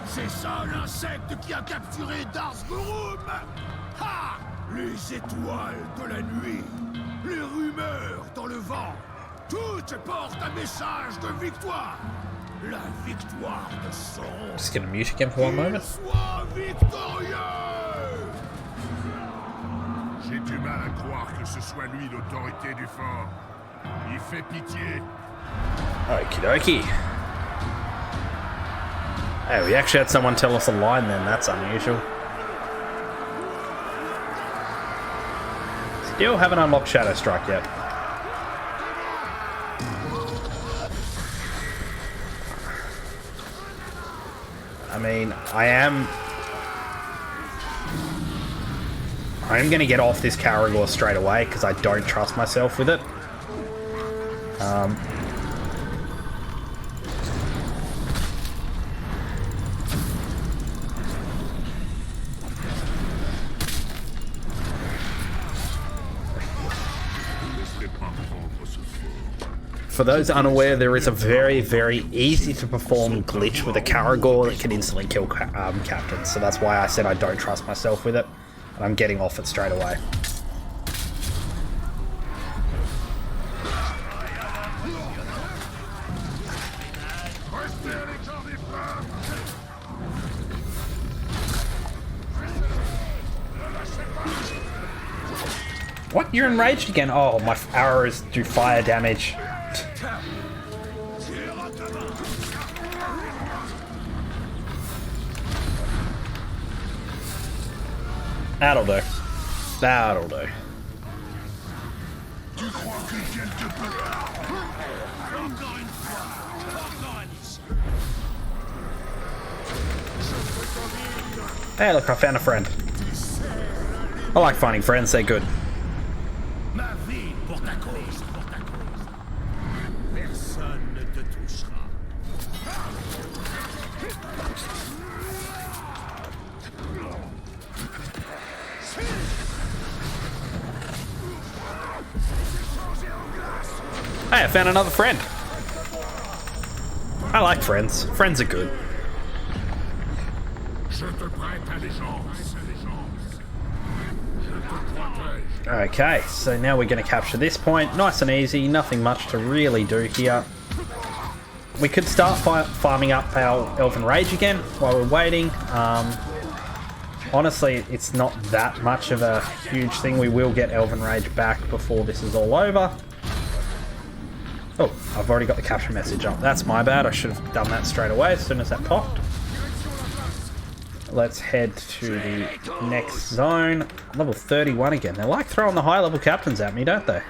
Speaker 7: C'est ça l'insecte qui a capturé Darsgurum! Ha! Les étoiles de la nuit, les rumeurs dans le vent, toutes portent un message de victoire! La victoire de Sauron!
Speaker 1: Just gonna mute again for one moment.
Speaker 7: Sois victorieux!
Speaker 8: J'ai du mal à croire que ce soit lui l'autorité du fort. Il fait pitié.
Speaker 1: Okie dokie. Hey, we actually had someone tell us a line then. That's unusual. Still haven't unlocked Shadow Strike yet. I mean, I am going to get off this Caragor straight away because I don't trust myself with it. For those unaware, there is a very, very easy to perform glitch with a Caragor that can instantly kill captains. So that's why I said I don't trust myself with it. And I'm getting off it straight away. What? You're enraged again? Oh, my arrows do fire damage. That'll do. That'll do. Hey, look, I found a friend. I like finding friends, they're good. Hey, I found another friend. I like friends. Friends are good. Okay, so now we're going to capture this point. Nice and easy. Nothing much to really do here. We could start farming up our Elven Rage again while we're waiting. Honestly, it's not that much of a huge thing. We will get Elven Rage back before this is all over. Oh, I've already got the capture message up. That's my bad. I should have done that straight away as soon as that popped. Let's head to the next zone. Level 31 again. They like throwing the high level captains at me, don't they?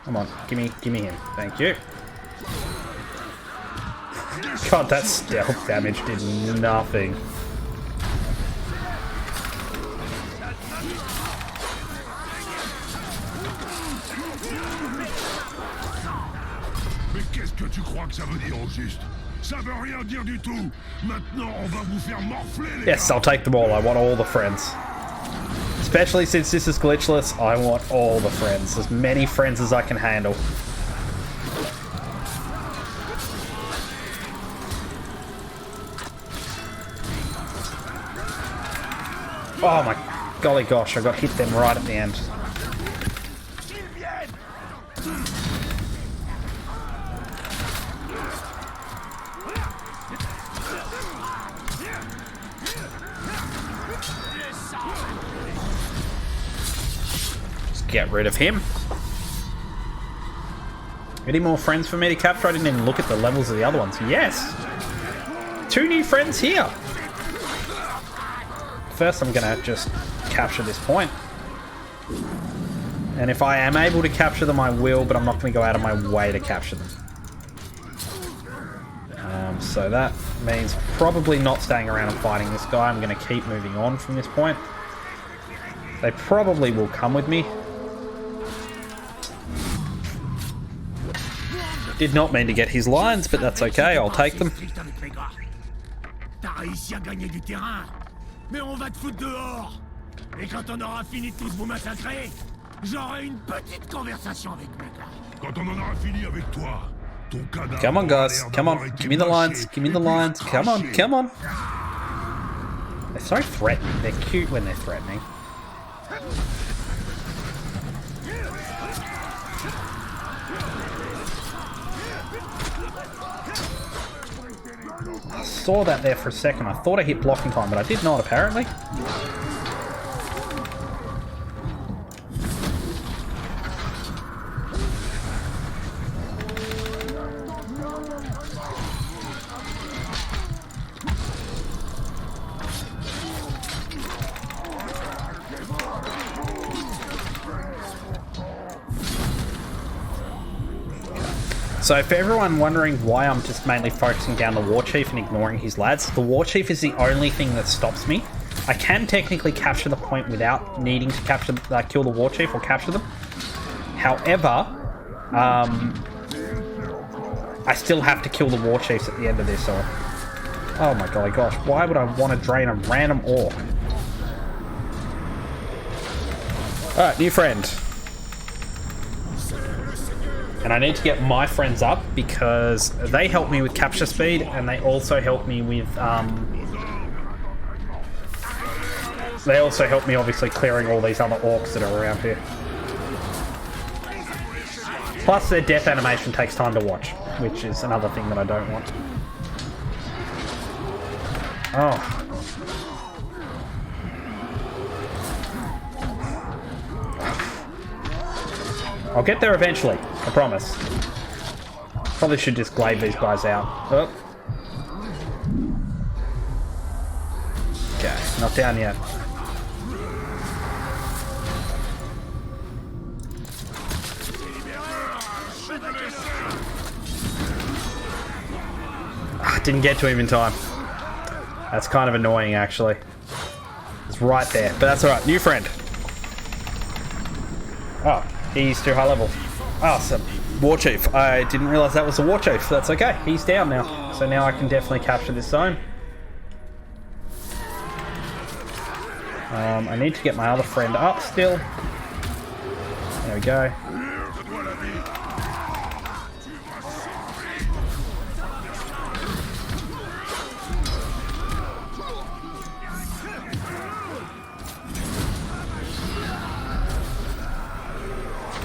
Speaker 1: Come on, give me him. Thank you. God, that stealth damage did nothing.
Speaker 8: Mais qu'est-ce que tu crois que ça veut dire au juste? Ça veut rien dire du tout. Maintenant, on va vous faire morfler les
Speaker 1: Yes, I'll take them all. I want all the friends. Especially since this is glitchless, I want all the friends. As many friends as I can handle. Oh my golly gosh, I got hit them right at the end. Just get rid of him. Any more friends for me to capture? I didn't even look at the levels of the other ones. Yes! 2 new friends here! First, I'm gonna just capture this point. And if I am able to capture them, I will, but I'm not gonna go out of my way to capture them. So that means probably not staying around and fighting this guy. I'm gonna keep moving on from this point. They probably will come with me. Did not mean to get his lines, but that's okay, I'll take them.
Speaker 7: Mais on va te foutre dehors. Et quand on aura fini de tous vous massacrer, j'aurai une petite conversation avec mes gars.
Speaker 8: Quand on en aura fini avec toi, ton cadavre.
Speaker 1: Come on, guys. Come on. Give me the lines. Give me the lines. Come on. Come on. They're so threatening. They're cute when they're threatening. I saw that there for a second. I thought I hit blocking time, but I did not, apparently. So for everyone wondering why I'm just mainly focusing down the War Chief and ignoring his lads, the War Chief is the only thing that stops me. I can technically capture the point without needing to capture, kill the War Chief or capture them. However, I still have to kill the War Chiefs at the end of this. Or oh my golly gosh, why would I want to drain a random orc? Alright, new friend. And I need to get my friends up because they help me with capture speed and they also help me with obviously clearing all these other orcs that are around here. Plus their death animation takes time to watch, which is another thing that I don't want. Oh. I'll get there eventually, I promise. Probably should just glaive these guys out. Oh. Okay, not down yet. Didn't get to him in time. That's kind of annoying, actually. It's right there, but that's alright. New friend. Oh. He's too high level. Awesome. War Chief. I didn't realise that was a War Chief. That's okay. He's down now. So now I can definitely capture this zone. I need to get my other friend up still. There we go.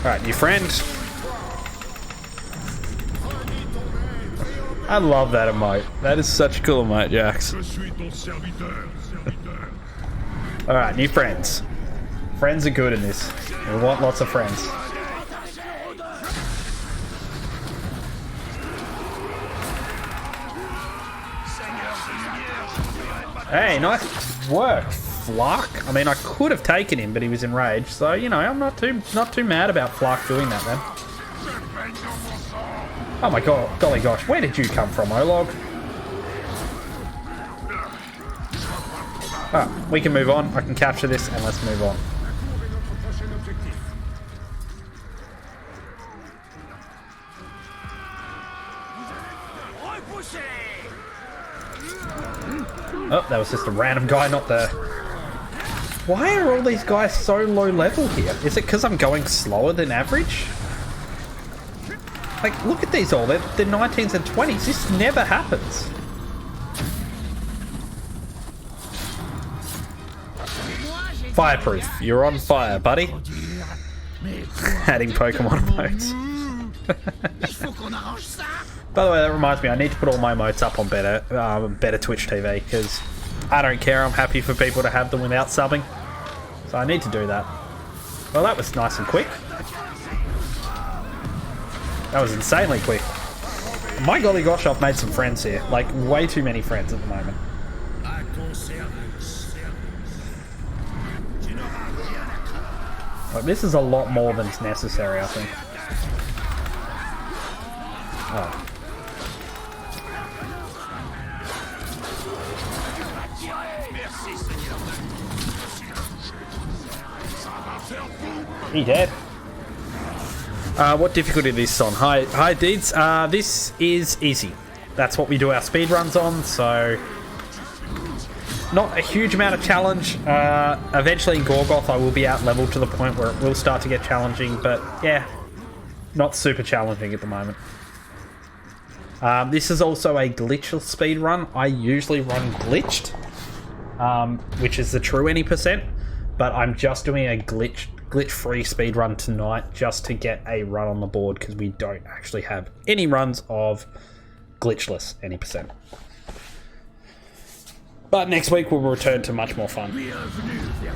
Speaker 1: Alright, new friend. I love that emote. That is such a cool emote, Jax. Alright, new friends. Friends are good in this. We want lots of friends. Hey, nice work, Flark. I mean, I could have taken him, but he was enraged. So, you know, I'm not too mad about Flark doing that, then. Oh my god, golly gosh, where did you come from, Olog? Ah, we can move on. I can capture this, and let's move on. Oh, that was just a random guy, not the... Why are all these guys so low level here? Is it because I'm going slower than average? Like, look at these all. They're 19s and 20s. This never happens. Fireproof. You're on fire, buddy. Adding Pokemon emotes. By the way, that reminds me, I need to put all my emotes up on better Twitch TV, because I don't care. I'm happy for people to have them without subbing. So I need to do that. Well, that was nice and quick. That was insanely quick. My golly gosh, I've made some friends here. Like, way too many friends at the moment. Like, this is a lot more than is necessary, I think. Oh. He dead. What difficulty is this on? Hi Deeds. This is easy. That's what we do our speedruns on, so... Not a huge amount of challenge. Eventually in Gorgoth I will be out leveled to the point where it will start to get challenging, but yeah, not super challenging at the moment. This is also a glitchless speedrun. I usually run glitched, which is the true any %, but I'm just doing a glitch-free speedrun tonight just to get a run on the board because we don't actually have any runs of glitchless any %. But next week we'll return to much more fun.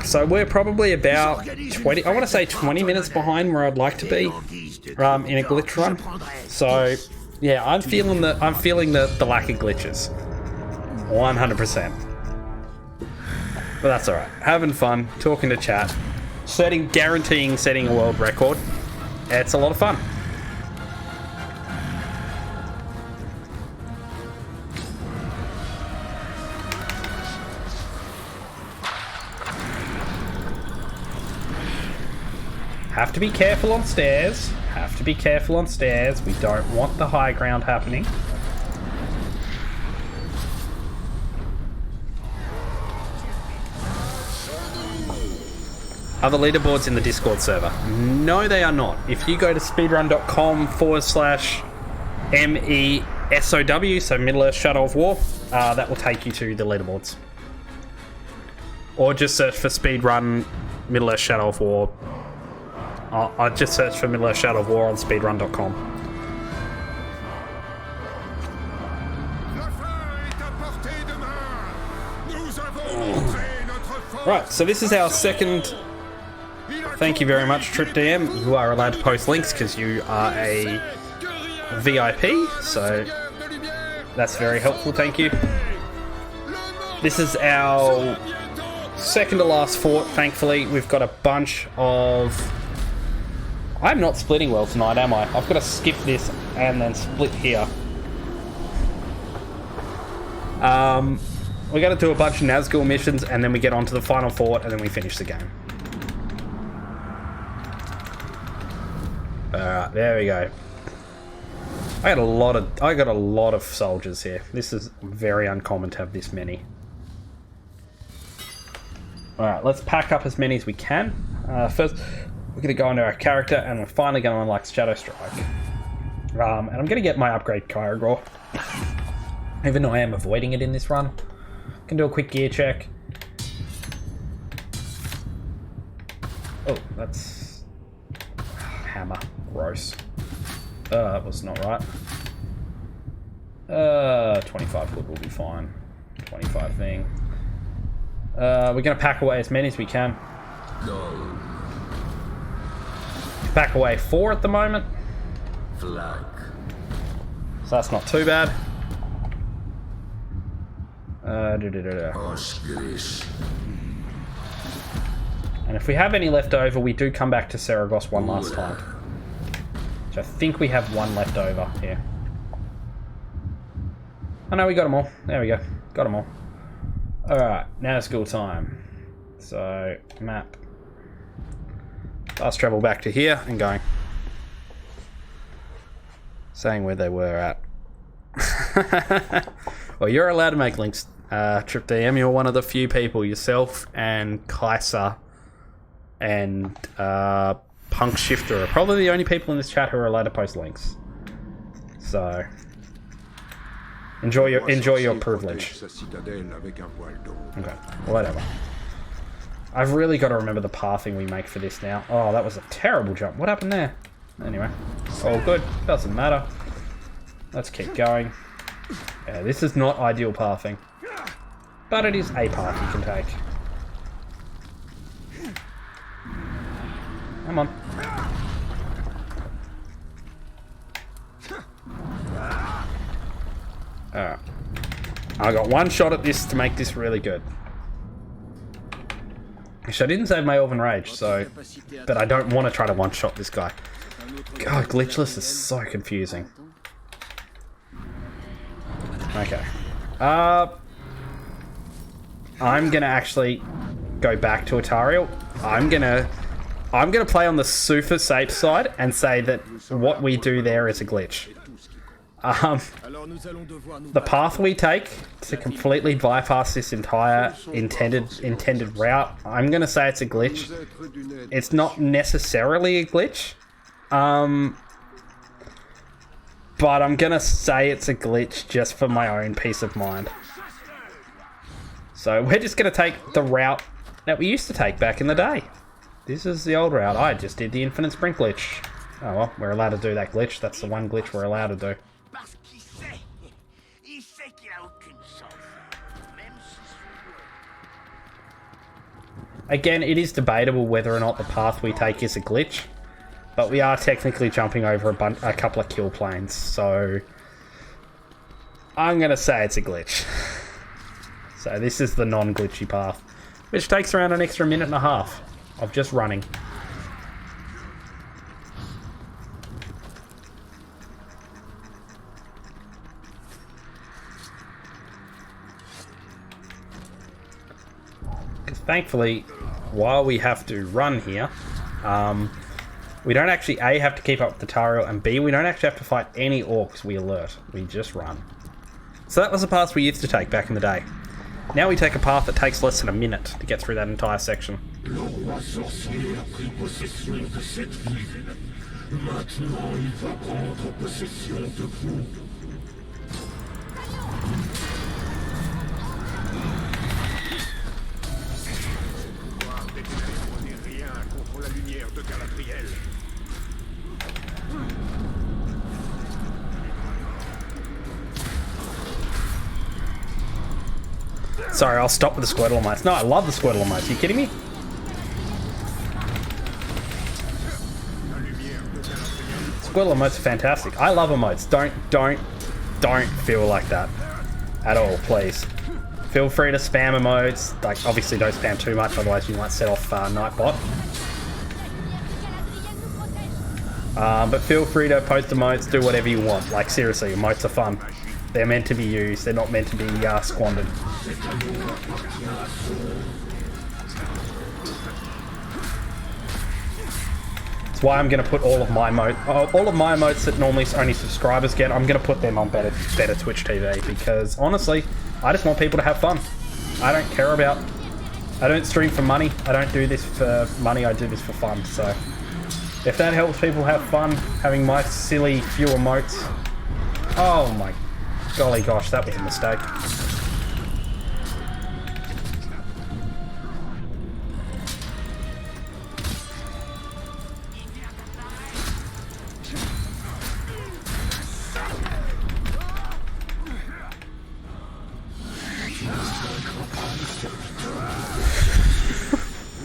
Speaker 1: So we're probably about 20, I want to say 20 minutes behind where I'd like to be in a glitch run. So yeah, I'm feeling the lack of glitches. 100%. But that's alright. Having fun, talking to chat, guaranteeing setting a world record. It's a lot of fun. Have to be careful on stairs. Have to be careful on stairs. We don't want the high ground happening. Are the leaderboards in the Discord server? No, they are not. If you go to speedrun.com/MESOW, so Middle Earth Shadow of War, that will take you to the leaderboards. Or just search for Speedrun Middle Earth Shadow of War. I just searched for Middle Earth Shadow of War on speedrun.com. Right, so this is our second. Thank you very much, TripDM. You are allowed to post links because you are a VIP, so that's very helpful, thank you. This is our second to last fort, thankfully. We've got a bunch of... I'm not splitting well tonight, am I? I've got to skip this and then split here. We got to do a bunch of Nazgul missions and then we get onto the final fort and then we finish the game. Alright, there we go. I got a lot of soldiers here. This is very uncommon to have this many. Alright, let's pack up as many as we can. First, we're going to go into our character and we're finally going to unlock Shadow Strike. And I'm going to get my upgrade Kyragor. Even though I am avoiding it in this run. Can do a quick gear check. Oh, that's... hammer. Gross. That was not right. 25 wood will be fine. 25 thing. We're going to pack away as many as we can.
Speaker 3: Go.
Speaker 1: Pack away 4 at the moment.
Speaker 3: Flag.
Speaker 1: So that's not too bad. And if we have any left over, we do come back to Saragosse one last time. Which I think we have one left over here. Oh no, we got them all. There we go. Got them all. Alright, now it's school time. So, map. Fast travel back to here and going. Saying where they were at. Well, you're allowed to make links, Trip DM. You're one of the few people, yourself and Kaiser and Punk Shifter are probably the only people in this chat who are allowed to post links. So enjoy your privilege. Okay, whatever. I've really got to remember the pathing we make for this now. Oh, that was a terrible jump. What happened there? Anyway, all good. Doesn't matter. Let's keep going. Yeah, this is not ideal pathing, but it is a path you can take. Come on. Alright. I got one shot at this to make this really good. Actually, I didn't save my Elven Rage, so... But I don't want to try to one-shot this guy. God, Glitchless is so confusing. Okay. I'm gonna actually go back to Atariel. I'm gonna play on the super safe side and say that what we do there is a glitch. The path we take to completely bypass this entire intended route, I'm gonna say it's a glitch. It's not necessarily a glitch, but I'm gonna say it's a glitch just for my own peace of mind. So we're just gonna take the route that we used to take back in the day. This is the old route. I just did the infinite sprint glitch. Oh well, we're allowed to do that glitch. That's the one glitch we're allowed to do. Again, it is debatable whether or not the path we take is a glitch, but we are technically jumping over a couple of kill planes, so I'm going to say it's a glitch. So this is the non-glitchy path, which takes around an extra minute and a half of just running. Thankfully, while we have to run here, we don't actually A, have to keep up with the Tariel, and B, we don't actually have to fight any orcs we alert. We just run. So that was the path we used to take back in the day. Now we take a path that takes less than a minute to get through that entire section. Sorry, I'll stop with the Squirtle emotes. No, I love the Squirtle emotes. Are you kidding me? Squirtle emotes are fantastic. I love emotes. Don't feel like that at all, please. Feel free to spam emotes. Like, obviously don't spam too much, otherwise you might set off Nightbot. But feel free to post emotes, do whatever you want. Like, seriously, emotes are fun. They're meant to be used. They're not meant to be squandered. That's why I'm going to put all of my emotes that normally only subscribers get. I'm going to put them on better Twitch TV because honestly, I just want people to have fun. I don't care about. I don't stream for money. I don't do this for money. I do this for fun. So if that helps people have fun, having my silly few emotes. Oh my. Golly gosh, that was a mistake.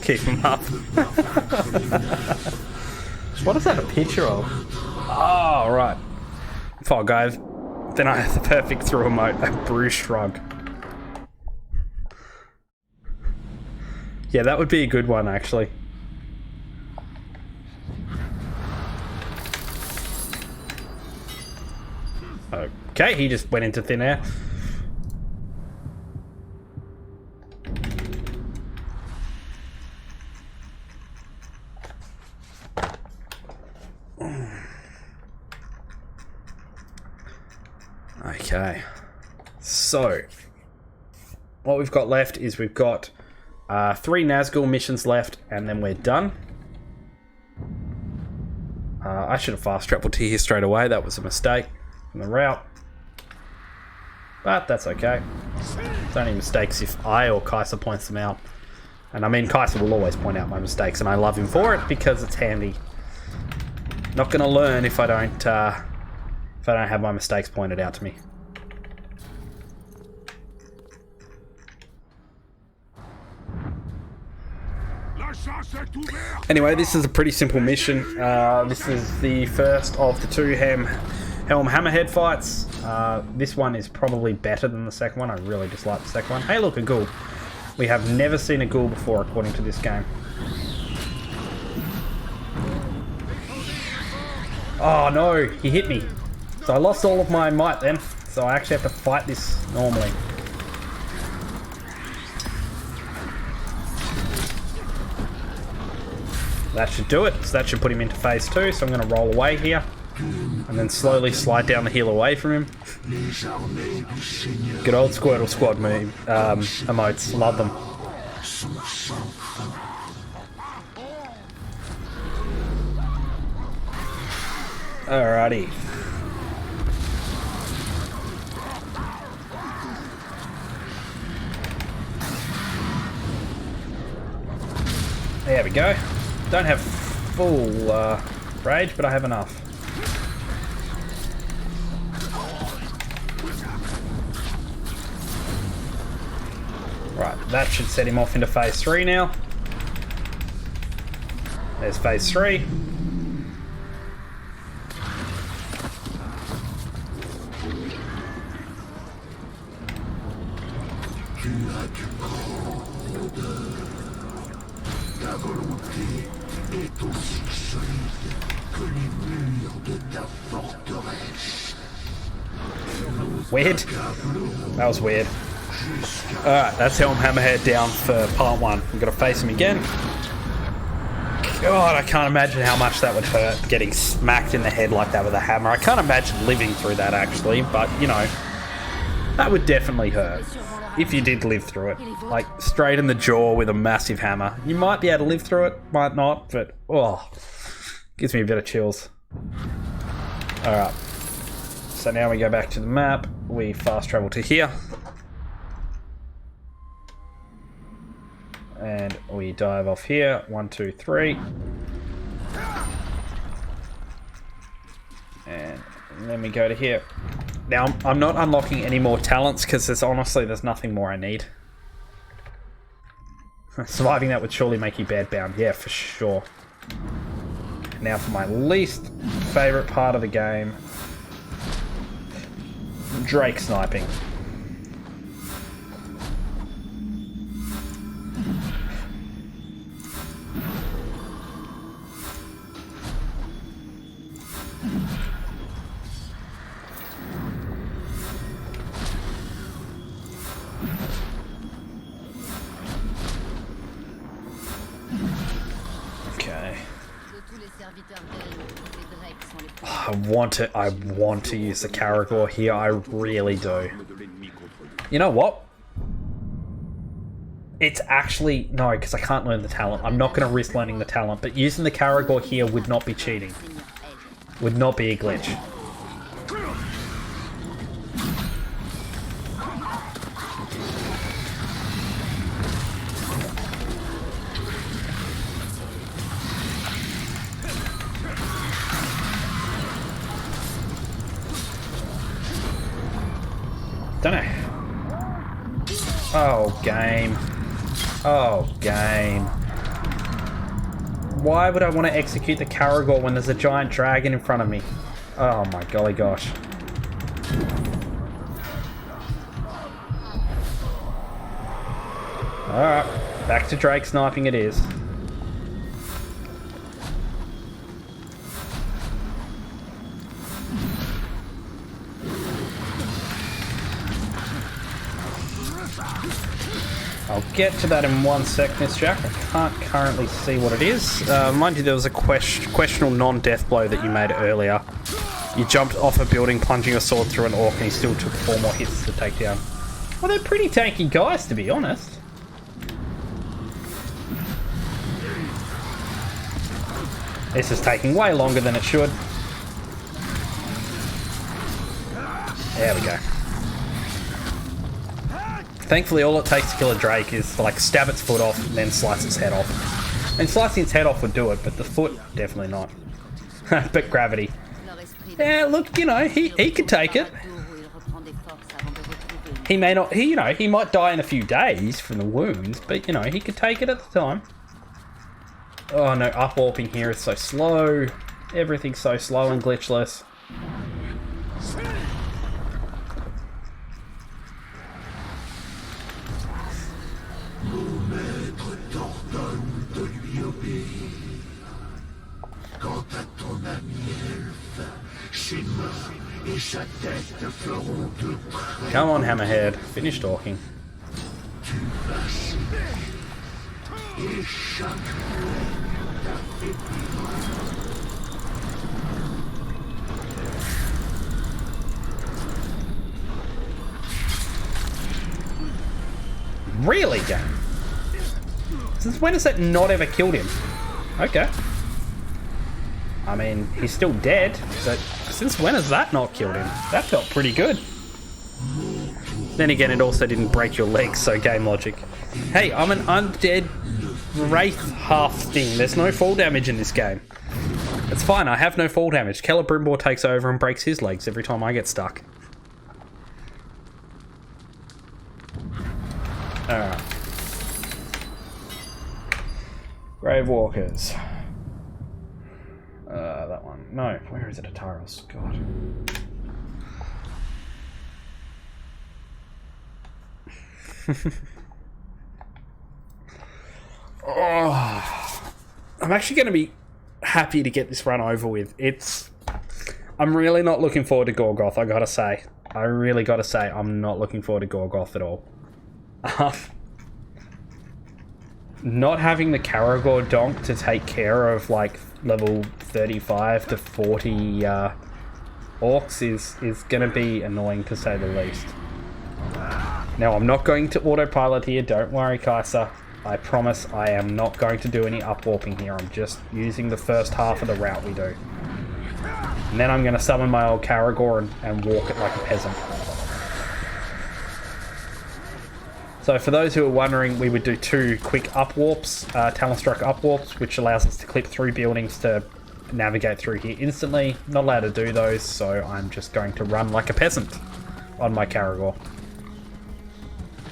Speaker 1: Keep him up. What is that a picture of? Oh, right. Fall guys. Then I have the perfect throw emote, a Bruce Shrug. Yeah, that would be a good one, actually. Okay, he just went into thin air. Okay. So, what we've got left is we've got 3 Nazgul missions left, and then we're done. I should have fast traveled to here straight away. That was a mistake from the route. But that's okay. It's only mistakes if I or Kaiser points them out. And I mean, Kaiser will always point out my mistakes, and I love him for it because it's handy. Not going to learn if I don't have my mistakes pointed out to me. Anyway, this is a pretty simple mission. This is the first of the 2 Helm Hammerhead fights. This one is probably better than the second one. I really dislike the second one. Hey, look, a ghoul. We have never seen a ghoul before, according to this game. Oh no, he hit me. So I lost all of my might then. So I actually have to fight this normally. That should do it. So that should put him into phase 2. So I'm going to roll away here. And then slowly slide down the hill away from him. Good old Squirtle Squad emotes. Love them. Alrighty. There we go. Don't have full rage, but I have enough. Right, that should set him off into phase 3 now. There's phase 3. Weird. That was weird. Alright, that's Helm Hammerhead down for part 1. We've got to face him again. God, I can't imagine how much that would hurt, getting smacked in the head like that with a hammer. I can't imagine living through that, actually, but, you know, that would definitely hurt. If you did live through it. Like, straight in the jaw with a massive hammer. You might be able to live through it, might not, but, oh, gives me a bit of chills. Alright. So now we go back to the map. We fast travel to here. And we dive off here. 1, 2, 3. And then we go to here. Now, I'm not unlocking any more talents because there's nothing more I need. Surviving that would surely make you bedbound. Yeah, for sure. Now for my least favourite part of the game. Drake sniping. Okay. I want to use the Caragor here. I really do. You know what? It's actually... No, because I can't learn the talent. I'm not going to risk learning the talent, but using the Caragor here would not be cheating. Would not be a glitch. Don't know. Oh, game. Oh, game. Why would I want to execute the Caragor when there's a giant dragon in front of me? Oh my golly gosh. Alright, back to Drake sniping it is. I'll get to that in 1 sec, Miss Jack. I can't currently see what it is. Mind you, there was a questionable non-death blow that you made earlier. You jumped off a building, plunging your sword through an orc, and he still took 4 more hits to take down. Well, they're pretty tanky guys, to be honest. This is taking way longer than it should. There we go. Thankfully, all it takes to kill a Drake is to, like, stab its foot off and then slice its head off. And slicing its head off would do it, but the foot, definitely not. But gravity. Yeah, look, you know, he could take it. He may not, he might die in a few days from the wounds, but, you know, he could take it at the time. Oh no, up-warping here is so slow. Everything's so slow and glitchless. Come on, Hammerhead. Finish talking. Really, game? Since when has that not ever killed him? Okay. I mean, he's still dead, but since when has that not killed him? That felt pretty good. Then again, it also didn't break your legs, so game logic. Hey, I'm an undead wraith half thing. There's no fall damage in this game. It's fine, I have no fall damage. Celebrimbor takes over and breaks his legs every time I get stuck. Alright. Grave Walkers. That one. No, where is it? Ataros. God. Oh, I'm actually going to be happy to get this run over with. I'm really not looking forward to Gorgoth, I gotta say. I really gotta say, I'm not looking forward to Gorgoth at all. Not having the Karagor donk to take care of, like, level 35 to 40 orcs is going to be annoying, to say the least. Now, I'm not going to autopilot here, don't worry, Kaiser. I promise I am not going to do any up-warping here. I'm just using the first half of the route we do. And then I'm going to summon my old Karagor and walk it like a peasant. So for those who are wondering, we would do 2 quick up-warps, Talonstruck up-warps, which allows us to clip through buildings to navigate through here instantly. Not allowed to do those, so I'm just going to run like a peasant on my Karagor.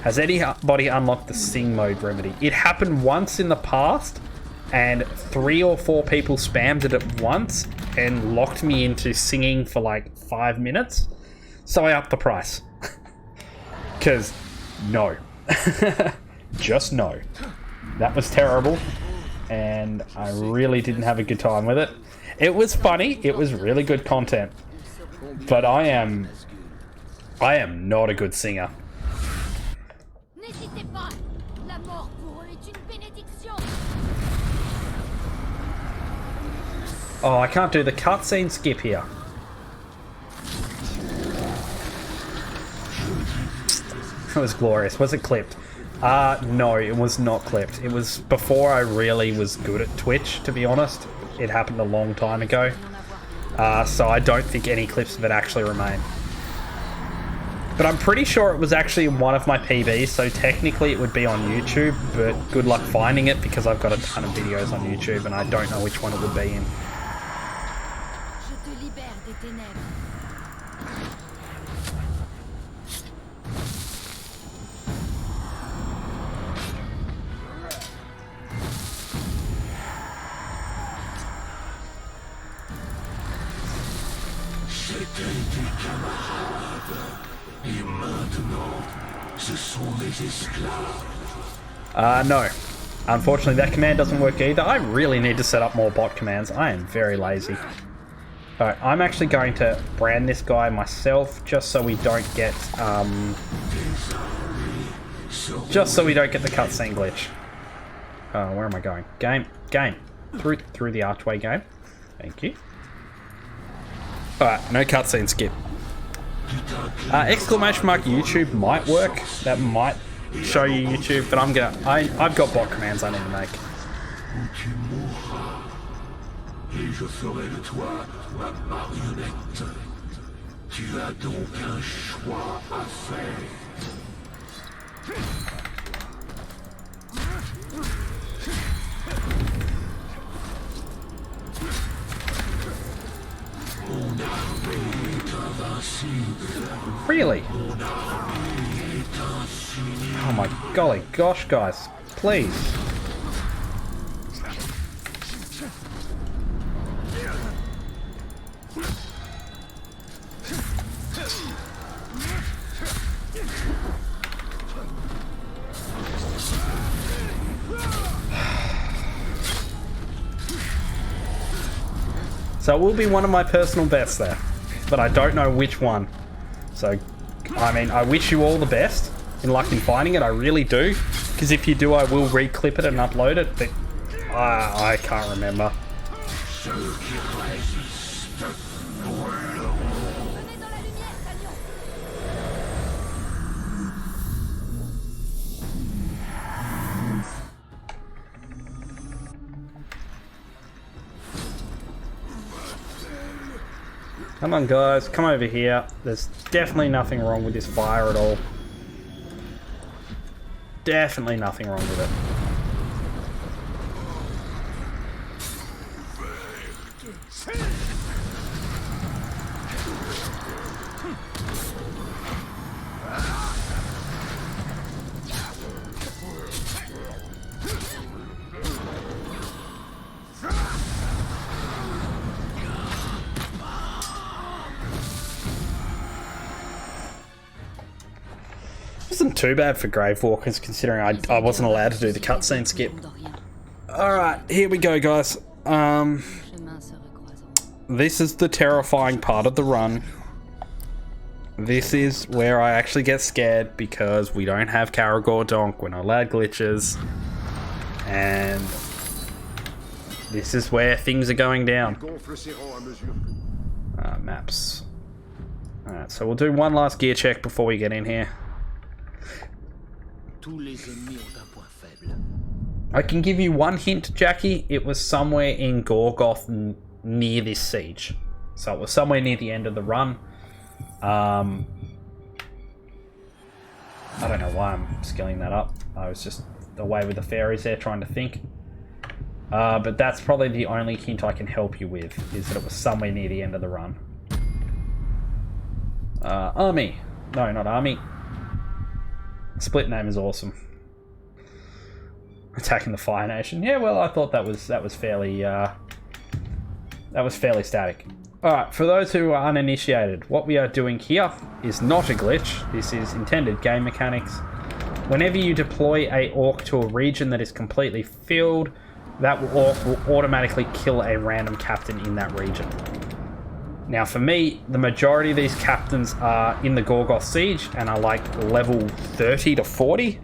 Speaker 1: Has anybody unlocked the sing mode remedy? It happened once in the past, and 3 or 4 people spammed it at once and locked me into singing for like 5 minutes. So I upped the price. Because, no. Just no. That was terrible, and I really didn't have a good time with it. It was funny, it was really good content, but I am not a good singer. Oh, I can't do the cutscene skip here. It was glorious. Was it clipped? No, it was not clipped. It was before I really was good at Twitch, to be honest. It happened a long time ago. So I don't think any clips of it actually remain. But I'm pretty sure it was actually in one of my PBs, so technically it would be on YouTube, but good luck finding it because I've got a ton of videos on YouTube and I don't know which one it would be in. No. Unfortunately, that command doesn't work either. I really need to set up more bot commands. I am very lazy. Alright, I'm actually going to brand this guy myself, just so we don't get, just so we don't get the cutscene glitch. Where am I going? Game. Through the archway, game. Thank you. Alright, no cutscene skip. Exclamation mark YouTube might work. That might show you YouTube, but I've got bot commands I need to make.
Speaker 8: Et je ferai de toi ma marionnette. Tu as donc un choix à faire. Mon armée est invincible.
Speaker 1: Really?
Speaker 8: Mon armée est infinie.
Speaker 1: Oh my golly gosh, guys. Please. So it will be one of my personal bests there, but I don't know which one. So, I mean, I wish you all the best in luck in finding it. I really do, because if you do, I will re-clip it and upload it, but I can't remember. Come on, guys, come over here. There's definitely nothing wrong with this fire at all. Definitely nothing wrong with it. Wasn't too bad for Gravewalkers, considering I wasn't allowed to do the cutscene skip. Alright, here we go, guys. This is the terrifying part of the run. This is where I actually get scared, because we don't have Caragor Donk, we're not allowed glitches. And this is where things are going down. Maps. Alright, so we'll do one last gear check before we get in here. I can give you one hint, Jackie. It was somewhere in Gorgoth near this siege. So it was somewhere near the end of the run. I don't know why I'm skilling that up. I was just away with the fairies there trying to think. But that's probably the only hint I can help you with, is that it was somewhere near the end of the run. Army. No, not army. Split name is awesome. Attacking the Fire Nation. Yeah, well, I thought that was fairly static. All right, for those who are uninitiated, what we are doing here is not a glitch. This is intended game mechanics. Whenever you deploy a orc to a region that is completely filled, that orc will automatically kill a random captain in that region. Now for me, the majority of these captains are in the Gorgoth Siege and are like level 30 to 40.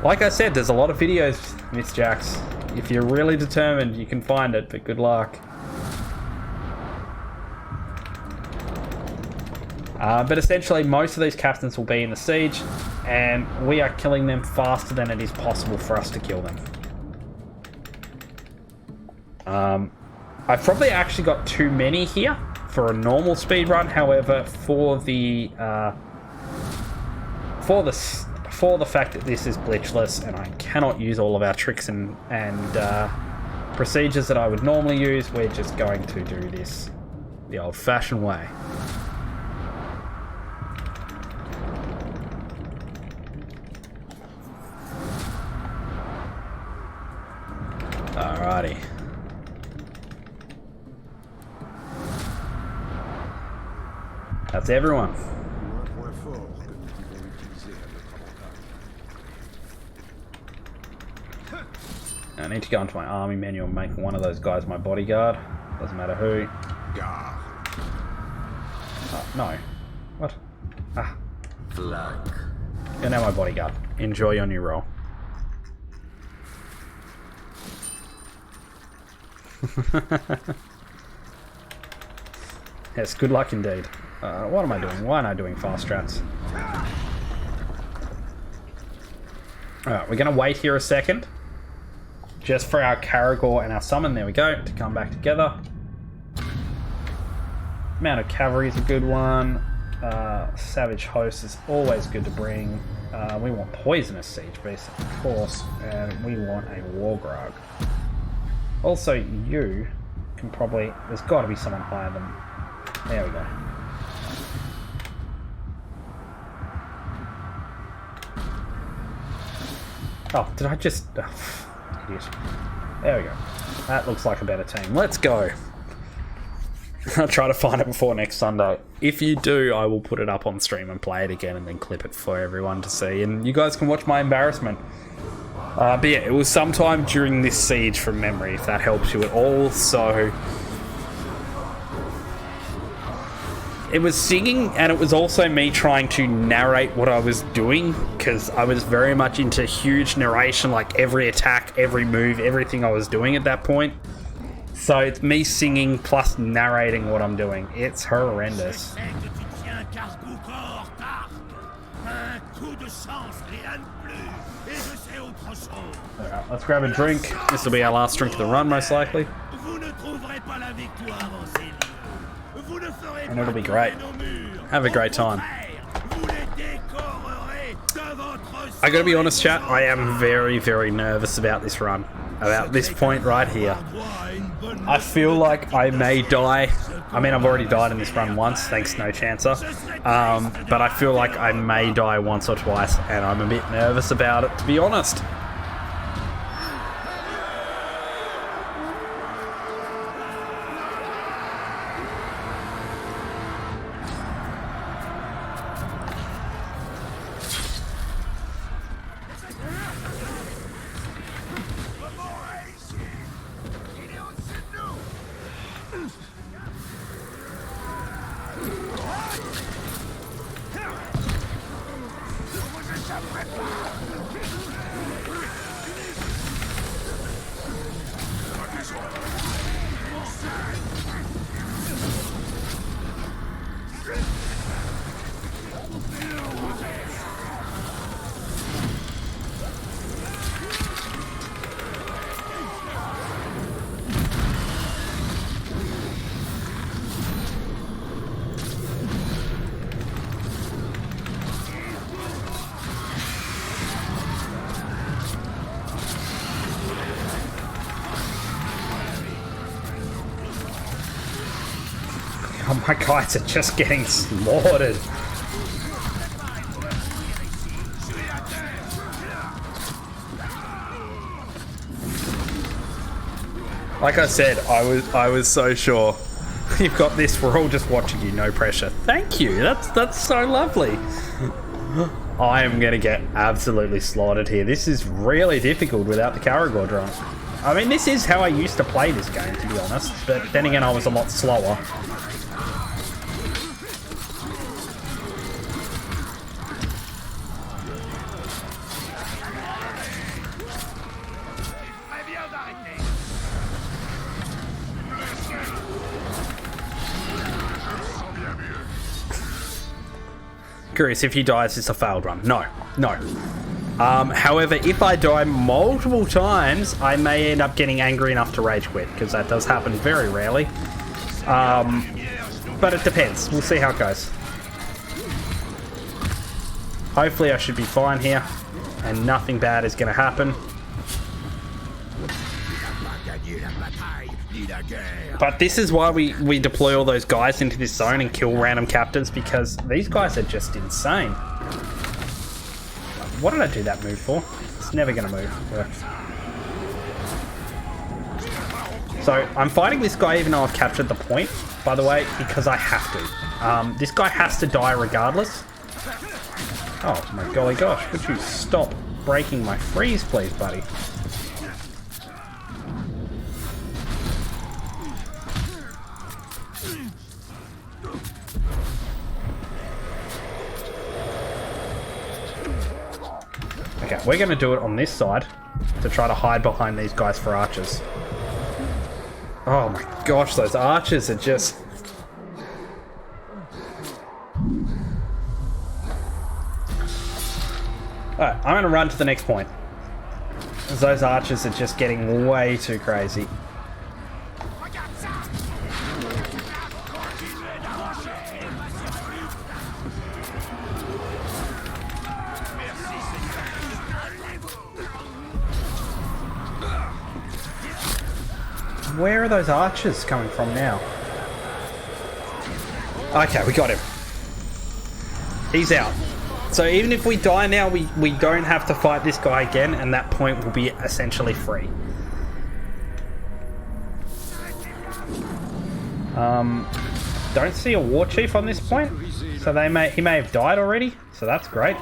Speaker 1: Like I said, there's a lot of videos, Miss Jax. If you're really determined, you can find it, but good luck. But essentially, most of these captains will be in the siege, and we are killing them faster than it is possible for us to kill them. I've probably actually got too many here for a normal speedrun. However, for the fact that this is glitchless and I cannot use all of our tricks and procedures that I would normally use, we're just going to do this the old-fashioned way. Alrighty. That's everyone. I need to go into my army menu and make one of those guys my bodyguard. Doesn't matter who. Oh, no. What? Ah. You're now my bodyguard. Enjoy your new role. Yes, good luck indeed. What am I doing? Why am I doing fast strats? Alright, we're going to wait here a second. Just for our Caragor and our summon, there we go, to come back together. Amount of cavalry is a good one. Savage Host is always good to bring. We want Poisonous Siege Beast, of course, and we want a Wargrog. Also, you can probably... There's got to be someone higher than... There we go. Oh, did I just... Oh, idiot. There we go. That looks like a better team. Let's go. I'll try to find it before next Sunday. If you do, I will put it up on stream and play it again and then clip it for everyone to see. And you guys can watch my embarrassment. But yeah, it was sometime during this siege from memory, if that helps you at all. So... It was singing, and it was also me trying to narrate what I was doing, because I was very much into huge narration, like every attack, every move, everything I was doing at that point. So it's me singing plus narrating what I'm doing. It's horrendous. Alright, let's grab a drink. This will be our last drink of the run, most likely. And it'll be great. Have a great time. I gotta be honest, chat, I am very, very nervous about this run. About this point right here. I feel like I may die. I mean, I've already died in this run once, thanks No Chancer. But I feel like I may die once or twice, and I'm a bit nervous about it, to be honest. Oh, my guys are just getting slaughtered. Like I said, I was so sure. You've got this, we're all just watching you, no pressure. Thank you, that's so lovely. I am gonna get absolutely slaughtered here. This is really difficult without the Caragor drone. I mean, this is how I used to play this game, to be honest, but then again, I was a lot slower. Curious, if he dies, it's a failed run. No. However, if I die multiple times, I may end up getting angry enough to rage quit, because that does happen very rarely. But it depends. We'll see how it goes. Hopefully I should be fine here, and nothing bad is going to happen. But this is why we deploy all those guys into this zone and kill random captains, because these guys are just insane. What did I do that move for? It's never going to move. Yeah. So I'm fighting this guy even though I've captured the point, by the way, because I have to. This guy has to die regardless. Oh my golly gosh, would you stop breaking my freeze, please, buddy? Okay, we're going to do it on this side to try to hide behind these guys for archers. Oh my gosh, those archers are just... Alright, I'm gonna run to the next point. Because those archers are just getting way too crazy. Where are those archers coming from now? Okay, we got him. He's out. So even if we die now, we don't have to fight this guy again, and that point will be essentially free. Don't see a war chief on this point, so he may have died already, so that's great.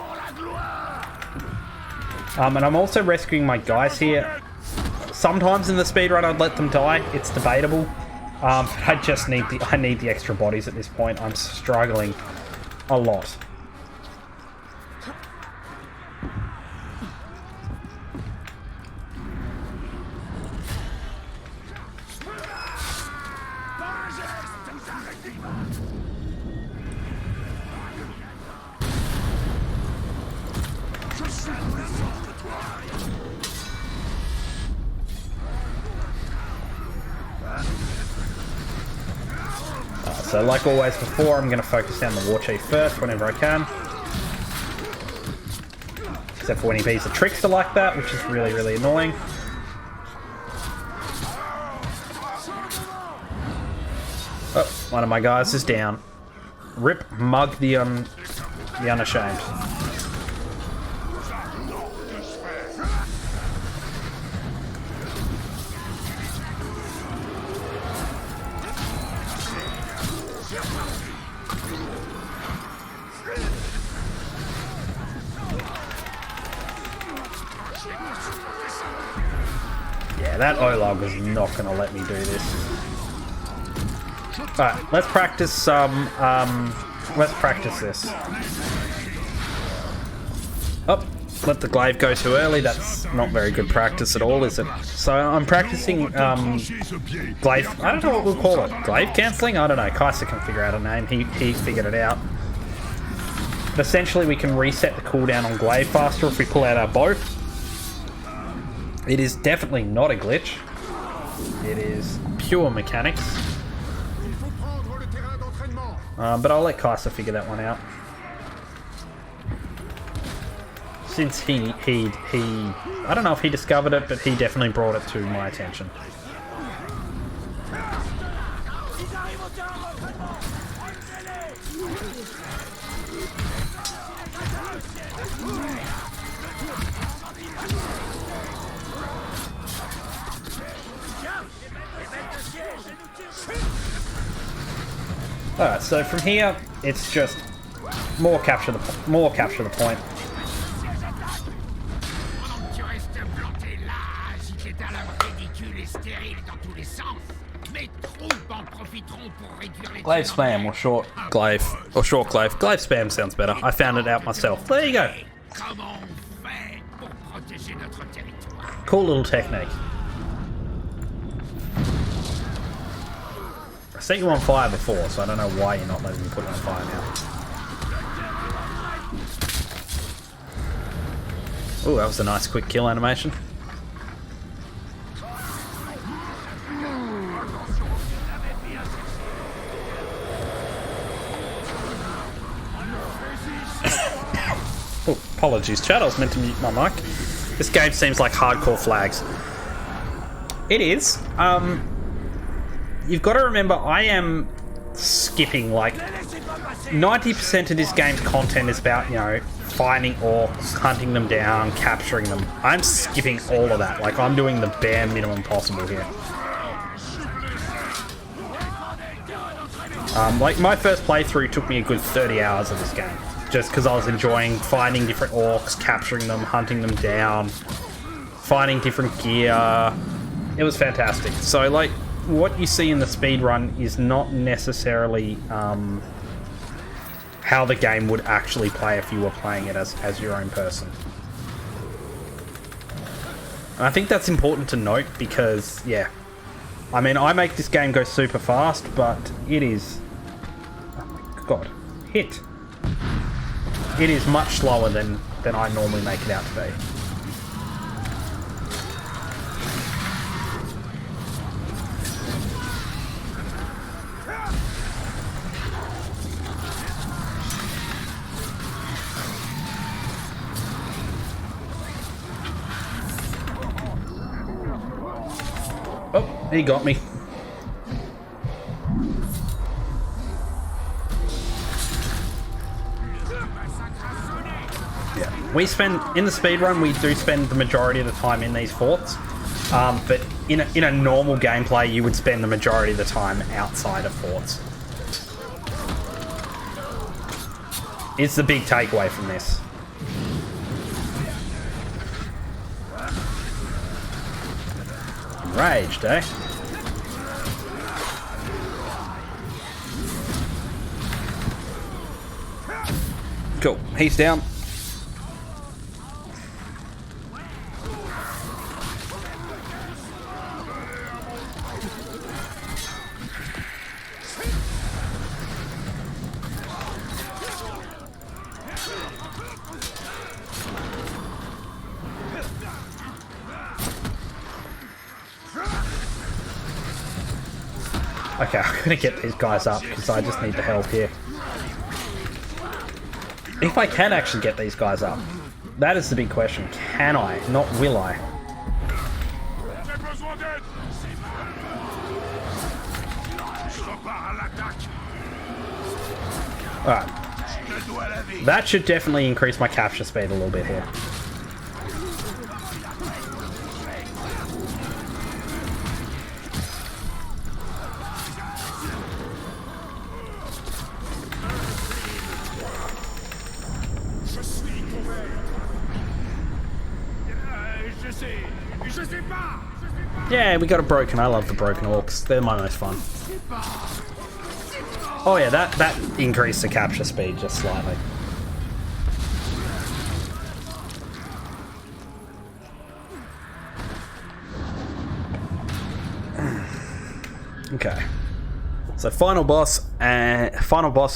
Speaker 1: And I'm also rescuing my guys here. Sometimes in the speedrun I'd let them die, it's debatable. But I just need the extra bodies at this point. I'm struggling a lot. So like always before, I'm going to focus down the war chief first whenever I can. Except for when he beats a trickster like that, which is really, really annoying. Oh, one of my guys is down. Rip Mug the Unashamed. Yeah, that Olog is not going to let me do this. Alright, let's practice some, let's practice this. Oh, let the glaive go too early. That's not very good practice at all, is it? So I'm practicing, glaive, I don't know what we'll call it. Glaive cancelling? I don't know. Kaiser can figure out a name. He figured it out. But essentially we can reset the cooldown on glaive faster if we pull out our bow. It is definitely not a glitch. It is pure mechanics. But I'll let Kaiser figure that one out. Since he I don't know if he discovered it, but he definitely brought it to my attention. Alright, so from here, it's just more capture the point. Glaive spam or short glaive. Or short glaive. Glaive spam sounds better. I found it out myself. There you go. Cool little technique. I set you on fire before, so I don't know why you're not letting me put it on fire now. Oh, that was a nice quick kill animation. Oh, apologies, chat. I was meant to mute my mic. This game seems like hardcore flags. It is. You've got to remember, I am skipping, like, 90% of this game's content is about, you know, finding orcs, hunting them down, capturing them. I'm skipping all of that. Like, I'm doing the bare minimum possible here. Like, my first playthrough took me a good 30 hours of this game. Just because I was enjoying finding different orcs, capturing them, hunting them down, finding different gear. It was fantastic. So, like, what you see in the speedrun is not necessarily how the game would actually play if you were playing it as your own person. And I think that's important to note because, yeah, I mean, I make this game go super fast, but it is... Oh my god. Hit. it is much slower than I normally make it out to be. Oh, he got me. Yeah, we spend in the speedrun. We do spend the majority of the time in these forts, but in a normal gameplay, you would spend the majority of the time outside of forts. It's the big takeaway from this. Enraged, eh? Cool, he's down. Okay, I'm gonna get these guys up because I just need the help here. If I can actually get these guys up, that is the big question. Can I? Not will I? Alright. That should definitely increase my capture speed a little bit here. Yeah, we got a broken. I love the broken orcs. They're my most fun. Oh yeah, that increased the capture speed just slightly. Okay. So final boss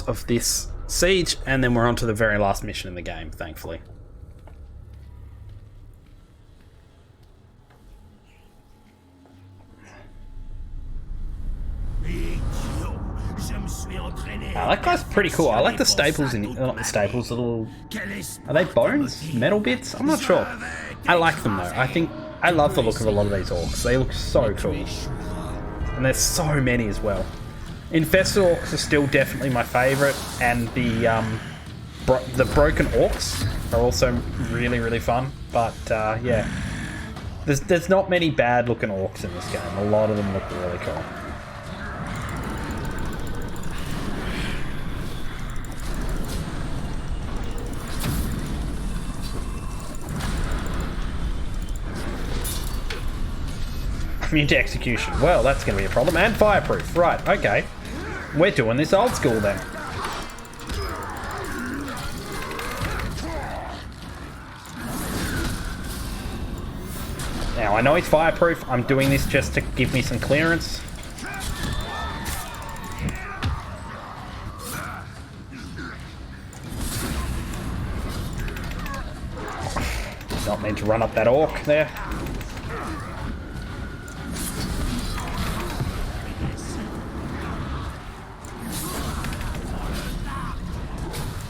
Speaker 1: of this siege, and then we're on to the very last mission in the game, thankfully. That guy's pretty cool. I like the staples in not the staples, little... Are they bones? Metal bits? I'm not sure. I like them though. I love the look of a lot of these orcs. They look so cool. And there's so many as well. Infested orcs are still definitely my favourite, and the broken orcs are also really, really fun. But yeah, there's not many bad looking orcs in this game. A lot of them look really cool. Immune to execution. Well, that's going to be a problem. And fireproof. Right, okay. We're doing this old school then. Now, I know he's fireproof. I'm doing this just to give me some clearance. Did not mean to run up that orc there.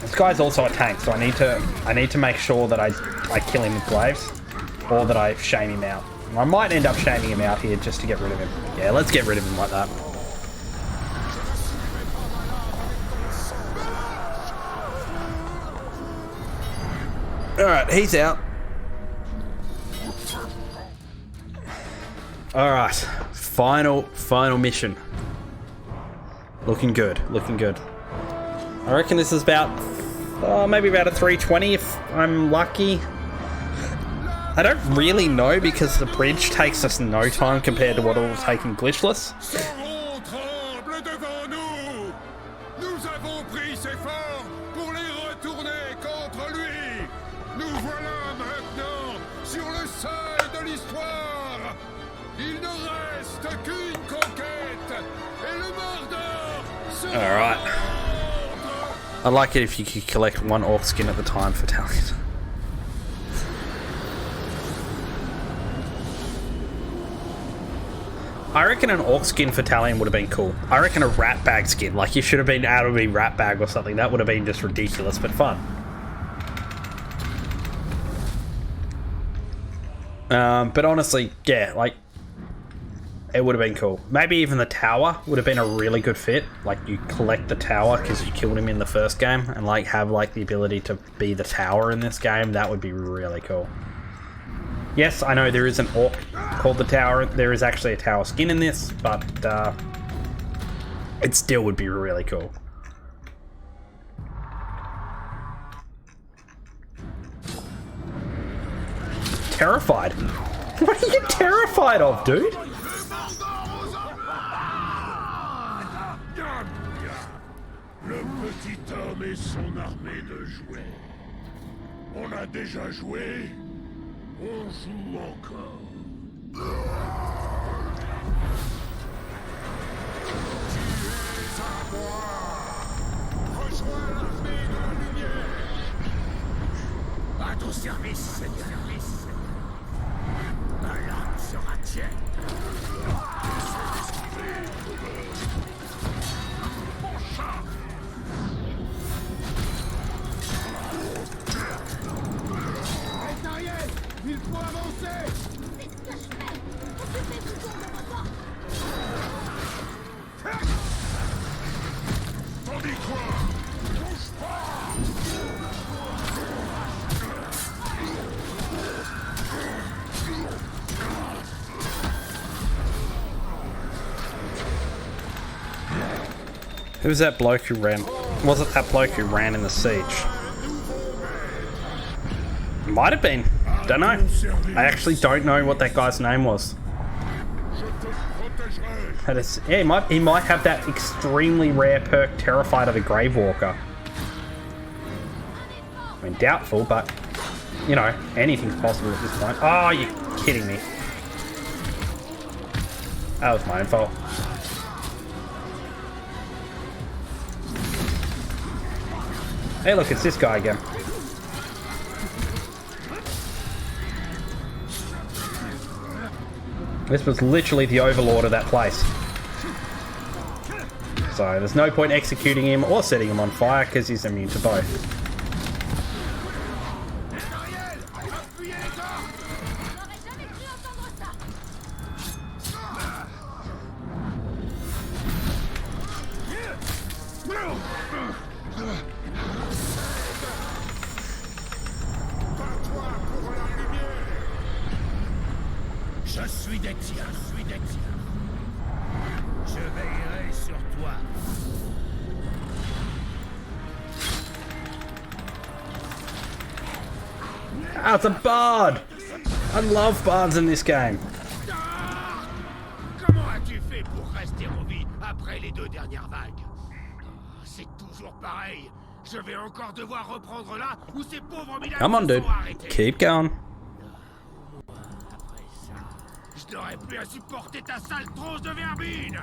Speaker 1: This guy's also a tank, so I need to make sure that I kill him with glaives, or that I shame him out. I might end up shaming him out here just to get rid of him. Yeah, let's get rid of him like that. Alright, he's out. Alright, final mission. Looking good, looking good. I reckon this is about, maybe about a 320 if I'm lucky. I don't really know because the bridge takes us no time compared to what it will take in Glitchless. Alright. I'd like it if you could collect one orc skin at the time for talent. I reckon an orc skin for Talion would have been cool. I reckon a rat bag skin, like you should have been out of a rat bag or something. That would have been just ridiculous, but fun. But honestly, yeah, like, it would have been cool. Maybe even the tower would have been a really good fit. Like, you collect the tower because you killed him in the first game and, like, have, like, the ability to be the tower in this game. That would be really cool. Yes, I know there is an orc called the tower. There is actually a tower skin in this, but it still would be really cool. Terrified? What are you terrified of, dude?
Speaker 8: Le petit homme et son armée de jouets. On a déjà joué. On joue encore. Tu es à moi. Rejoins l'armée de la lumière. À ton service, Seigneur. Ma lame sera tienne. Essaie d'esquiver, mon chat.
Speaker 9: Ariel, il faut avancer.
Speaker 6: C'est ce que je fais. Occupez-vous donc de vos orques.
Speaker 8: T'en dis quoi? Bouge pas.
Speaker 1: Who was that bloke who ran? Was it that bloke who ran in the siege? Might have been. Don't know. I actually don't know what that guy's name was. Yeah, he might have that extremely rare perk, Terrified of the Gravewalker. I mean, doubtful, but, you know, anything's possible at this point. Oh, you're kidding me. That was my own fault. Hey, look, it's this guy again. This was literally the overlord of that place. So there's no point executing him or setting him on fire because he's immune to both.
Speaker 7: Je suis des tiens. Je veillerai sur toi.
Speaker 1: Ah, it's a bard! I love bards in this game.
Speaker 7: Comment as-tu fait pour rester en vie après les 2 dernières vagues? C'est toujours pareil. Je vais encore devoir reprendre là où ces pauvres milagres
Speaker 1: Come on, dude.
Speaker 7: sont arrêtés.
Speaker 1: Keep going.
Speaker 7: Après ça, je n'aurai plus à supporter ta sale tronche de verbine.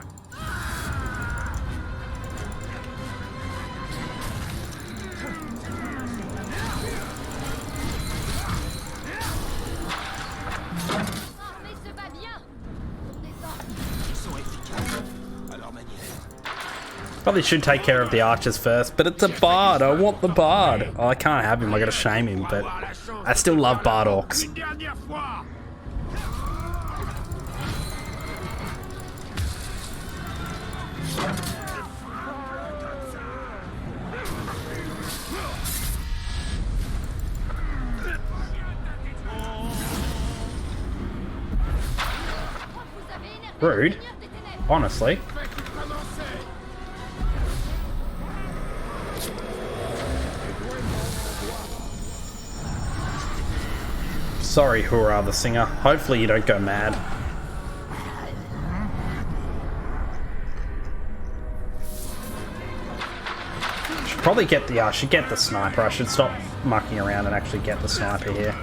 Speaker 6: L'armée se bat bien. Pour des orques.
Speaker 3: Ils sont efficaces à leur manière.
Speaker 1: Probably should take care of the archers first, but it's a bard. I want the bard. Oh, I can't have him. I gotta shame him, but I still love bard orcs.
Speaker 7: Une dernière fois.
Speaker 1: Rude. Honestly. Sorry, Hurrah the singer. Hopefully you don't go mad. Should probably get the should get the sniper. I should stop mucking around and actually get the sniper here.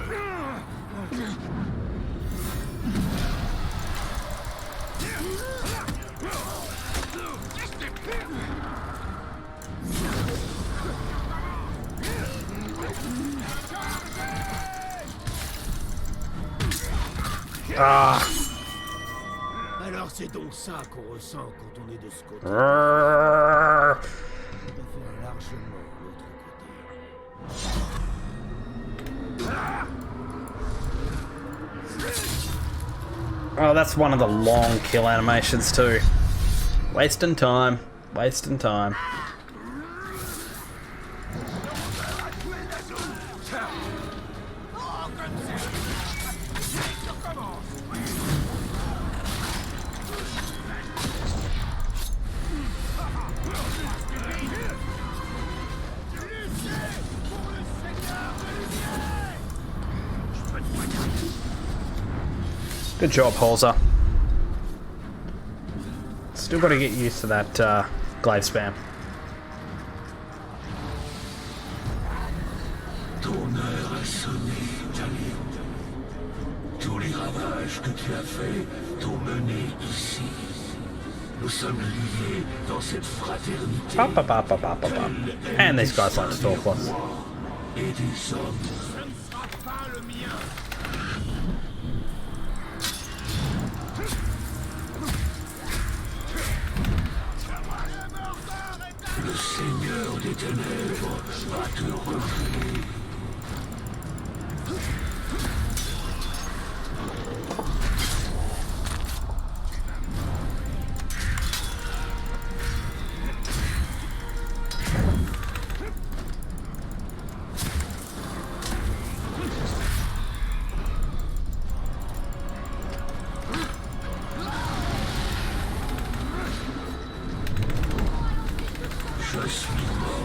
Speaker 1: Ah.
Speaker 9: Alors c'est donc ça qu'on ressent quand on est de ce côté.
Speaker 1: Arrgh.
Speaker 9: Je préfère largement l'autre côté.
Speaker 1: Oh, that's one of the long kill animations too. Wasting time. Wasting time. Good job, Holzer. Still got to get used to that glide spam.
Speaker 11: Ton heure a sonné, Jalil. Tous les ravages que tu as faits t'ont mené ici. Nous sommes liés dans cette fraternité.
Speaker 1: And these guys like to talk lots.
Speaker 11: Et des hommes.
Speaker 9: Ce ne sera pas le mien.
Speaker 11: Le Seigneur des Ténèbres va te refouler.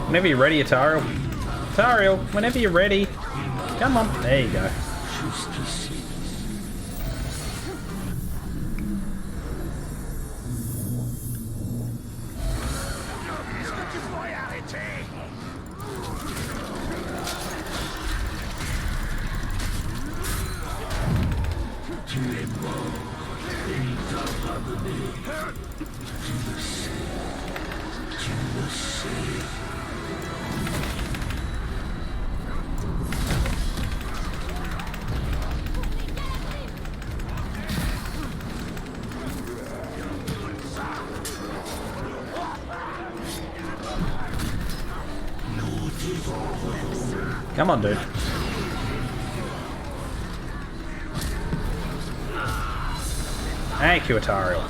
Speaker 1: Whenever you're ready, Atariel. Atariel, whenever you're ready. Come on. There you go.
Speaker 11: Tu es mort et il t'a ramené. Tu le sais. Tu le sais.
Speaker 1: Come on, dude. Thank you, Atariel.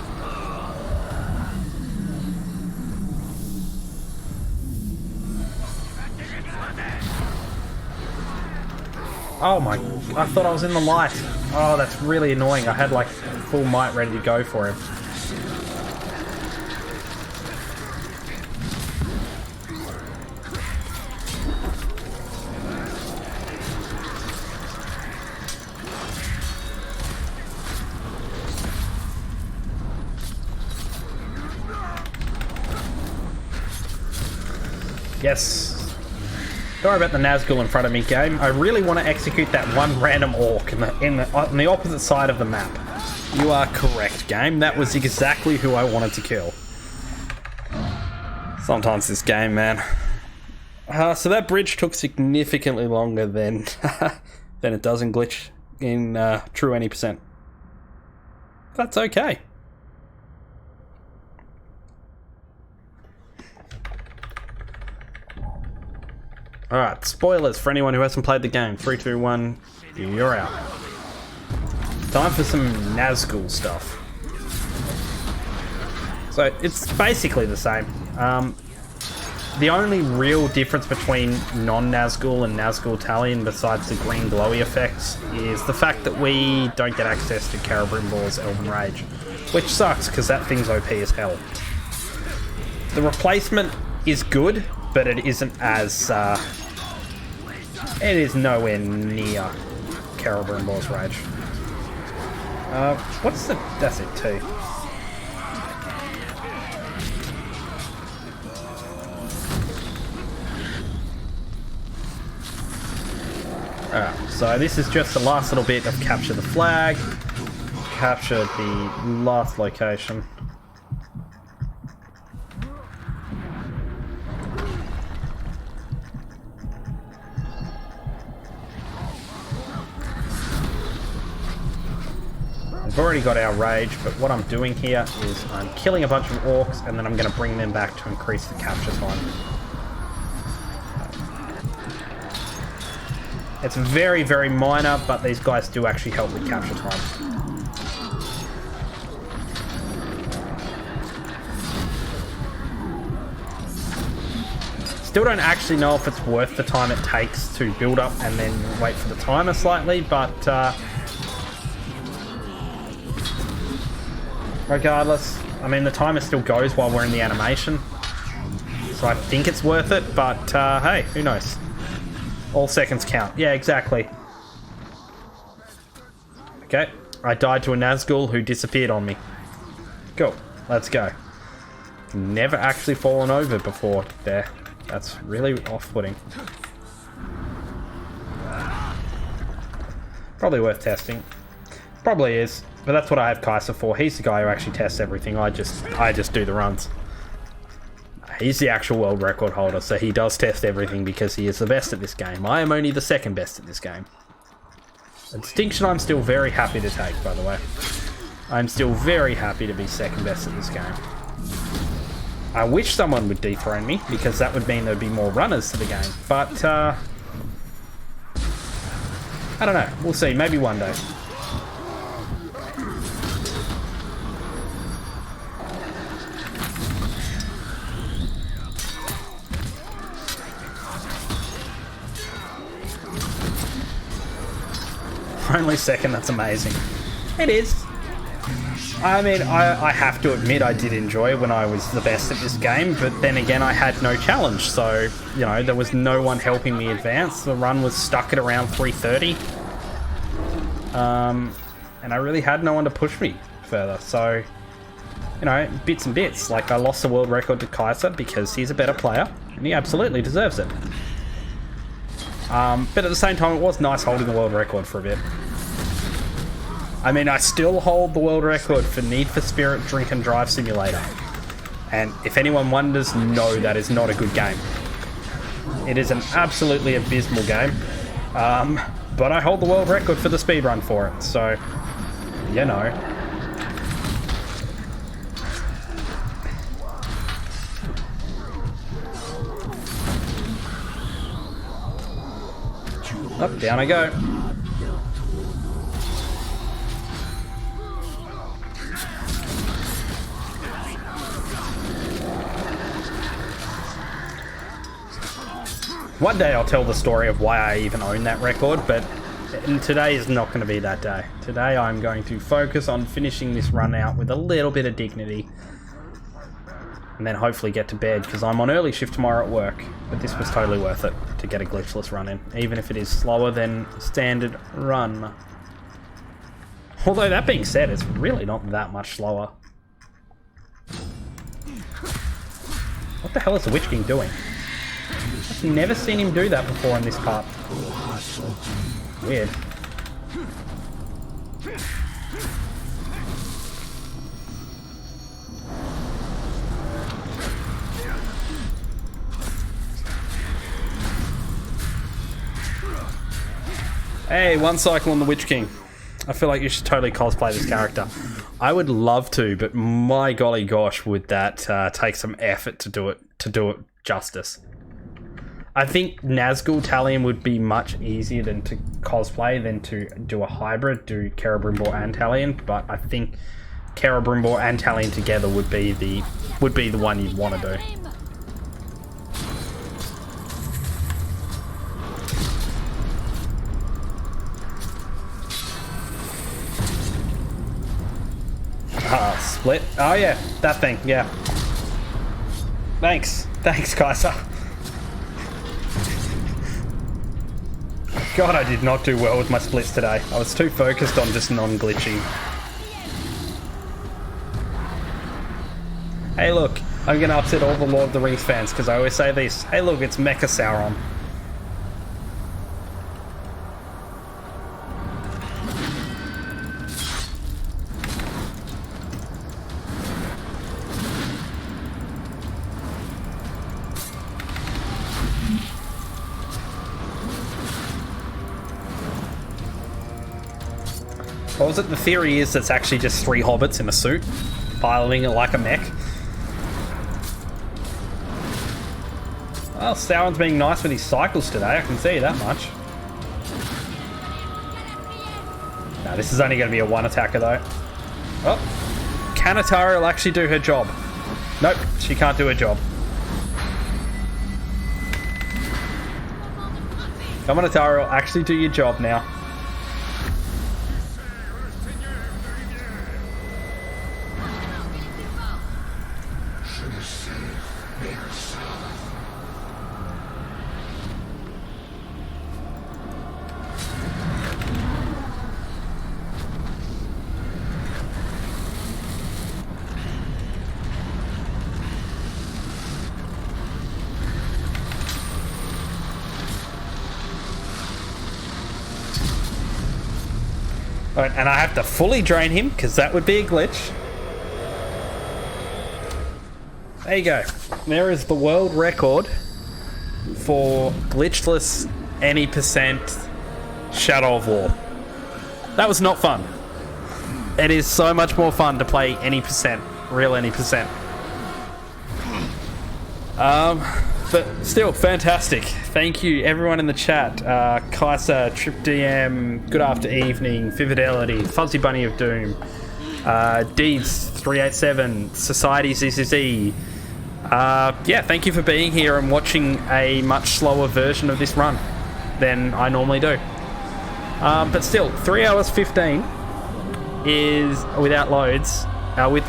Speaker 1: Oh my, I thought I was in the light. Oh, that's really annoying. I had like full might ready to go for him. Yes. Don't worry about the Nazgul in front of me, game. I really want to execute that one random orc on the opposite side of the map. You are correct, game. That was exactly who I wanted to kill. Sometimes this game, man. So that bridge took significantly longer than than it does in Glitch in True 80%. That's okay. Alright, spoilers for anyone who hasn't played the game. 3, 2, 1, you're out. Time for some Nazgul stuff. So, it's basically the same. The only real difference between non-Nazgul and Nazgul Talion, besides the green glowy effects, is the fact that we don't get access to Cerebrumbor's Elven Rage. Which sucks, because that thing's OP as hell. The replacement is good, but it isn't as, it is nowhere near Cerebrumbor's Rage. What's the, that's it too. Alright, so this is just the last little bit of capture the flag, capture the last location. We've already got our rage, but what I'm doing here is I'm killing a bunch of orcs, and then I'm going to bring them back to increase the capture time. It's very, very minor, but these guys do actually help with capture time. Still don't actually know if it's worth the time it takes to build up and then wait for the timer slightly, but regardless, I mean, the timer still goes while we're in the animation, so I think it's worth it, but hey, who knows? All seconds count. Yeah, exactly. Okay, I died to a Nazgul who disappeared on me. Cool, let's go. Never actually fallen over before there. That's really off-putting. Probably worth testing. Probably is, but that's what I have Kaiser for. He's the guy who actually tests everything. I just do the runs. He's the actual world record holder, so he does test everything because he is the best at this game. I am only the second best at this game. A distinction I'm still very happy to take, by the way. I'm still very happy to be second best at this game. I wish someone would dethrone me, because that would mean there'd be more runners to the game. But, I don't know. We'll see. Maybe one day. Only second, that's amazing. It is. I mean, I have to admit I did enjoy when I was the best at this game, but then again I had no challenge, so, you know, there was no one helping me advance. The run was stuck at around 330. And I really had no one to push me further, so, you know, bits and bits. Like, I lost the world record to Kaiser because he's a better player, and he absolutely deserves it. But at the same time, it was nice holding the world record for a bit. I mean, I still hold the world record for Need for Spirit Drink and Drive Simulator. And if anyone wonders, no, that is not a good game. It is an absolutely abysmal game. But I hold the world record for the speedrun for it, so, you know. Up, down I go. One day I'll tell the story of why I even own that record, but today is not going to be that day. Today I'm going to focus on finishing this run out with a little bit of dignity. And then hopefully get to bed, because I'm on early shift tomorrow at work. But this was totally worth it to get a glitchless run in, even if it is slower than standard run. Although that being said, it's really not that much slower. What the hell is the Witch King doing? I've never seen him do that before in this part. Weird. Hey, one cycle on the Witch King. I feel like you should totally cosplay this character. I would love to, but my golly gosh, would that take some effort to do it justice. I think Nazgul Talion would be much easier than to cosplay than to do a hybrid, do Cerebrimbor and Talion, but I think Cerebrimbor and Talion together would be the one you'd want to do. Split. Oh yeah, that thing, yeah. Thanks, Kaiser. God, I did not do well with my splits today. I was too focused on just non-glitching. Hey look, I'm gonna upset all the Lord of the Rings fans because I always say this. Hey look, it's Mecha Sauron. What was it? The theory is it's actually just 3 hobbits in a suit, piloting it like a mech. Well, Sauron's being nice with his cycles today, I can see that much. Now, this is only going to be a 1 attacker though. Oh, can Atara will actually do her job? Nope, she can't do her job. Come on, Atara, actually do your job now. Right, and I have to fully drain him because that would be a glitch. There you go. There is the world record for glitchless any percent Shadow of War. That was not fun. It is so much more fun to play any percent, real any percent. But still, fantastic. Thank you, everyone in the chat. Kaiser, Trip DM, Good After Evening, Fidelity, Fuzzy Bunny of Doom, Deeds387, Society ZZZ. Yeah, thank you for being here and watching a much slower version of this run than I normally do. But still, 3 hours 15 is without loads. With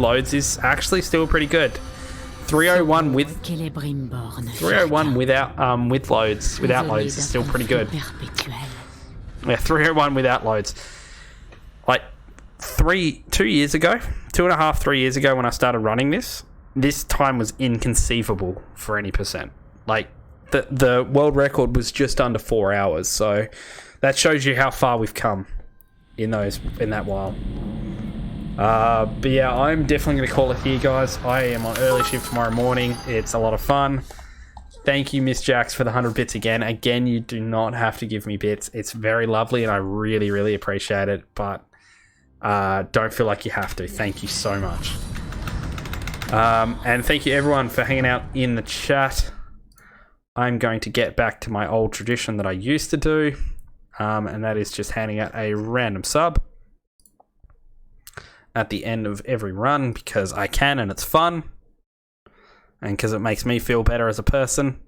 Speaker 1: loads is actually still pretty good. 301 with 301 without with loads is still pretty good. Yeah, 301 without loads. Like 2 years ago, 2.5, 3 years ago when I started running this time was inconceivable for any percent. Like the world record was just under 4 hours, so that shows you how far we've come in that while. But yeah, I'm definitely going to call it here, guys. I am on early shift tomorrow morning. It's a lot of fun. Thank you, Miss Jax, for the 100 bits again. Again, you do not have to give me bits. It's very lovely, and I really, really appreciate it. But don't feel like you have to. Thank you so much. And thank you, everyone, for hanging out in the chat. I'm going to get back to my old tradition that I used to do, and that is just handing out a random sub at the end of every run because I can and it's fun and because it makes me feel better as a person.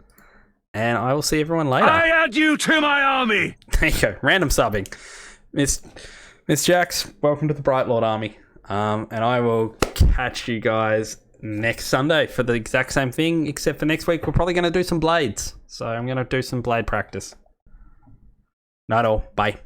Speaker 1: And I will see everyone later.
Speaker 8: I add you to my army!
Speaker 1: There you go, random subbing. Miss Jax, welcome to the Bright Lord Army. And I will catch you guys next Sunday for the exact same thing, except for next week we're probably going to do some blades. So I'm going to do some blade practice. Not all. Bye.